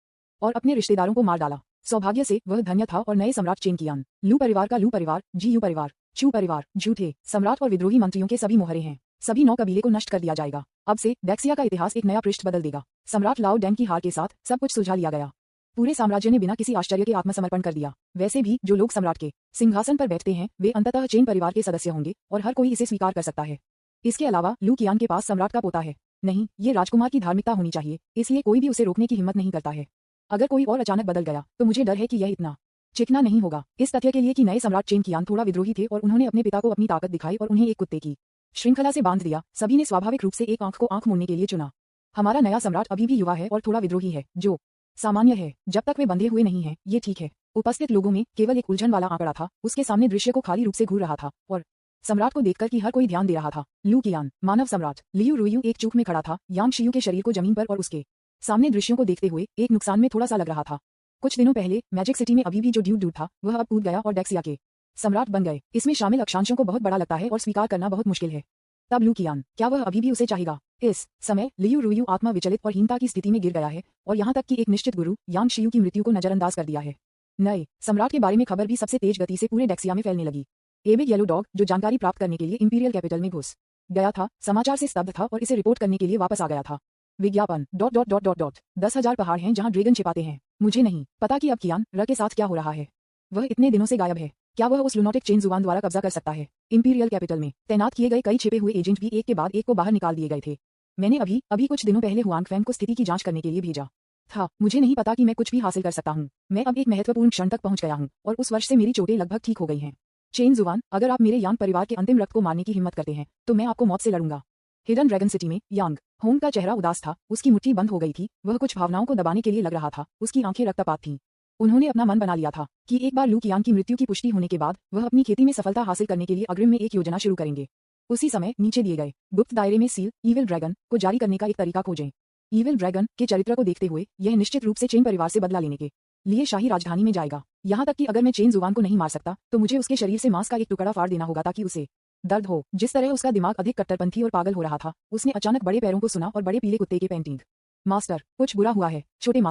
और अपने रिश्तेदारों को मार डाला। सौभाग्य से वह धन्य था और नए सम्राट चेन कियान लू परिवार का लू परिवार, जी यू परिवार, चू परिवार, झूठे सम्राट और विद्रोही मंत्रियों के सभी मोहरे हैं। सभी 9 कबीले को नष्ट कर दिया जाएगा। अब से डैक्सिया का इतिहास एक नया पृष्ठ बदल देगा। सम्राट लाओ डैंग की हार के साथ सब कुछ सुलझा लिया गया। पूरे साम्राज्य ने बिना किसी आश्चर्य के आत्मसमर्पण कर दिया। वैसे भी जो लोग सम्राट के सिंहासन पर बैठते हैं, वे अंततः चेन परिवार के सदस्य होंगे और हर कोई इसे स्वीकार कर सकता है। इसके अलावा लू कियान के पास सम्राट का पोता है। नहीं, ये राजकुमार की धार्मिकता होनी चाहिए, इसलिए कोई भी उसे रोकने की हिम्मत नहीं करता है। अगर कोई और अचानक बदल गया, तो मुझे डर है कि यह इतना चिकना नहीं होगा। इस तथ्य के लिए कि नए सम्राट चेन कियान थोड़ा विद्रोही थे और उन्होंने अपने पिता को अपनी ताकत दिखाई और उन्हें एक कुत्ते की श्रृंखला से बांध दिया। सभी ने स्वाभाविक रूप से एक आंख को आंख मूंदने के लिए चुना। हमारा नया सम्राट अभी भी युवा है और थोड़ा विद्रोही है, जो सामान्य है जब तक वे बंधे हुए नहीं हैं, ये ठीक है। उपस्थित लोगों में केवल एक उलझन वाला आंकड़ा था। उसके सामने दृश्य को खाली रूप से घूर रहा था और सम्राट को देखकर कि हर कोई ध्यान दे रहा था। लू कियान, मानव सम्राट। लियू रुयू एक चूक में खड़ा था, यांग शियू के शरीर को जमीन पर और उसके सामने दृश्यों को देखते हुए एक नुकसान में थोड़ा सा लग रहा था। कुछ दिनों पहले मैजिक सिटी में अभी भी जो ड्यूड था वह अब कूद गया और डेक्सिया के सम्राट बन गए। इसमें शामिल अक्षांशों को बहुत बड़ा लगता है और स्वीकार करना बहुत मुश्किल है। तब लू कियान, क्या वह अभी भी उसे चाहेगा? इस समय लियू रुयू आत्मा विचलित और हीनता की स्थिति में गिर गया है और यहाँ तक कि एक निश्चित गुरु यांग शियू की मृत्यु को नजरअंदाज कर दिया है। नए सम्राट के बारे में खबर भी सबसे तेज गति से पूरे डेक्सिया में फैलने लगी। एबिग येलो डॉग, जो जानकारी प्राप्त करने के लिए इंपीरियल कैपिटल में घुस गया था, समाचार से स्तब्ध था और इसे रिपोर्ट करने के लिए वापस आ गया था। विज्ञापन 10,000 पहाड़ हैं जहां ड्रैगन छिपाते हैं। मुझे नहीं पता कि अब कियान र के साथ क्या हो रहा है। वह इतने दिनों से गायब है। क्या वह उस लुनोटिक चेन जुबान द्वारा कब्जा कर सकता है? इंपीरियल कैपिटल में तैनात किए गए कई छिपे हुए एजेंट भी एक के बाद एक को बाहर निकाल दिए गए थे। मैंने अभी कुछ दिनों पहले हुआंग फैंग को स्थिति की जांच करने के लिए भेजा था। मुझे नहीं पता कि मैं कुछ भी हासिल कर सकता हूँ। मैं अब एक महत्वपूर्ण क्षण तक पहुंच गया हूँ और उस वर्ष से मेरी चोटें लगभग ठीक हो गई हैं। चेन जुबान, अगर आप मेरे यांग परिवार के अंतिम रक्त को मारने की हिम्मत करते हैं तो मैं आपको मौत से लड़ूंगा। हिडन ड्रैगन सिटी में यांग होंग का चेहरा उदास था। उसकी मुट्ठी बंद हो गई थी। वह कुछ भावनाओं को दबाने के लिए लग रहा था। उसकी आंखें रक्तपात थीं। उन्होंने अपना मन बना लिया था कि एक बार लू कियान की मृत्यु की पुष्टि होने के बाद वह अपनी खेती में सफलता हासिल करने के लिए अग्रिम में एक योजना शुरू करेंगे। उसी समय नीचे दिए गए गुप्त दायरे में सील ईविल ड्रैगन को जारी करने का एक तरीका खोजें। ईविल ड्रैगन के चरित्र को देखते हुए यह निश्चित रूप से चेन परिवार से बदला लेने के लिए शाही राजधानी में जाएगा। यहाँ तक कि अगर मैं चेन जुबान को नहीं मार सकता तो मुझे उसके शरीर से मांस का एक टुकड़ा फाड़ देना होगा ताकि उसे दर्द हो। जिस तरह उसका दिमाग अधिक कट्टरपंथी और पागल हो रहा था, उसने अचानक बड़े पैरों को सुना और बड़े पीले कुत्ते के पेंटिंग। मास्टर, कुछ बुरा हुआ है। छोटे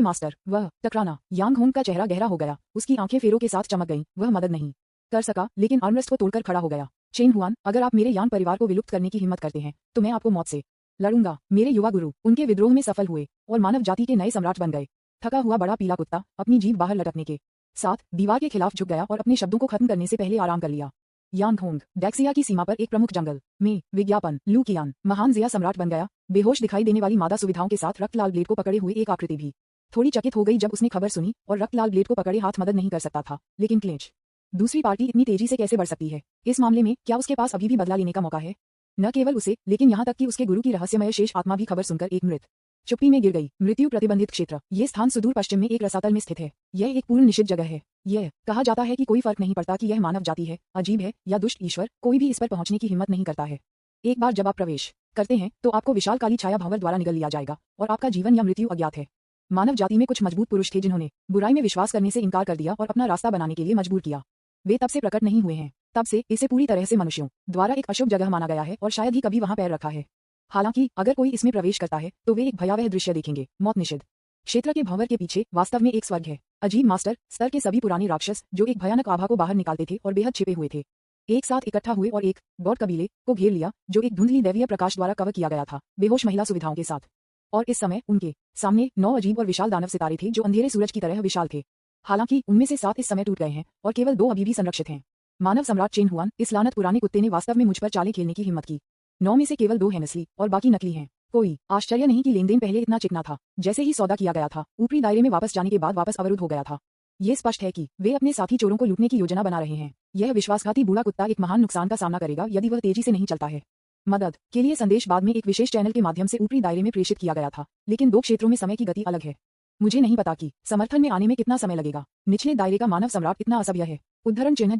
मास्टर, वह टकराना। यांग होंग का चेहरा गहरा हो गया। उसकी आंखें फेरों के साथ चमक गईं। वह मदद नहीं कर सका लेकिन आर्मरेस्ट को तोड़कर खड़ा हो गया। चेन हुआन, अगर आप मेरे यांग परिवार को विलुप्त करने की हिम्मत करते हैं तो मैं आपको मौत से लड़ूंगा। मेरे युवा गुरु उनके विद्रोह में सफल हुए और मानव जाति के नए सम्राट बन गए। थका हुआ बड़ा पीला कुत्ता अपनी जीभ बाहर लटकने के साथ दीवार के खिलाफ झुक गया और अपने शब्दों को खत्म करने से पहले आराम कर लिया। यांग होंग, डेक्सिया की सीमा पर एक प्रमुख जंगल में। विज्ञापन, लू कियान महान जिया सम्राट बन गया। बेहोश दिखाई देने वाली मादा सुविधाओं के साथ रक्तलाल ब्लेड को पकड़े हुए एक आकृति भी थोड़ी चकित हो गई जब उसने खबर सुनी और रक्तलाल ब्लेड को पकड़े हाथ मदद नहीं कर सकता था। लेकिन क्लिंच, दूसरी पार्टी इतनी तेजी से कैसे बढ़ सकती है? इस मामले में क्या उसके पास अभी भी बदला लेने का मौका है? न केवल उसे लेकिन यहाँ तक कि उसके गुरु की रहस्यमय शेष आत्मा भी खबर सुनकर एक मृत चुप्पी में गिर गई। मृत्यु प्रतिबंधित क्षेत्र। ये स्थान सुदूर पश्चिम में एक रसातल में स्थित है। यह एक पूर्ण निषिद्ध जगह है। यह कहा जाता है कि कोई फर्क नहीं पड़ता कि यह मानव जाति है, अजीब है या दुष्ट ईश्वर, कोई भी इस पर पहुंचने की हिम्मत नहीं करता है। एक बार जब आप प्रवेश करते हैं तो आपको विशाल काली छाया भंवर द्वारा निगल लिया जाएगा और आपका जीवन या मृत्यु अज्ञात है। मानव जाति में कुछ मजबूत पुरुष थे जिन्होंने बुराई में विश्वास करने से इनकार कर दिया और अपना रास्ता बनाने के लिए मजबूर किया। वे तब से प्रकट नहीं हुए हैं। तब से इसे पूरी तरह से मनुष्यों द्वारा एक अशुभ जगह माना गया है और शायद ही कभी वहां पैर रखा है। हालांकि अगर कोई इसमें प्रवेश करता है तो वे एक भयावह दृश्य देखेंगे। मौत निषिद्ध क्षेत्र के भंवर के पीछे वास्तव में एक स्वर्ग है। अजीब मास्टर स्तर के सभी पुराने राक्षस जो एक भयानक आभा को बाहर निकालते थे और बेहद छिपे हुए थे, एक साथ इकट्ठा हुए और एक गॉड कबीले को घेर लिया जो एक धुंधली दैवीय प्रकाश द्वारा कवर किया गया था, बेहोश महिला सुविधाओं के साथ। और इस समय उनके सामने 9 अजीब और विशाल दानव सितारे थे जो अंधेरे सूरज की तरह विशाल थे। हालांकि उनमें से 7 इस समय टूट गए हैं और केवल 2 अभी भी संरक्षित हैं। मानव सम्राट चेन हुआन, इस लानत पुराने कुत्ते ने वास्तव में मुझ पर चालें खेलने की हिम्मत की। 9 में से केवल 2 हैं नस्ली और बाकी नकली हैं। कोई आश्चर्य नहीं कि लेनदेन पहले इतना चिकना था। जैसे ही सौदा किया गया था, ऊपरी दायरे में वापस जाने के बाद वापस अवरुद्ध हो गया था। ये स्पष्ट है कि वे अपने साथी चोरों को लूटने की योजना बना रहे हैं। यह विश्वासघाती बूढ़ा कुत्ता एक महान नुकसान का सामना करेगा यदि वह तेजी से नहीं चलता है। मदद के लिए संदेश बाद में एक विशेष चैनल के माध्यम से ऊपरी दायरे में प्रेषित किया गया था, लेकिन 2 क्षेत्रों में समय की गति अलग है। मुझे नहीं पता कि समर्थन में आने में कितना समय लगेगा। निचले दायरे का मानव सम्राट इतना असभ्य है। उद्धरण चिन्ह ...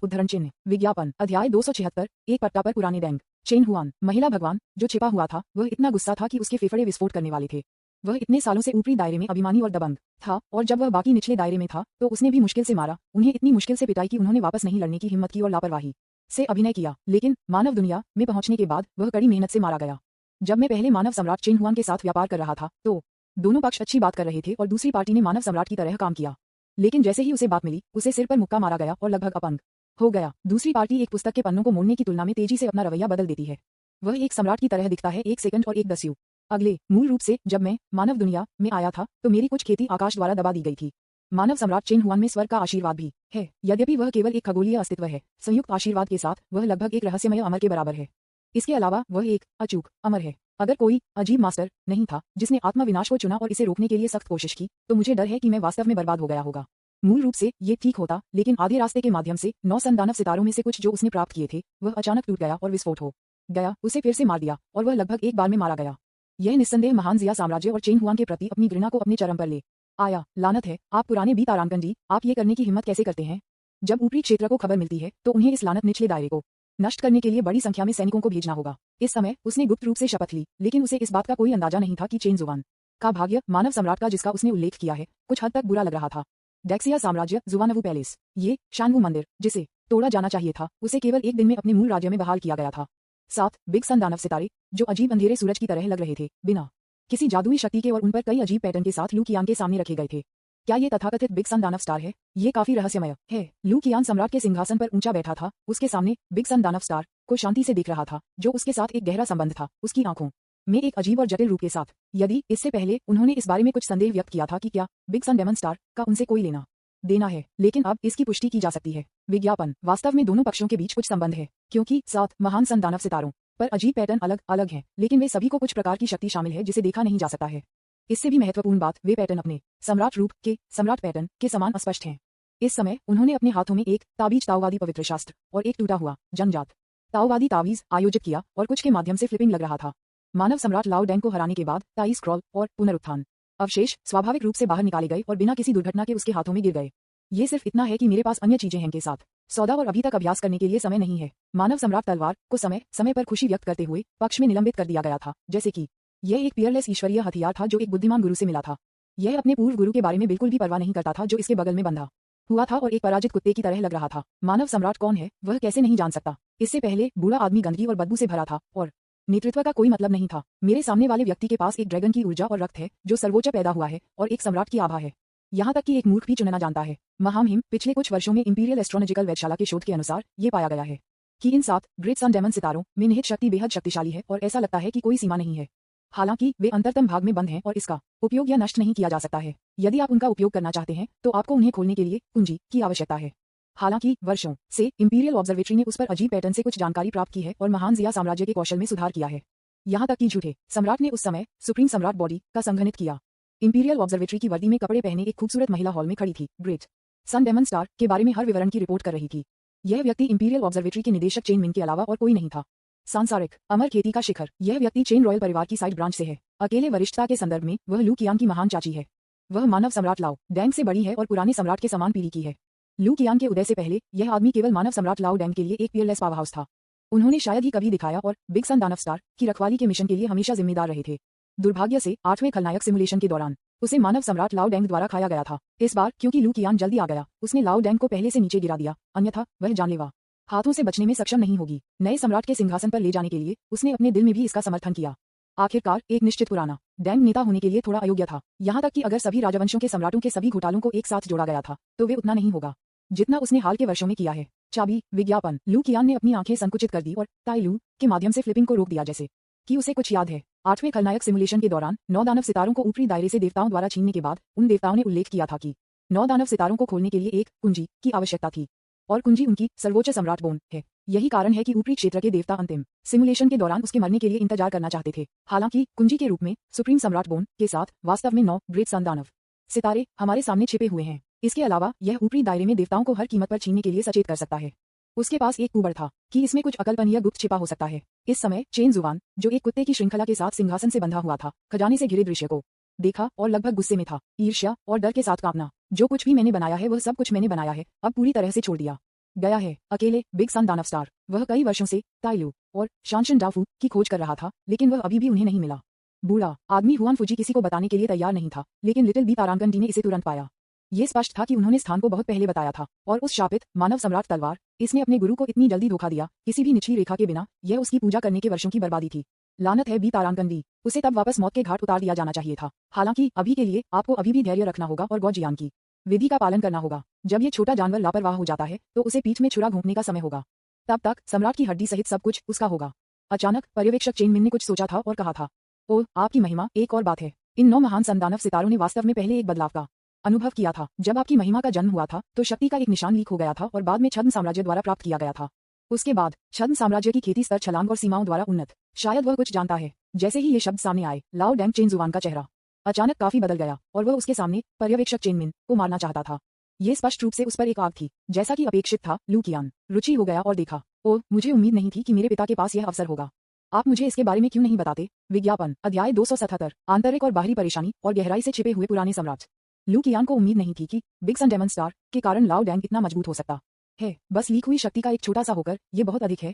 उद्धरण चिन्ह। विज्ञापन, अध्याय 276। एक पट्टा पर पुराने बैंक। चेन हुआन, महिला भगवान जो छिपा हुआ था, वह इतना गुस्सा था कि उसके फेफड़े विस्फोट करने वाले थे। वह इतने सालों से ऊपरी दायरे में अभिमानी और दबंग था और जब वह बाकी निचले दायरे में था तो उसने भी मुश्किल से मारा। उन्हें इतनी मुश्किल से पिटाई कि उन्होंने वापस नहीं लड़ने की हिम्मत की और लापरवाही से अभिनय किया। लेकिन मानव दुनिया में पहुंचने के बाद वह कड़ी मेहनत से मारा गया। जब मैं पहले मानव सम्राट चेन हुआन के साथ व्यापार कर रहा था तो दोनों पक्ष अच्छी बात कर रहे थे और दूसरी पार्टी ने मानव सम्राट की तरह काम किया। लेकिन जैसे ही उसे बात मिली, उसे सिर पर मुक्का मारा गया और लगभग अपंग हो गया। दूसरी पार्टी एक पुस्तक के पन्नों को मोड़ने की तुलना में तेजी से अपना रवैया बदल देती है। वह एक सम्राट की तरह दिखता है, 1 सेकंड और 1 दस्यु अगले। मूल रूप से जब मैं मानव दुनिया में आया था तो मेरी कुछ खेती आकाश द्वारा दबा दी गई थी। मानव सम्राट चेन हुआन में स्वर्ग का आशीर्वाद भी है। यद्यपि वह केवल एक खगोलीय अस्तित्व है, संयुक्त आशीर्वाद के साथ वह लगभग एक रहस्यमय अमर के बराबर है। इसके अलावा वह एक अचूक अमर है। अगर कोई अजीब मास्टर नहीं था जिसने आत्मविनाश को चुना और इसे रोकने के लिए सख्त कोशिश की, तो मुझे डर है कि मैं वास्तव में बर्बाद हो गया होगा। मूल रूप से ये ठीक होता, लेकिन आधे रास्ते के माध्यम से 9 संदानव सितारों में से कुछ जो उसने प्राप्त किए थे वह अचानक टूट गया और विस्फोट हो गया, उसे फिर से मार दिया और वह लगभग एक बार में मारा गया। यह निस्संदेह महान जिया साम्राज्य और चेन हुआंग के प्रति अपनी घृणा को अपने चरम पर ले आया। लानत है, आप पुराने बी तारांकन जी, आप ये करने की हिम्मत कैसे करते हैं? जब ऊपरी क्षेत्र को खबर मिलती है तो उन्हें इस लानत निचले दायरे को नष्ट करने के लिए बड़ी संख्या में सैनिकों को भेजना होगा। इस समय उसने गुप्त रूप से शपथ ली, लेकिन उसे इस बात का कोई अंदाजा नहीं था कि चेन जुवान का भाग्य मानव सम्राट का जिसका उसने उल्लेख किया है कुछ हद तक बुरा लग रहा था। डेक्सिया साम्राज्य, जुवानवू पैलेस, ये शानवू मंदिर जिसे तोड़ा जाना चाहिए था, उसे केवल एक दिन में अपने मूल राज्य में बहाल किया गया था। 7 बिग सन दानव सितारे जो अजीब अंधेरे सूरज की तरह लग रहे थे, बिना किसी जादुई शक्ति के और उन पर कई अजीब पैटर्न के साथ लू कियान के सामने रखे गए थे। क्या ये तथाकथित बिग सन दानव स्टार है? ये काफी रहस्यमय है। लू कियान सम्राट के सिंहासन पर ऊंचा बैठा था, उसके सामने बिग सन दानव स्टार को शांति से देख रहा था, जो उसके साथ एक गहरा संबंध था, उसकी आंखों में एक अजीब और जटिल रूप के साथ। यदि इससे पहले उन्होंने इस बारे में कुछ संदेह व्यक्त किया था कि क्या बिग सन डेमन स्टार का उनसे कोई लेना देना है, लेकिन अब इसकी पुष्टि की जा सकती है। विज्ञापन, वास्तव में दोनों पक्षों के बीच कुछ संबंध है, क्योंकि 7 महान सन दानव सितारों पर अजीब पैटर्न अलग अलग हैं, लेकिन वे सभी को कुछ प्रकार की शक्ति शामिल है जिसे देखा नहीं जा सकता है। इससे भी महत्वपूर्ण बात, वे पैटर्न अपने सम्राट रूप के सम्राट पैटर्न के समान अस्पष्ट हैं। इस समय उन्होंने अपने हाथों में एक ताबीज ताओवादी पवित्र शास्त्र और एक टूटा हुआ जन्मजात ताओवादी तावीज आयोजित किया और कुछ के माध्यम से फ्लिपिंग लग रहा था। मानव सम्राट लाओ डेंग को हराने के बाद ताई स्क्रॉल और पुनरुत्थान अवशेष स्वाभाविक रूप से बाहर निकाले गए और बिना किसी दुर्घटना के उसके हाथों में गिर गए। ये सिर्फ इतना है कि मेरे पास अन्य चीजें हैं के साथ सौदा और अभी तक अभ्यास करने के लिए समय नहीं है। मानव सम्राट तलवार को समय समय पर खुशी व्यक्त करते हुए पक्ष में निलंबित कर दिया गया था, जैसे कि यह एक पियरलेस ईश्वरीय हथियार था जो एक बुद्धिमान गुरु से मिला था। यह अपने पूर्व गुरु के बारे में बिल्कुल भी परवाह नहीं करता था जो इसके बगल में बंधा हुआ था और एक पराजित कुत्ते की तरह लग रहा था। मानव सम्राट कौन है वह कैसे नहीं जान सकता। इससे पहले बूढ़ा आदमी गंदगी और बदबू से भरा था और नेतृत्व का कोई मतलब नहीं था। मेरे सामने वाले व्यक्ति के पास एक ड्रैगन की ऊर्जा और रक्त है जो सर्वोच्च पैदा हुआ है और एक सम्राट की आभा है। यहाँ तक कि एक मूर्ख भी चुनना जानता है। महामहिम, पिछले कुछ वर्षों में इंपीरियल एस्ट्रोलॉजिकल वेधशाला के शोध के अनुसार ये पाया गया है कि इन 7 ग्रेट सन डेमन सितारों में निहित शक्ति बेहद शक्तिशाली है और ऐसा लगता है कि कोई सीमा नहीं है। हालांकि वे अंतरतम भाग में बंद हैं और इसका उपयोग या नष्ट नहीं किया जा सकता है। यदि आप उनका उपयोग करना चाहते हैं तो आपको उन्हें खोलने के लिए कुंजी की आवश्यकता है। हालांकि वर्षों से इंपीरियल ऑब्जर्वेटरी ने उस पर अजीब पैटर्न से कुछ जानकारी प्राप्त की है और महान जिया साम्राज्य के कौशल में सुधार किया है। यहाँ तक कि झूठे सम्राट ने उस समय सुप्रीम सम्राट बॉडी का संघनित किया। इंपीरियल ऑब्जर्वेटरी की वर्दी में कपड़े पहने एक खूबसूरत महिला हॉल में खड़ी थी, ग्रेट सन डेमन स्टार के बारे में हर विवरण की रिपोर्ट कर रही थी। यह व्यक्ति इंपीरियल ऑब्जर्वेटरी के निदेशक चेन मिन के अलावा और कोई नहीं था। सांसारिक अमर खेती का शिखर, यह व्यक्ति चेन रॉयल परिवार की साइड ब्रांच से है। अकेले वरिष्ठता के संदर्भ में वह लू कियांग की महान चाची है। वह मानव सम्राट लाओ डेंग से बड़ी है और पुराने सम्राट के समान पीढ़ी की है। लू कियांग के उदय से पहले यह आदमी केवल मानव सम्राट लाओ डेंग के लिए एक पियरलेस पावर हाउस था। उन्होंने शायद ही कभी दिखाया और बिग सन दानव स्टार की रखवाली के मिशन के लिए हमेशा जिम्मेदार रहे थे। दुर्भाग्य से 8वें खलनायक सिमुलेशन के दौरान उसे मानव सम्राट लाओ डेंग द्वारा खाया गया था। इस बार क्योंकि लू कियांग जल्दी आ गया, उसने लाओ डेंग को पहले से नीचे गिरा दिया, अन्यथा वह जानलेवा हाथों से बचने में सक्षम नहीं होगी। नए सम्राट के सिंहासन पर ले जाने के लिए उसने अपने दिल में भी इसका समर्थन किया। आखिरकार एक निश्चित पुराना डेंग नेता होने के लिए थोड़ा अयोग्य था। यहाँ तक कि अगर सभी राजवंशों के सम्राटों के सभी घोटालों को एक साथ जोड़ा गया था तो वे उतना नहीं होगा जितना उसने हाल के वर्षों में किया है। चाबी, विज्ञापन, लू कियांग ने अपनी आंखें संकुचित कर दी और ताई लू के माध्यम से फ्लिपिंग को रोक दिया, जैसे कि उसे कुछ याद है। 8वें खलनायक सिमुलेशन के दौरान 9 दानव सितारों को ऊपरी दायरे से देवताओं द्वारा छीनने के बाद उन देवताओं ने उल्लेख किया था कि 9 दानव सितारों को खोलने के लिए एक कुंजी की आवश्यकता थी और कुंजी उनकी सर्वोच्च सम्राट बोन है। यही कारण है कि ऊपरी क्षेत्र के देवता अंतिम सिमुलेशन के दौरान उसके मरने के लिए इंतजार करना चाहते थे। हालांकि कुंजी के रूप में सुप्रीम सम्राट बोन के साथ वास्तव में 9 ग्रेट सन दानव सितारे हमारे सामने छिपे हुए हैं। इसके अलावा यह ऊपरी दायरे में देवताओं को हर कीमत पर छीनने के लिए सचेत कर सकता है। उसके पास एक कुबड़ था कि इसमें कुछ अकल्पनीय गुप्त छिपा हो सकता है। इस समय चेन जुवान, जो एक कुत्ते की श्रृंखला के साथ सिंहासन से बंधा हुआ था, खजाने से घिरे दृश्य को देखा और लगभग गुस्से में था। ईर्ष्या और डर के साथ कांपना, जो कुछ भी मैंने बनाया है वह सब कुछ मैंने बनाया है, अब पूरी तरह से छोड़ दिया गया है। अकेले बिग सन दानव स्टार, वह कई वर्षों से ताइलू और शानशन डाफू की खोज कर रहा था, लेकिन वह अभी भी उन्हें नहीं मिला। बूढ़ा आदमी हुआन फुजी किसी को बताने के लिए तैयार नहीं था, लेकिन लिटिल बी तारांगन डी ने इसे तुरंत पाया। ये स्पष्ट था कि उन्होंने स्थान को बहुत पहले बताया था और उस शापित मानव सम्राट तलवार, इसने अपने गुरु को इतनी जल्दी धोखा दिया, किसी भी निचली रेखा के बिना। यह उसकी पूजा करने के वर्षों की बर्बादी थी। लानत है बी तारांगन डी, उसे तब वापस मौत के घाट उतार दिया जाना चाहिए था। हालांकि अभी के लिए आपको अभी भी धैर्य रखना होगा और गौजियान की विधि का पालन करना होगा। जब ये छोटा जानवर लापरवाह हो जाता है तो उसे पीठ में छुरा घोंपने का समय होगा। तब तक सम्राट की हड्डी सहित सब कुछ उसका होगा। अचानक पर्यवेक्षक चेन मिन ने कुछ सोचा था और कहा था, ओह आपकी महिमा, एक और बात है। इन 9 महान संदानव सितारों ने वास्तव में पहले एक बदलाव का अनुभव किया था। जब आपकी महिमा का जन्म हुआ था तो शक्ति का एक निशान लीक हो गया था और बाद में छद्म साम्राज्य द्वारा प्राप्त किया गया था। उसके बाद छद्म साम्राज्य की खेती स्तर छलांग और सीमाओं द्वारा उन्नत। शायद वह कुछ जानता है। जैसे ही ये शब्द सामने आए, लाओ डेंग चेन जुवान का चेहरा अचानक काफी बदल गया और वह उसके सामने पर्यवेक्षक चेन मिन को मारना चाहता था। ये स्पष्ट रूप से उस पर एक आग थी। जैसा कि अपेक्षित था, लू कियान रुचि हो गया और देखा, ओह, मुझे उम्मीद नहीं थी कि मेरे पिता के पास यह अवसर होगा। आप मुझे इसके बारे में क्यों नहीं बताते? विज्ञापन अध्याय 277 आंतरिक और बाहरी परेशानी और गहराई से छिपे हुए पुराने सम्राट। लू कियान को उम्मीद नहीं थी कि बिग सन डेमन स्टार के कारण लाओ डैंग इतना मजबूत हो सकता है। बस लीक हुई शक्ति का एक छोटा सा होकर ये बहुत अधिक है।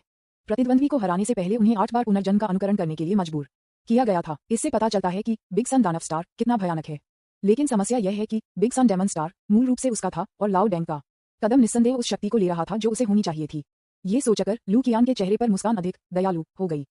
प्रतिद्वंद्वी को हराने से पहले उन्हें 8 बार पुनर्जन्म का अनुकरण करने के लिए मजबूर किया गया था। इससे पता चलता है कि बिग सन दानव स्टार कितना भयानक है। लेकिन समस्या यह है कि बिग सन डेमन स्टार मूल रूप से उसका था और लाओ डैंग का कदम निस्संदेह उस शक्ति को ले रहा था जो उसे होनी चाहिए थी। ये सोचकर लू कियान के चेहरे पर मुस्कान अधिक दयालु हो गई।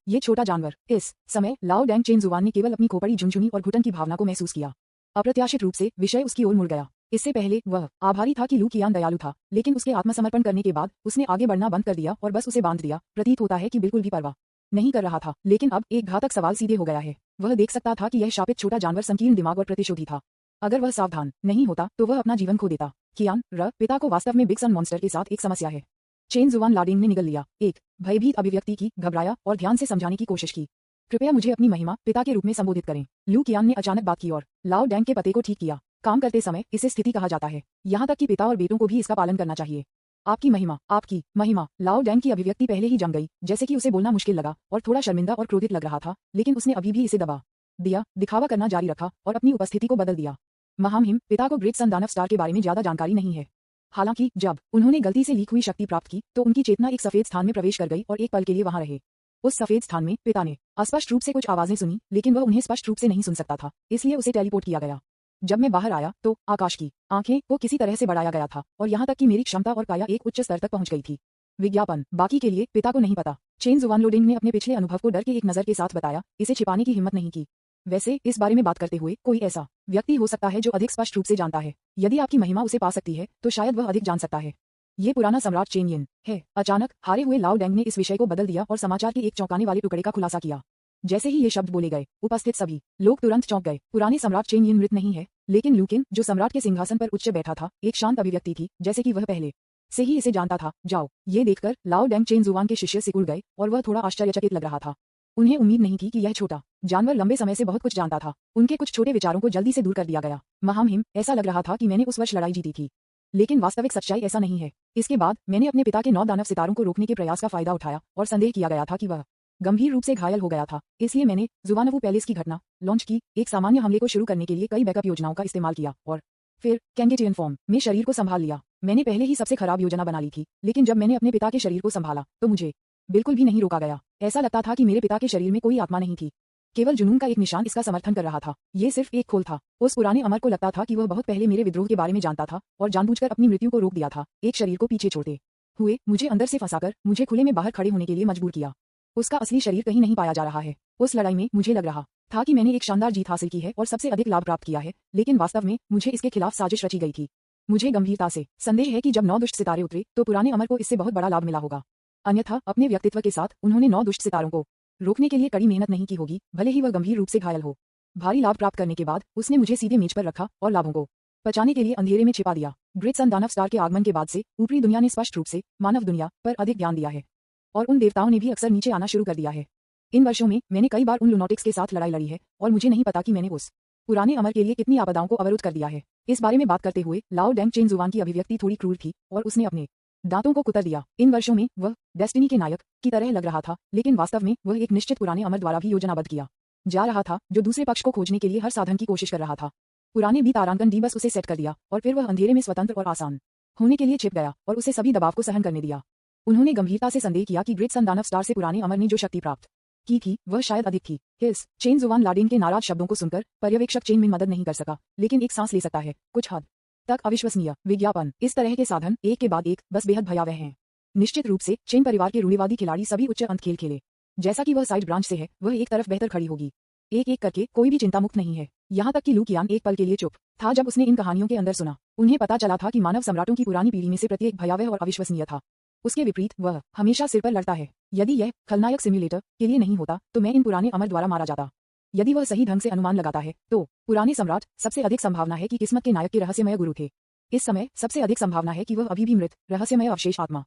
ये छोटा जानवर। इस समय लाओ डैंग चेन जुवान ने केवल अपनी खोपड़ी झुनझुनी और घुटन की भावना को महसूस किया। अप्रत्याशित रूप से विषय उसकी ओर मुड़ गया। इससे पहले वह आभारी था कि लू कियान दयालु था, लेकिन उसके आत्मसमर्पण करने के बाद उसने आगे बढ़ना बंद कर दिया और बस उसे बांध दिया। प्रतीत होता है कि बिल्कुल भी परवाह नहीं कर रहा था। लेकिन अब एक घातक सवाल सीधे हो गया है। वह देख सकता था कि यह शापित छोटा जानवर संकीर्ण दिमाग और प्रतिशोधी था। अगर वह सावधान नहीं होता तो वह अपना जीवन खो देता। कियान पिता को वास्तव में बिग सन मॉन्स्टर के साथ एक समस्या है। चेन जुवान लाडिंग ने निगल लिया, एक भयभीत अभिव्यक्ति की, घबराया और ध्यान से समझाने की कोशिश की। कृपया मुझे अपनी महिमा पिता के रूप में संबोधित करें। लू कियान ने अचानक बात की और लाओ डैंग के पते को ठीक किया। काम करते समय इसे स्थिति कहा जाता है, यहाँ तक कि पिता और बेटों को भी इसका पालन करना चाहिए। आपकी महिमा। लाओ डैंग की अभिव्यक्ति पहले ही जम गई, जैसे कि उसे बोलना मुश्किल लगा और थोड़ा शर्मिंदा और क्रोधित लग रहा था, लेकिन उसने अभी भी इसे दबा दिया, दिखावा करना जारी रखा और अपनी उपस्थिति को बदल दिया। महामहिम, पिता को ग्रेट सन दानव स्टार के बारे में ज्यादा जानकारी नहीं है। हालांकि जब उन्होंने गलती से लीक हुई शक्ति प्राप्त की तो उनकी चेतना एक सफेद स्थान में प्रवेश कर गई और एक पल के लिए वहां रहे। उस सफेद स्थान में पिता ने अस्पष्ट रूप से कुछ आवाजें सुनी, लेकिन वह उन्हें स्पष्ट रूप से नहीं सुन सकता था, इसलिए उसे टेलीपोर्ट किया गया। जब मैं बाहर आया तो आकाश की आंखें को किसी तरह से बढ़ाया गया था और यहाँ तक कि मेरी क्षमता और काया एक उच्च स्तर तक पहुंच गई थी। विज्ञापन बाकी के लिए पिता को नहीं पता। चेन जुवान लोडिंग ने अपने पिछले अनुभव को डर के एक नजर के साथ बताया, इसे छिपाने की हिम्मत नहीं की। वैसे इस बारे में बात करते हुए कोई ऐसा व्यक्ति हो सकता है जो अधिक स्पष्ट रूप से जानता है। यदि आपकी महिमा उसे पा सकती है तो शायद वह अधिक जान सकता है। ये पुराना सम्राट चेन यिन है। अचानक हारे हुए लाओ डैंग ने इस विषय को बदल दिया और समाचार के एक चौंकाने वाले टुकड़े का खुलासा किया। जैसे ही ये शब्द बोले गए, उपस्थित सभी लोग तुरंत चौंक गए। पुराने सम्राट चेन यिन मृत नहीं है, लेकिन लूकिन, जो सम्राट के सिंहासन पर उच्च बैठा था, एक शांत अभिव्यक्ति थी, जैसे कि वह पहले से ही इसे जानता था। जाओ। ये देखकर लाओ डैंग चेन जुवान के शिष्य सिकुड़ गए और वह थोड़ा आश्चर्यचकित लग रहा था। उन्हें उम्मीद नहीं थी कि यह छोटा जानवर लंबे समय से बहुत कुछ जानता था। उनके कुछ छोटे विचारों को जल्दी से दूर कर दिया गया। महामहिम, ऐसा लग रहा था कि मैंने उस वर्ष लड़ाई जीती थी, लेकिन वास्तविक सच्चाई ऐसा नहीं है। इसके बाद मैंने अपने पिता के 9 दानव सितारों को रोकने के प्रयास का फायदा उठाया और संदेह किया गया था कि वह गंभीर रूप से घायल हो गया था। इसलिए मैंने जुवानवू पैलेस की घटना लॉन्च की, एक सामान्य हमले को शुरू करने के लिए कई बैकअप योजनाओं का इस्तेमाल किया और फिर कैंगेटियन फॉर्म में शरीर को संभाल लिया। मैंने पहले ही सबसे खराब योजना बना ली थी, लेकिन जब मैंने अपने पिता के शरीर को संभाला तो मुझे बिल्कुल भी नहीं रोका गया। ऐसा लगता था कि मेरे पिता के शरीर में कोई आत्मा नहीं थी, केवल जुनून का एक निशान इसका समर्थन कर रहा था। ये सिर्फ एक खोल था। उस पुराने अमर को लगता था कि वह बहुत पहले मेरे विद्रोह के बारे में जानता था और जानबूझकर अपनी मृत्यु को रोक दिया था, एक शरीर को पीछे छोड़ते हुए मुझे अंदर से फंसाकर मुझे खुले में बाहर खड़े होने के लिए मजबूर किया। उसका असली शरीर कहीं नहीं पाया जा रहा है। उस लड़ाई में मुझे लग रहा था कि मैंने एक शानदार जीत हासिल की है और सबसे अधिक लाभ प्राप्त किया है, लेकिन वास्तव में मुझे इसके खिलाफ साजिश रची गई थी। मुझे गंभीरता से संदेह है कि जब 9 दुष्ट सितारे उतरे तो पुराने अमर को इससे बहुत बड़ा लाभ मिला होगा। अन्यथा अपने व्यक्तित्व के साथ उन्होंने 9 दुष्ट सितारों को रोकने के लिए कड़ी मेहनत नहीं की होगी, भले ही वह गंभीर रूप से घायल हो। भारी लाभ प्राप्त करने के बाद उसने मुझे सीधे मेज पर रखा और लाभों को पचाने के लिए अंधेरे में छिपा दिया। ग्रेट सन दानव स्टार के आगमन के बाद से ऊपरी दुनिया ने स्पष्ट रूप से मानव दुनिया पर अधिक ध्यान दिया है और उन देवताओं ने भी अक्सर नीचे आना शुरू कर दिया है। इन वर्षों में मैंने कई बार उन लुनोटिक्स के साथ लड़ाई लड़ी है और मुझे नहीं पता कि मैंने उस पुराने अमर के लिए कितनी आपदाओं को अवरुद्ध कर दिया है। इस बारे में बात करते हुए लाओ डैंग चेन जुवान की अभिव्यक्ति थोड़ी क्रूर थी और उसने अपने दांतों को कुतर दिया। इन वर्षों में वह डेस्टिनी के नायक की तरह लग रहा था, लेकिन वास्तव में वह एक निश्चित पुराने अमर द्वारा भी योजनाबद्ध किया जा रहा था, जो दूसरे पक्ष को खोजने के लिए हर साधन की कोशिश कर रहा था। पुराने बी तारांकन डी बस उसे सेट कर दिया और फिर वह अंधेरे में स्वतंत्र और आसान होने के लिए छिप गया और उसे सभी दबाव को सहन करने दिया। उन्होंने गंभीरता से संदेह किया कि ग्रेट सन दानव स्टार से पुराने अमर ने जो शक्ति प्राप्त की थी वह शायद अधिक थी। हिल्स चेन जुवान लाडेन के नाराज शब्दों को सुनकर पर्यवेक्षक चेन में मदद नहीं कर सका, लेकिन एक सांस ले सकता है, कुछ हद तक अविश्वसनीय। विज्ञापन इस तरह के साधन एक के बाद एक बस बेहद भयावह हैं। निश्चित रूप से चेन परिवार के रूढ़िवादी खिलाड़ी सभी उच्च अंत खेल खेले। जैसा कि वह साइड ब्रांच से है, वह एक तरफ बेहतर खड़ी होगी। एक एक करके कोई भी चिंता मुक्त नहीं है। यहाँ तक कि लू कियान एक पल के लिए चुप था जब उसने इन कहानियों के अंदर सुना। उन्हें पता चला था कि मानव सम्राटों की पुरानी पीढ़ी में से प्रत्येक भयावह और अविश्वसनीय था। उसके विपरीत वह हमेशा सिर पर लड़ता है। यदि यह खलनायक सिम्युलेटर के लिए नहीं होता तो मैं इन पुराने अमर द्वारा मारा जाता। यदि वह सही ढंग से अनुमान लगाता है तो पुराने सम्राट सबसे अधिक संभावना है कि किस्मत के नायक के रहस्यमय गुरु थे। इस समय सबसे अधिक संभावना है कि वह अभी भी मृत रहस्यमय अवशेष आत्मा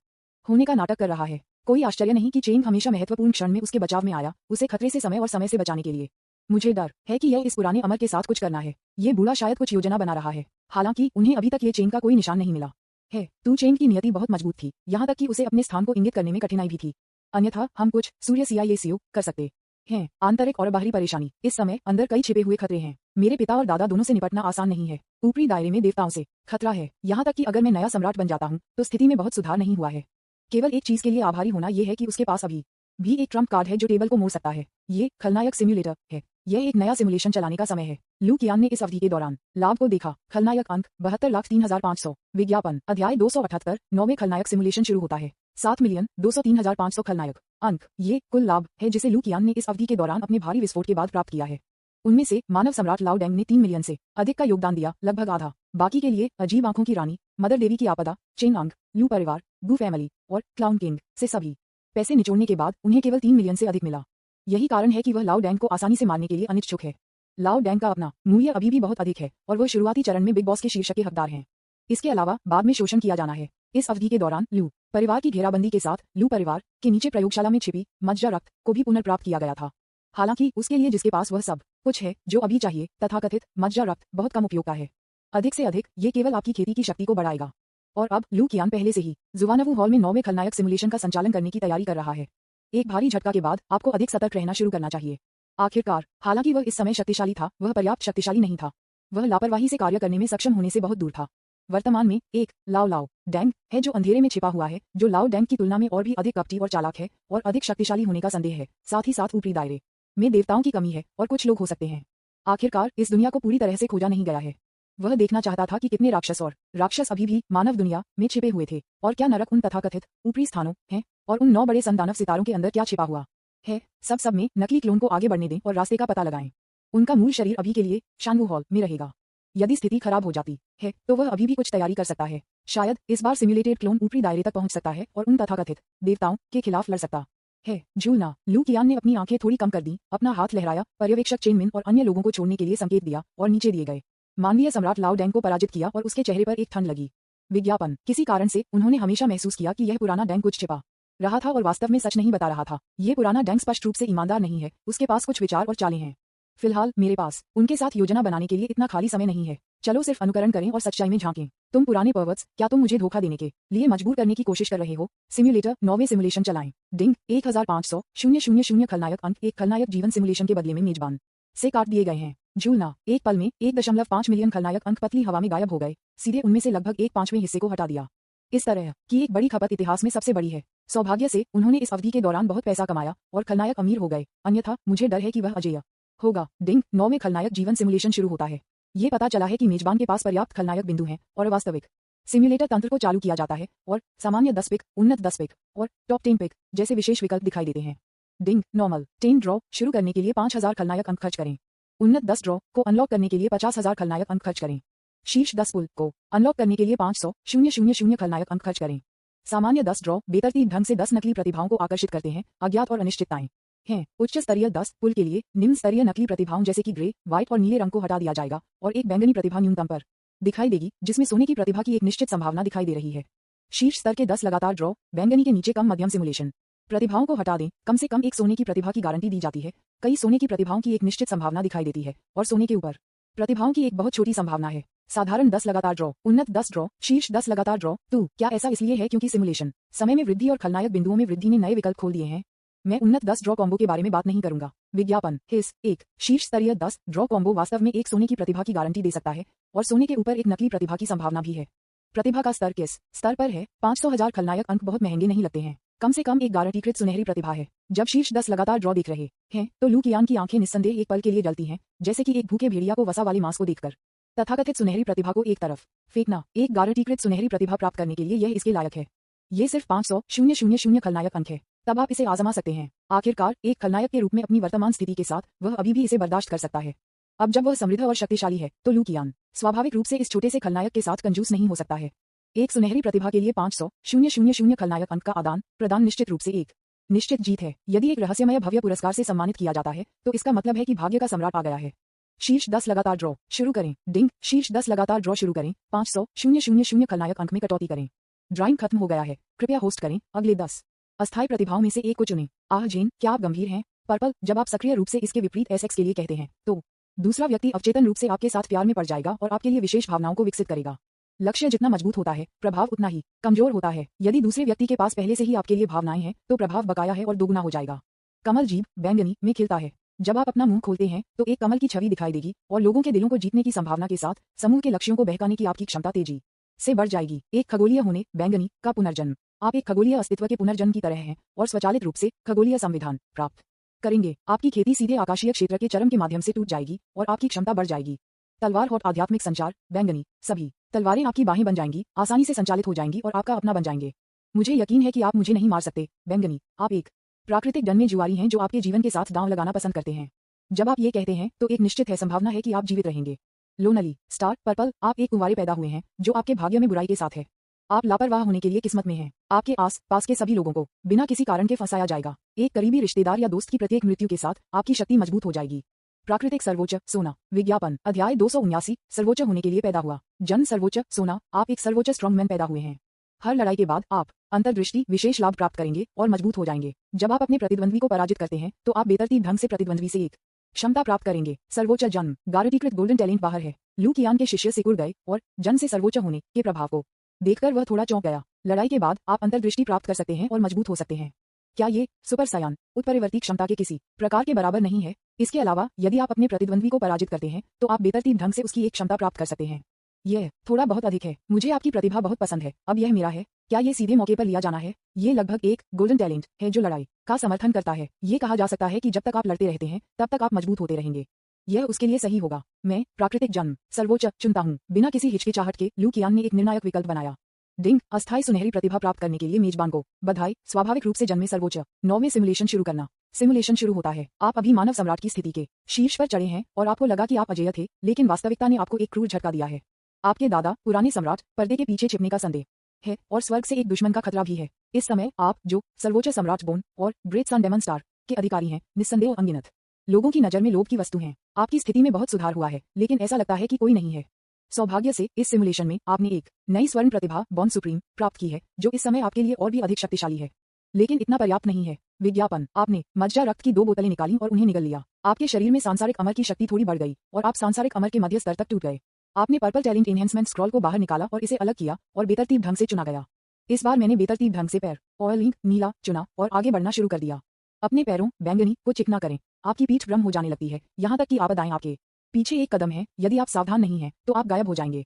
होने का नाटक कर रहा है। कोई आश्चर्य नहीं कि चेंग हमेशा महत्वपूर्ण क्षण में उसके बचाव में आया, उसे खतरे से समय और समय से बचाने के लिए। मुझे डर है कि यह इस पुराने अमर के साथ कुछ करना है। ये बूढ़ा शायद कुछ योजना बना रहा है। हालांकि उन्हें अभी तक ये चेन का कोई निशान नहीं मिला है। तू चेन की नियति बहुत मजबूत थी, यहाँ तक कि उसे अपने स्थान को इंगित करने में कठिनाई भी थी। अन्यथा हम कुछ सूर्य CIACO कर सकते हैं। आंतरिक और बाहरी परेशानी। इस समय अंदर कई छिपे हुए खतरे हैं। मेरे पिता और दादा दोनों से निपटना आसान नहीं है। ऊपरी दायरे में देवताओं से खतरा है, यहाँ तक कि अगर मैं नया सम्राट बन जाता हूँ तो स्थिति में बहुत सुधार नहीं हुआ है। केवल एक चीज के लिए आभारी होना यह है कि उसके पास अभी भी एक ट्रम्प कार्ड है जो टेबल को मोड़ सकता है। ये खलनायक सिम्युलेटर है। यह एक नया सिमुलेशन चलाने का समय है। लू कियान ने इस अवधि के दौरान लाभ को देखा। खलनायक अंक 72,03,500। विज्ञापन अध्याय 278 9वें खलनायक सिमुलेशन शुरू होता है। 7,203,500 खलनायक अंक ये कुल लाभ है जिसे लू कियान ने इस अवधि के दौरान अपने भारी विस्फोट के बाद प्राप्त किया है। उनमें से मानव सम्राट लाओ डेंग ने 3 मिलियन से अधिक का योगदान दिया, लगभग आधा। बाकी के लिए अजीब आंखों की रानी, मदर देवी की आपदा, चेंग अंक, लू परिवार, गू फैमिली और क्लाउन किंग से सभी पैसे निचोड़ने के बाद उन्हें केवल 3 मिलियन से अधिक मिला। यही कारण है कि वह लाओ डेंग को आसानी से मारने के लिए अनिच्छुक है। लाओ डेंग का अपना मूल्य अभी भी बहुत अधिक है और वह शुरुआती चरण में बिग बॉस के शीर्षक के हकदार हैं। इसके अलावा बाद में शोषण किया जाना है। इस अवधि के दौरान लू परिवार की घेराबंदी के साथ लू परिवार के नीचे प्रयोगशाला में छिपी मज्जा रक्त को भी पुनर्प्राप्त किया गया था। हालांकि उसके लिए जिसके पास वह सब कुछ है जो अभी चाहिए, तथाकथित मज्जा रक्त बहुत कम उपयोग का है। अधिक से अधिक ये केवल आपकी खेती की शक्ति को बढ़ाएगा। और अब लू कियान पहले से ही जुवानवू हॉल में 9वें खलनायक सिमुलेशन का संचालन करने की तैयारी कर रहा है। एक भारी झटका के बाद आपको अधिक सतर्क रहना शुरू करना चाहिए। आखिरकार हालांकि वह इस समय शक्तिशाली था, वह पर्याप्त शक्तिशाली नहीं था। वह लापरवाही से कार्य करने में सक्षम होने से बहुत दूर था। वर्तमान में एक लाओ डेंग है जो अंधेरे में छिपा हुआ है, जो लाओ डेंग की तुलना में और भी अधिक कपटी और चालाक है और अधिक शक्तिशाली होने का संदेह है। साथ ही साथ ऊपरी दायरे में देवताओं की कमी है और कुछ लोग हो सकते हैं। आखिरकार इस दुनिया को पूरी तरह से खोजा नहीं गया है। वह देखना चाहता था कि कितने राक्षस अभी भी मानव दुनिया में छिपे हुए थे और क्या नरक उन तथाकथित ऊपरी स्थानों हैं और उन 9 बड़े संदानव सितारों के अंदर क्या छिपा हुआ है। सब में नकली क्लोन को आगे बढ़ने दें और रास्ते का पता लगाएं। उनका मूल शरीर अभी के लिए शानवू हॉल में रहेगा। यदि स्थिति खराब हो जाती है तो वह अभी भी कुछ तैयारी कर सकता है। शायद इस बार सिम्युलेटेड क्लोन ऊपरी दायरे तक पहुंच सकता है और उन तथाकथित देवताओं के खिलाफ लड़ सकता है। झूलना। लू कियान ने अपनी आंखें थोड़ी कम कर दी, अपना हाथ लहराया, पर्यवेक्षक चेन मिन और अन्य लोगों को छोड़ने के लिए संकेत दिया और नीचे दिए गए मानवीय सम्राट लाओ डेंग को पराजित किया और उसके चेहरे पर एक ठंड लगी। विज्ञापन। किसी कारण से उन्होंने हमेशा महसूस किया कि यह पुराना डेंग कुछ छिपा रहा था और वास्तव में सच नहीं बता रहा था। ये पुराना डेंग स्पष्ट रूप से ईमानदार नहीं है, उसके पास कुछ विचार और चालें हैं। फिलहाल मेरे पास उनके साथ योजना बनाने के लिए इतना खाली समय नहीं है। चलो सिर्फ अनुकरण करें और सच्चाई में झांकें। तुम पुराने पर्वट्स, क्या तुम मुझे धोखा देने के लिए मजबूर करने की कोशिश कर रहे हो? सिम्युलेटर 9वें सिमुलेशन चलाएं। डिंग 1500,000 खलनायक अंक एक खलनायक जीवन सिमुलेशन के बदले में मेजबान से काट दिए गए हैं। झूलना। एक पल में 1.5 मिलियन खलनायक अंक पतली हवा में गायब हो गए, सीधे उनमें से लगभग 1/5वें हिस्से को हटा दिया। इस तरह की एक बड़ी खपत इतिहास में सबसे बड़ी है। सौभाग्य से उन्होंने इस अवधि के दौरान बहुत पैसा कमाया और खलनायक अमीर हो गए, अन्यथा मुझे डर है कि वह अजेय होगा। डिंग 9वें खलनायक जीवन सिमुलेशन शुरू होता है। ये पता चला है कि मेजबान के पास पर्याप्त खलनायक बिंदु हैं और वास्तविक सिम्युलेटर तंत्र को चालू किया जाता है और सामान्य 10 पिक, उन्नत 10 पिक और टॉप 10 पिक जैसे विशेष विकल्प दिखाई देते हैं। डिंग नॉर्मल 10 ड्रॉ शुरू करने के लिए 5,000 खलनायक अंक खर्च करें। उन्नत 10 ड्रॉ को अनलॉक करने के लिए 50,000 खलनायक अंक खर्च करें। शीर्ष 10 पुल को अनलॉक करने के लिए 500,000 खलनायक अंक खर्च करें। सामान्य 10 ड्रॉ बेतरतीब ढंग से 10 नकली प्रतिभाओं को आकर्षित करते हैं, अज्ञात और अनिश्चितताएं हैं। उच्च स्तरीय 10 पुल के लिए निम्न स्तरीय नकली प्रतिभाओं जैसे कि ग्रे, व्हाइट और नीले रंग को हटा दिया जाएगा और एक बैंगनी प्रतिभा न्यूनतम पर दिखाई देगी जिसमें सोने की प्रतिभा की एक निश्चित संभावना दिखाई दे रही है। शीर्ष स्तर के 10 लगातार ड्रॉ बैंगनी के नीचे कम मध्यम सिमुलेशन प्रतिभाओं को हटा दें। कम से कम एक सोने की प्रतिभा की गारंटी दी जाती है। कई सोने की प्रतिभाओं की एक निश्चित संभावना दिखाई देती है और सोने के ऊपर प्रतिभाओं की एक बहुत छोटी संभावना है। साधारण 10 लगातार ड्रॉ, उन्नत 10 ड्रॉ, शीर्ष 10 लगातार ड्रॉ। क्या ऐसा इसलिए है क्योंकि सिमुलेशन समय में वृद्धि और खलनायक बिंदुओं में वृद्धि ने नए विकल्प खोल दिए हैं? मैं उन्नत 10 ड्रॉ कॉम्बो के बारे में बात नहीं करूंगा। विज्ञापन। हिस एक शीर्ष स्तरीय 10 ड्रॉ कॉम्बो वास्तव में एक सोने की प्रतिभा की गारंटी दे सकता है और सोने के ऊपर एक नकली प्रतिभा की संभावना भी है। प्रतिभा का स्तर किस स्तर पर है? 500,000 खलनायक अंक बहुत महंगे नहीं लगते हैं। कम से कम एक गारंटीकृत सुनहरी प्रतिभा है। जब शीर्ष 10 लगातार ड्रॉ दिख रहे हैं तो लू कियान की आंखें निस्संदेह एक पल के लिए जलती हैं, जैसे कि एक भूखे भेड़िया को वसा वाले मांस को देखकर। तथाकथित सुनहरी प्रतिभा को एक तरफ फेंकना। एक गारंटीकृत सुनहरी प्रतिभा प्राप्त करने के लिए यह इसके लायक है। ये सिर्फ 500,000 खलनायक अंक है, तब आप इसे आजमा सकते हैं। आखिरकार एक खलनायक के रूप में अपनी वर्तमान स्थिति के साथ वह अभी भी इसे बर्दाश्त कर सकता है। अब जब वह समृद्ध और शक्तिशाली है तो लू कियान स्वाभाविक रूप से इस छोटे से खलनायक के साथ कंजूस नहीं हो सकता है। एक सुनहरी प्रतिभा के लिए 500,000 खलनायक अंक का आदान प्रदान निश्चित रूप से एक निश्चित जीत है। यदि एक रहस्यमय भव्य पुरस्कार से सम्मानित किया जाता है तो इसका मतलब है कि भाग्य का सम्राट आ गया है। शीर्ष 10 लगातार ड्रॉ शुरू करें। डिंग शीर्ष 10 लगातार ड्रॉ शुरू करें। 500,000 खलनायक अंक में कटौती करें। ड्राइंग खत्म हो गया है, कृपया होस्ट करें। अगले 10 अस्थायी प्रतिभाओं में से एक को चुनें। आह जेन, क्या आप गंभीर हैं? पर्पल। जब आप सक्रिय रूप से इसके विपरीत एसेक्स के लिए कहते हैं तो दूसरा व्यक्ति अवचेतन रूप से आपके साथ प्यार में पड़ जाएगा और आपके लिए विशेष भावनाओं को विकसित करेगा। लक्ष्य जितना मजबूत होता है, प्रभाव उतना ही कमजोर होता है। यदि दूसरे व्यक्ति के पास पहले से ही आपके लिए भावनाएं हैं, तो प्रभाव बकाया है और दोगुना हो जाएगा। कमल जीभ बैंगनी में खिलता है। जब आप अपना मुंह खोलते हैं तो एक कमल की छवि दिखाई देगी और लोगों के दिलों को जीतने की संभावना के साथ समूह के लक्ष्यों को बहकाने की आपकी क्षमता तेजी से बढ़ जाएगी। एक खगोलीय होने बैंगनी का पुनर्जन्म। आप एक खगोलीय अस्तित्व के पुनर्जन्म की तरह हैं और स्वचालित रूप से खगोलीय संविधान प्राप्त करेंगे। आपकी खेती सीधे आकाशीय क्षेत्र के चरम के माध्यम से टूट जाएगी और आपकी क्षमता बढ़ जाएगी। तलवार और आध्यात्मिक संचार बैंगनी। सभी तलवारें आपकी बाहें बन जाएंगी, आसानी से संचालित हो जाएंगी और आपका अपना बन जाएंगे। मुझे यकीन है कि आप मुझे नहीं मार सकते बैंगनी। आप एक प्राकृतिक जन्मे जुआरी हैं जो आपके जीवन के साथ दांव लगाना पसंद करते हैं। जब आप ये कहते हैं तो एक निश्चित है संभावना है कि आप जीवित रहेंगे। Lonely star purple. आप एक कुंवारे पैदा हुए हैं जो आपके भाग्य में बुराई के साथ है। आप लापरवाह होने के लिए किस्मत में हैं। आपके आस पास के सभी लोगों को बिना किसी कारण के फंसाया जाएगा। एक करीबी रिश्तेदार या दोस्त की प्रत्येक मृत्यु के साथ आपकी शक्ति मजबूत हो जाएगी। प्राकृतिक सर्वोच्च सोना विज्ञापन। अध्याय 279 सर्वोच्च होने के लिए पैदा हुआ। जन्म सर्वोच्च सोना। आप एक सर्वोच्च स्ट्रॉन्गमैन पैदा हुए हैं। हर लड़ाई के बाद आप अंतर्दृष्टि विशेष लाभ प्राप्त करेंगे और मजबूत हो जाएंगे। जब आप अपने प्रतिद्वंद्वी को पराजित करते हैं तो आप बेतरतीब ढंग से प्रतिद्वंद्वी से एक क्षमता प्राप्त करेंगे। सर्वोच्च जन्म गारंटीकृत गोल्डन टैलेंट बाहर है। लू कियान के शिष्य सिकुड़ गए और जन्म से सर्वोच्च होने के प्रभाव को देखकर वह थोड़ा चौंक गया। लड़ाई के बाद आप अंतर्दृष्टि प्राप्त कर सकते हैं और मजबूत हो सकते हैं। क्या ये सुपर सायान उत्परिवर्ती क्षमता के किसी प्रकार के बराबर नहीं है? इसके अलावा यदि आप अपने प्रतिद्वंद्वी को पराजित करते हैं तो आप बेतरतीब ढंग से उसकी एक क्षमता प्राप्त कर सकते हैं। यह थोड़ा बहुत अधिक है। मुझे आपकी प्रतिभा बहुत पसंद है। अब यह मेरा है। क्या ये सीधे मौके पर लिया जाना है? ये लगभग एक गोल्डन टैलेंट है जो लड़ाई का समर्थन करता है। ये कहा जा सकता है कि जब तक आप लड़ते रहते हैं तब तक आप मजबूत होते रहेंगे। यह उसके लिए सही होगा। मैं प्राकृतिक जन्म सर्वोच्च चुनता हूँ। बिना किसी हिचकिचाहट के लू कियान ने एक निर्णायक विकल्प बनाया। डिंग अस्थायी सुनहरी प्रतिभा प्राप्त करने के लिए मेजबान को बधाई। स्वाभाविक रूप से जन्मे सर्वोच्च 9वें सिमुलेशन शुरू करना। सिमुलेशन शुरू होता है। आप अभी मानव सम्राट की स्थिति के शीर्ष पर चढ़े हैं और आपको लगा कि आप अजेय थे, लेकिन वास्तविकता ने आपको एक क्रूर झटका दिया है। आपके दादा पुराने सम्राट पर्दे के पीछे छिपने का संदेह है और स्वर्ग से एक दुश्मन का खतरा भी है। इस समय आप जो सर्वोच्च सम्राट बोन और ग्रेट सन डेमन स्टार के अधिकारी हैं, निस्संदेह अनगिनत लोगों की नजर में लोभ की वस्तु हैं। आपकी स्थिति में बहुत सुधार हुआ है, लेकिन ऐसा लगता है कि कोई नहीं है। सौभाग्य से इस सिमुलेशन में आपने एक नई स्वर्ण प्रतिभा बॉन्ड सुप्रीम प्राप्त की है, जो इस समय आपके लिए और भी अधिक शक्तिशाली है। लेकिन इतना पर्याप्त नहीं है। विज्ञापन। आपने मज्जा रक्त की 2 बोतलें निकाली और उन्हें निगल लिया। आपके शरीर में सांसारिक अमर की शक्ति थोड़ी बढ़ गई और आप सांसारिक अमर के मध्य स्तर तक टूट गए। आपने पर्पल टैलेंट एनहेंसमेंट स्क्रॉल को बाहर निकाला और इसे अलग किया और बेतरतीब ढंग से चुना गया। इस बार मैंने बेतरतीब ढंग से पैर ऑयलिंग नीला चुना और आगे बढ़ना शुरू कर दिया। अपने पैरों बैंगनी को चिकना करें। आपकी पीठ भ्रम हो जाने लगती है, यहाँ तक कि आपदाएं आपके पीछे एक कदम है। यदि आप सावधान नहीं हैं तो आप गायब हो जाएंगे।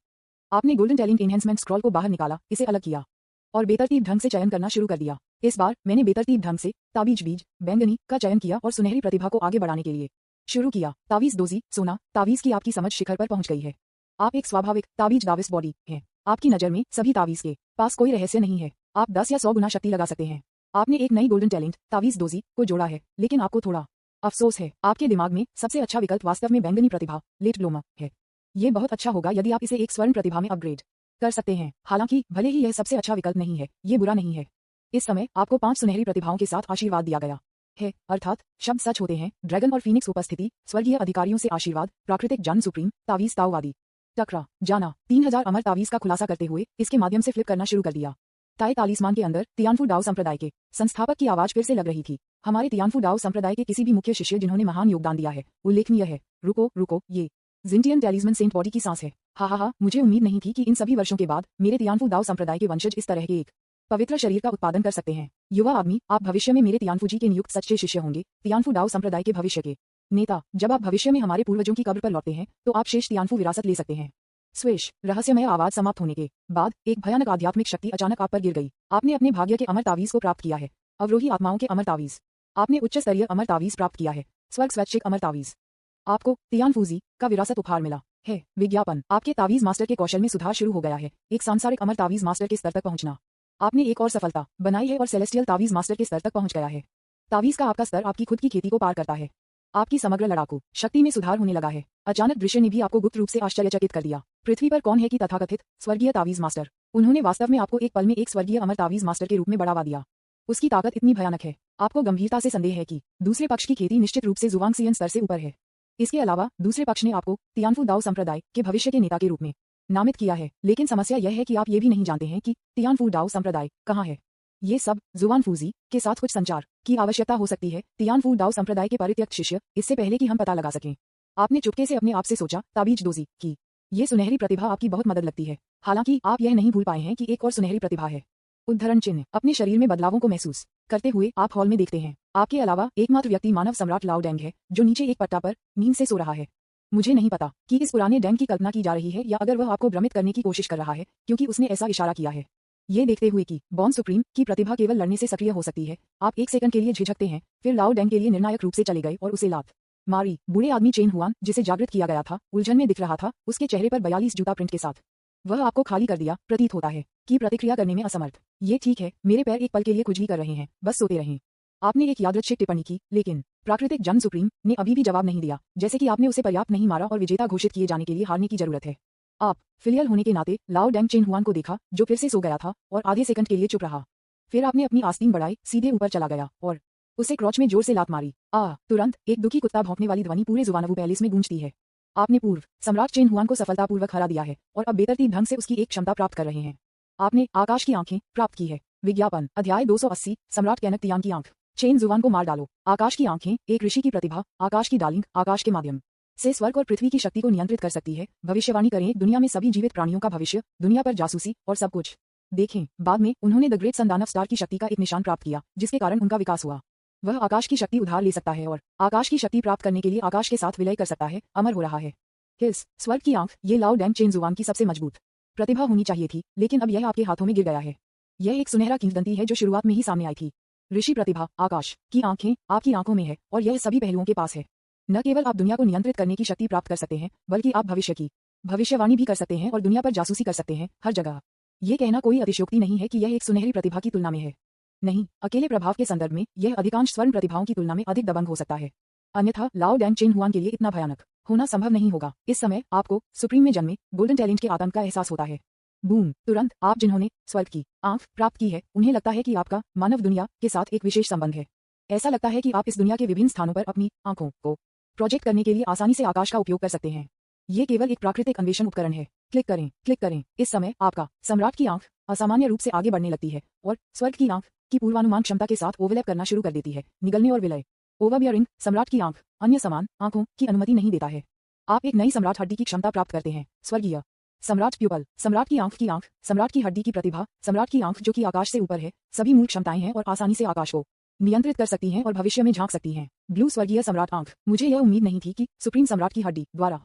आपने गोल्डन टैलेंट एनहेंसमेंट स्क्रॉल को बाहर निकाला, इसे अलग किया और बेतरतीब ढंग से चयन करना शुरू कर दिया। इस बार मैंने बेतरतीब ढंग से ताबीज बीज बैंगनी का चयन किया और सुनहरी प्रतिभा को आगे बढ़ाने के लिए शुरू किया। तावीज दोजी सोना। तावीज की आपकी समझ शिखर पर पहुंच गई है। आप एक स्वाभाविक तावीज दाविस बॉडी हैं। आपकी नजर में सभी तावीज के पास कोई रहस्य नहीं है। आप 10 या 100 गुना शक्ति लगा सकते हैं। आपने एक नई गोल्डन टैलेंट तावीज दोजी को जोड़ा है, लेकिन आपको थोड़ा अफसोस है। आपके दिमाग में सबसे अच्छा विकल्प वास्तव में बैंगनी प्रतिभा लेट ब्लूमर है। ये बहुत अच्छा होगा यदि आप इसे एक स्वर्ण प्रतिभा में अपग्रेड कर सकते हैं। हालांकि भले ही यह सबसे अच्छा विकल्प नहीं है, ये बुरा नहीं है। इस समय आपको 5 सुनहरी प्रतिभाओं के साथ आशीर्वाद दिया गया है, अर्थात शब्द सच होते हैं। ड्रैगन और फीनिक्स उपस्थिति, स्वर्गीय अधिकारियों से आशीर्वाद, प्राकृतिक जन सुप्रीम, तावीज ताओवादी टकरा जाना। 3000 अमर तावीज का खुलासा करते हुए इसके माध्यम से फ्लिप करना शुरू कर दिया। ताई तालिस्मान के अंदर तियानफू डाओ संप्रदाय के संस्थापक की आवाज फिर से लग रही थी। हमारे तियानफू डाओ संप्रदाय के किसी भी मुख्य शिष्य जिन्होंने महान योगदान दिया है, उल्लेखनीय है। रुको रुको, ये जिंटियन टैलिस्मन सेंट बॉडी की सांस है। हा, मुझे उम्मीद नहीं थी कि इन सभी वर्षों के बाद मेरे तियानफू दाओ संप्रदाय के वंशज इस तरह के एक पवित्र शरीर का उत्पादन कर सकते हैं। युवा आदमी, आप भविष्य में मेरे तियानफू जी के नियुक्त सच्चे शिष्य होंगे। तियानफू दाओ संप्रदाय के भविष्य के नेता। जब आप भविष्य में हमारे पूर्वजों की कब्र पर लौटते हैं तो आप शेष तियानफू विरासत ले सकते हैं। स्वेश। रहस्यमय आवाज समाप्त होने के बाद एक भयानक आध्यात्मिक शक्ति अचानक आप पर गिर गई। आपने अपने भाग्य के अमर तावीज को प्राप्त किया है। अवरोही आत्माओं के अमर तावीज। आपने उच्च स्तरीय अमर तावीज प्राप्त किया है, स्वर्ग स्वैच्छिक अमर तावीज। आपको तियानफूजी का विरासत उपहार मिला है। विज्ञापन। आपके तावीज मास्टर के कौशल में सुधार शुरू हो गया है। एक सांसारिक अमर तावीज मास्टर के स्तर तक पहुंचना। आपने एक और सफलता बनाई है और सेलेस्टियल तावीज मास्टर के स्तर तक पहुंच गया है। तावीज का आपका स्तर आपकी खुद की खेती को पार करता है। आपकी समग्र लड़ाकू शक्ति में सुधार होने लगा है। अचानक दृश्य ने भी आपको गुप्त रूप से आश्चर्यचकित कर दिया। पृथ्वी पर कौन है कि तथाकथित स्वर्गीय तावीज मास्टर। उन्होंने वास्तव में आपको एक पल में एक स्वर्गीय अमर तावीज मास्टर के रूप में बढ़ावा दिया। उसकी ताकत इतनी भयानक है, आपको गंभीरता से संदेह है कि दूसरे पक्ष की खेती निश्चित रूप से जुवांगसियन स्तर से ऊपर है। इसके अलावा दूसरे पक्ष ने आपको तियानफू दाओ संप्रदाय के भविष्य के नेता के रूप में नामित किया है। लेकिन समस्या यह है कि आप ये भी नहीं जानते हैं कि तियानफू दाओ संप्रदाय कहाँ है। ये सब जुवानफूजी के साथ कुछ संचार की आवश्यकता हो सकती है। तियानफू दाओ संप्रदाय के परित्यक्त शिष्य, इससे पहले कि हम पता लगा सकें आपने चुपके से अपने आप से सोचा, ताबीज़दोज़ी की। ये सुनहरी प्रतिभा आपकी बहुत मदद लगती है। हालांकि आप यह नहीं भूल पाए हैं कि एक और सुनहरी प्रतिभा है। उद्धरण चिन्ह। अपने शरीर में बदलावों को महसूस करते हुए आप हॉल में देखते हैं। आपके अलावा एकमात्र व्यक्ति मानव सम्राट लाओ डेंग है, जो नीचे एक पट्टा पर नींद से सो रहा है। मुझे नहीं पता कि इस पुराने डेंग की कल्पना की जा रही है या अगर वह आपको भ्रमित करने की कोशिश कर रहा है, क्योंकि उसने ऐसा इशारा किया है। ये देखते हुए कि बॉर्न सुप्रीम की प्रतिभा केवल लड़ने से सक्रिय हो सकती है, आप एक सेकंड के लिए झिझकते हैं, फिर लाओ डेंग के लिए निर्णायक रूप से चले गए और उसे लात मारी। बूढ़े आदमी चेन हुआन, जिसे जागृत किया गया था, उलझन में दिख रहा था, उसके चेहरे पर 42 जूता प्रिंट के साथ। वह आपको खाली कर दिया प्रतीत होता है कि प्रतिक्रिया करने में असमर्थ। ये ठीक है, मेरे पैर एक पल के लिए कुछ भी कर रहे हैं, बस सोते रहें। आपने एक यादृच्छिक टिप्पणी की, लेकिन प्राकृतिक जन सुप्रीम ने अभी भी जवाब नहीं दिया, जैसे कि आपने उसे पर्याप्त नहीं मारा और विजेता घोषित किए जाने के लिए हारने की जरूरत है। आप फिलियल होने के नाते लाओ डेंग चेन हुआन को देखा, जो फिर से सो गया था और आधे सेकंड के लिए चुप रहा। फिर आपने अपनी आस्तीन बढ़ाई, सीधे ऊपर चला गया और उसे क्रॉच में जोर से लात मारी। तुरंत एक दुखी कुत्ता भौंकने वाली ध्वनि पूरे जुवानवू पैलेस में गूंजती है। आपने पूर्व सम्राट चेन हुआन को सफलतापूर्वक हरा दिया है और अब बेतरतीब ढंग से उसकी एक क्षमता प्राप्त कर रहे हैं। आपने आकाश की आंखें प्राप्त की है। विज्ञापन अध्याय 280 सम्राट कैनक तियान की आंख। चेन जुवान को मार डालो। आकाश की आंखें एक ऋषि की प्रतिभा, आकाश की डार्लिंग, आकाश के माध्यम से स्वर्ग और पृथ्वी की शक्ति को नियंत्रित कर सकती है। भविष्यवाणी करें दुनिया में सभी जीवित प्राणियों का भविष्य, दुनिया पर जासूसी और सब कुछ देखें। बाद में उन्होंने द ग्रेट सन दानव स्टार की शक्ति का एक निशान प्राप्त किया, जिसके कारण उनका विकास हुआ। वह आकाश की शक्ति उधार ले सकता है और आकाश की शक्ति प्राप्त करने के लिए आकाश के साथ विलय कर सकता है, अमर हो रहा है। हिल्स स्वर्ग की आंख। ये लाओ डेंग चेन जुवान की सबसे मजबूत प्रतिभा होनी चाहिए थी, लेकिन अब यह आपके हाथों में गिर गया है। यह एक सुनहरा किंवदंती है जो शुरुआत में ही सामने आई थी। ऋषि प्रतिभा, आकाश की आंखें आपकी आंखों में है और यह सभी पहलुओं के पास है। न केवल आप दुनिया को नियंत्रित करने की शक्ति प्राप्त कर सकते हैं, बल्कि आप भविष्य की भविष्यवाणी भी कर सकते हैं और दुनिया पर जासूसी कर सकते हैं, हर जगह। ये कहना कोई अतिशयोक्ति नहीं है कि यह एक सुनहरी प्रतिभा की तुलना में है। नहीं, अकेले प्रभाव के संदर्भ में यह अधिकांश स्वर्ण प्रतिभाओं की तुलना में अधिक दबंग हो सकता है। अन्यथा लाओ डेंग चेन हुआन के लिए इतना भयानक होना संभव नहीं होगा। इस समय आपको सुप्रीम में जन्मे गोल्डन टैलेंट के आतंक का एहसास होता है। बूम! तुरंत आप जिन्होंने स्वर्ग की आंख प्राप्त की है, उन्हें लगता है कि आपका मानव दुनिया के साथ एक विशेष संबंध है। ऐसा लगता है कि आप इस दुनिया के विभिन्न स्थानों पर अपनी आंखों को प्रोजेक्ट करने के लिए आसानी से आकाश का उपयोग कर सकते हैं। ये केवल एक प्राकृतिक अन्वेषण उपकरण है। क्लिक करें, क्लिक करें। इस समय आपका सम्राट की आंख असामान्य रूप से आगे बढ़ने लगती है और स्वर्ग की आंख की पूर्वानुमान क्षमता के साथ ओवरलैप करना शुरू कर देती है, निगलने और विलय। ओवरबियरिंग सम्राट की आंख अन्य समान आंखों की अनुमति नहीं देता है। आप एक नई सम्राट हड्डी की क्षमता प्राप्त करते हैं। स्वर्गीय सम्राट प्यूपल, सम्राट की आंख, सम्राट की हड्डी की प्रतिभा, सम्राट की आंख जो कि आकाश से ऊपर है, सभी मूल क्षमताएं हैं और आसानी से आकाश को नियंत्रित कर सकती हैं और भविष्य में झांक सकती हैं। ब्लू स्वर्गीय सम्राट आंख। मुझे यह उम्मीद नहीं थी कि सुप्रीम सम्राट की हड्डी द्वारा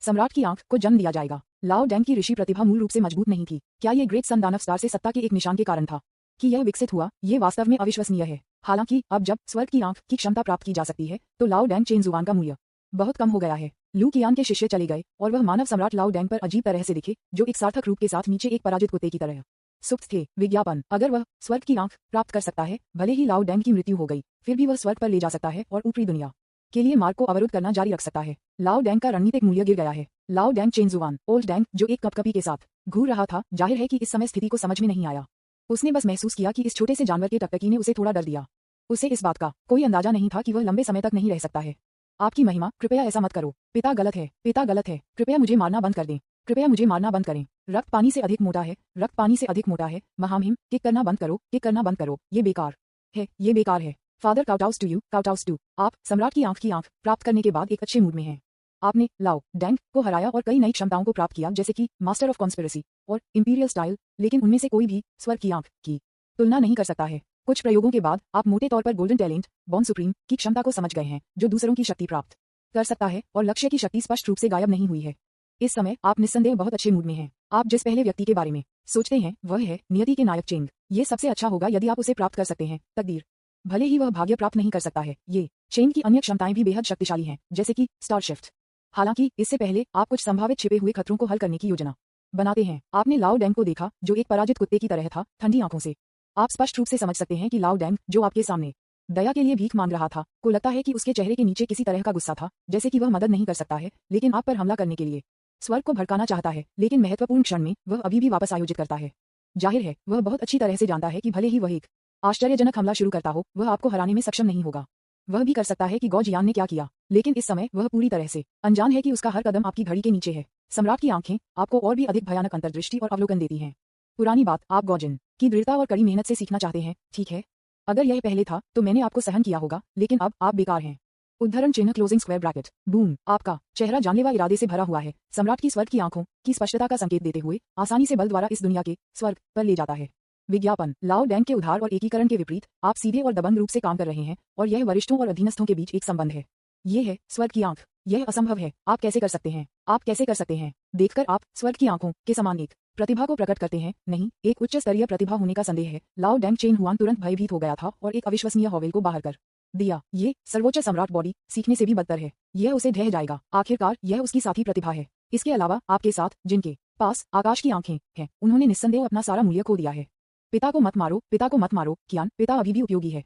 सम्राट की आंख को जन्म दिया जाएगा। लाओ डेंग की ऋषि प्रतिभा मूल रूप से मजबूत नहीं थी। क्या ये ग्रेट सन दानव स्टार से सत्ता के एक निशान के कारण था कि यह विकसित हुआ? ये वास्तव में अविश्वसनीय है। हालांकि अब जब स्वर्ग की आंख की क्षमता प्राप्त की जा सकती है, तो लाओ डेंग चेन जुवान का मूल्य बहुत कम हो गया है। लू कियान के शिष्य चले गए और वह मानव सम्राट लाओ डेंग पर अजीब तरह से दिखे, जो एक सार्थक रूप के साथ नीचे एक पराजित कुत्ते की तरह सुप्त थे। विज्ञापन अगर वह स्वर्ग की आंख प्राप्त कर सकता है, भले ही लाओ डेंग की मृत्यु हो गई, फिर भी वह स्वर्ग पर ले जा सकता है और ऊपरी दुनिया के लिए मार्ग को अवरुद्ध करना जारी रख सकता है। लाओ डेंग का रणनीतिक मूल्य गिर गया है। लाओ डेंग चेन जुवान, ओल्ड डेंग, जो एक कपकपी के साथ घूर रहा था, जाहिर है कि इस समय स्थिति को समझ में नहीं आया। उसने बस महसूस किया कि इस छोटे से जानवर के टकटकी ने उसे थोड़ा डर दिया। उसे इस बात का कोई अंदाजा नहीं था कि वह लंबे समय तक नहीं रह सकता है। आपकी महिमा, कृपया ऐसा मत करो। पिता गलत है, पिता गलत है। कृपया मुझे मारना बंद कर दें, कृपया मुझे मारना बंद करें। रक्त पानी से अधिक मोटा है, रक्त पानी से अधिक मोटा है। महामहिम, किक करना बंद करो, किक करना बंद करो। ये बेकार है, ये बेकार है। Father kowtows to you, kowtows to. आप सम्राट की आंख प्राप्त करने के बाद एक अच्छे मूड में हैं। आपने लाओ डेंग को हराया और कई नई क्षमताओं को प्राप्त किया, जैसे कि मास्टर ऑफ कॉन्स्पिरेसी और इंपीरियल स्टाइल, लेकिन उनमें से कोई भी स्वर्ग की आंख की तुलना नहीं कर सकता है। कुछ प्रयोगों के बाद आप मोटे तौर पर गोल्डन टैलेंट, बॉर्न सुप्रीम की क्षमता को समझ गए हैं, जो दूसरों की शक्ति प्राप्त कर सकता है और लक्ष्य की शक्ति स्पष्ट रूप से गायब नहीं हुई है। इस समय आप निस्संदेह बहुत अच्छे मूड में हैं। आप जिस पहले व्यक्ति के बारे में सोचते हैं वह है नियति के नायक चेंग। ये सबसे अच्छा होगा यदि आप उसे प्राप्त कर सकते हैं। तकदीर भले ही वह भाग्य प्राप्त नहीं कर सकता है। ये चेंग की अन्य क्षमताएं भी बेहद शक्तिशाली हैं, जैसे कि स्टार शिफ्ट। हालांकि इससे पहले आप कुछ संभावित छिपे हुए खतरों को हल करने की योजना बनाते हैं। आपने लाओ डेंग को देखा, जो एक पराजित कुत्ते की तरह था, ठंडी आंखों से। आप स्पष्ट रूप से समझ सकते हैं कि लाओ डेंग, जो आपके सामने दया के लिए भीख मांग रहा था, को लगता है कि उसके चेहरे के नीचे किसी तरह का गुस्सा था, जैसे कि वह मदद नहीं कर सकता है, लेकिन आप पर हमला करने के लिए स्वर्ग को भड़काना चाहता है, लेकिन महत्वपूर्ण क्षण में वह अभी भी वापस आयोजित करता है। जाहिर है, वह बहुत अच्छी तरह से जानता है कि भले ही वह एक आश्चर्यजनक हमला शुरू करता हो, वह आपको हराने में सक्षम नहीं होगा। वह भी कर सकता है कि गौ जियान ने क्या किया, लेकिन इस समय वह पूरी तरह से अनजान है कि उसका हर कदम आपकी घड़ी के नीचे है। सम्राट की आंखें आपको और भी अधिक भयानक अंतर्दृष्टि और अवलोकन देती हैं। पुरानी बात, आप गौजिन की दृढ़ता और कड़ी मेहनत से सीखना चाहते हैं, ठीक है? अगर यह पहले था तो मैंने आपको सहन किया होगा, लेकिन अब आप बेकार हैं। उद्धरण चिन्ह क्लोजिंग स्क्वायर ब्रैकेट बूम। आपका चेहरा जानलेवा इरादे से भरा हुआ है, सम्राट की स्वर्ग की आंखों की स्पष्टता का संकेत देते हुए आसानी से बल द्वारा इस दुनिया के स्वर्ग पर ले जाता है। विज्ञापन लाओ डैंग के उधार और एकीकरण के विपरीत आप सीधे और दबंग रूप से काम कर रहे हैं और यह वरिष्ठों और अधीनस्थों के बीच एक संबंध है। ये है स्वर्ग की आंख। यह असंभव है। आप कैसे कर सकते हैं? आप कैसे कर सकते हैं? देखकर आप स्वर्ग की आंखों के समान एक प्रतिभा को प्रकट करते हैं। नहीं, एक उच्च स्तरीय प्रतिभा होने का संदेह है। लाओ डैंग चेन हुआन तुरंत भयभीत हो गया था और एक अविश्वसनीय हॉवेल को बाहर कर दिया। ये सर्वोच्च सम्राट बॉडी सीखने से भी बदतर है। यह उसे ढह जाएगा। आखिरकार यह उसकी साथी प्रतिभा है। इसके अलावा आपके साथ जिनके पास आकाश की आंखें हैं, उन्होंने निस्संदेह अपना सारा मूल्य खो दिया है। पिता को मत मारो, पिता को मत मारो। कियान, पिता अभी भी उपयोगी है।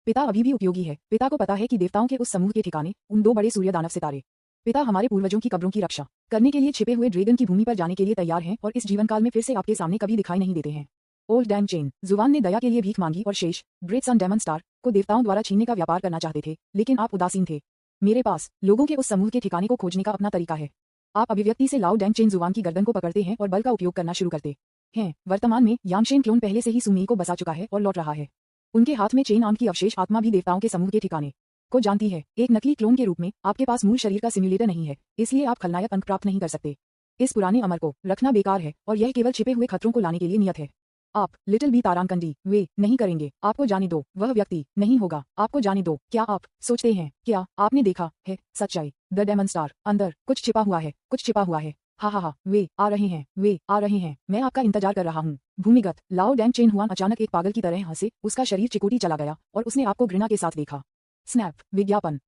पिता अभी भी उपयोगी है। पिता को पता है कि देवताओं के उस समूह के ठिकाने उन 2 बड़े सूर्य दानव सितारे। पिता हमारे पूर्वजों की कब्रों की रक्षा करने के लिए छिपे हुए ड्रैगन की भूमि पर जाने के लिए तैयार हैं और इस जीवन काल में फिर से आपके सामने कभी दिखाई नहीं देते हैं। ओल्ड डैम चेन जुवान ने दया के लिए भीख मांगी और शेष ग्रेट सन डेमन स्टार को देवताओं द्वारा छीनने का व्यापार करना चाहते थे, लेकिन आप उदासीन थे। मेरे पास लोगों के उस समूह के ठिकाने को खोजने का अपना तरीका है। आप अभिव्यक्ति से लाओ डैंग चेन जुवान की गर्दन को पकड़ते हैं और बल का उपयोग करना शुरू करते हैं। वर्तमान में यांगशेन क्लोन पहले से ही सुमी को बसा चुका है और लौट रहा है। उनके हाथ में चेन आर्म की अवशेष आत्मा भी देवताओं के समूह के ठिकाने को जानती है। एक नकली क्लोन के रूप में आपके पास मूल शरीर का सिम्युलेटर नहीं है, इसलिए आप खलनायक अंक प्राप्त नहीं कर सकते। इस पुराने अमर को रखना बेकार है और यह केवल छिपे हुए खतरों को लाने के लिए नियत है। आप लिटिल बी तारांकन डी वे नहीं करेंगे। आपको जाने दो, वह व्यक्ति नहीं होगा। आपको जाने दो। क्या आप सोचते हैं? क्या आपने देखा है सच्चाई? द डेमन स्टार अंदर कुछ छिपा हुआ है, कुछ छिपा हुआ है। हा हा हा, वे आ रहे हैं, वे आ रहे हैं। मैं आपका इंतजार कर रहा हूँ। भूमिगत लाओ डैंग चेन हुआन अचानक एक पागल की तरह हंसे। उसका शरीर चिकोटी चला गया और उसने आपको घृणा के साथ देखा। स्नैप विज्ञापन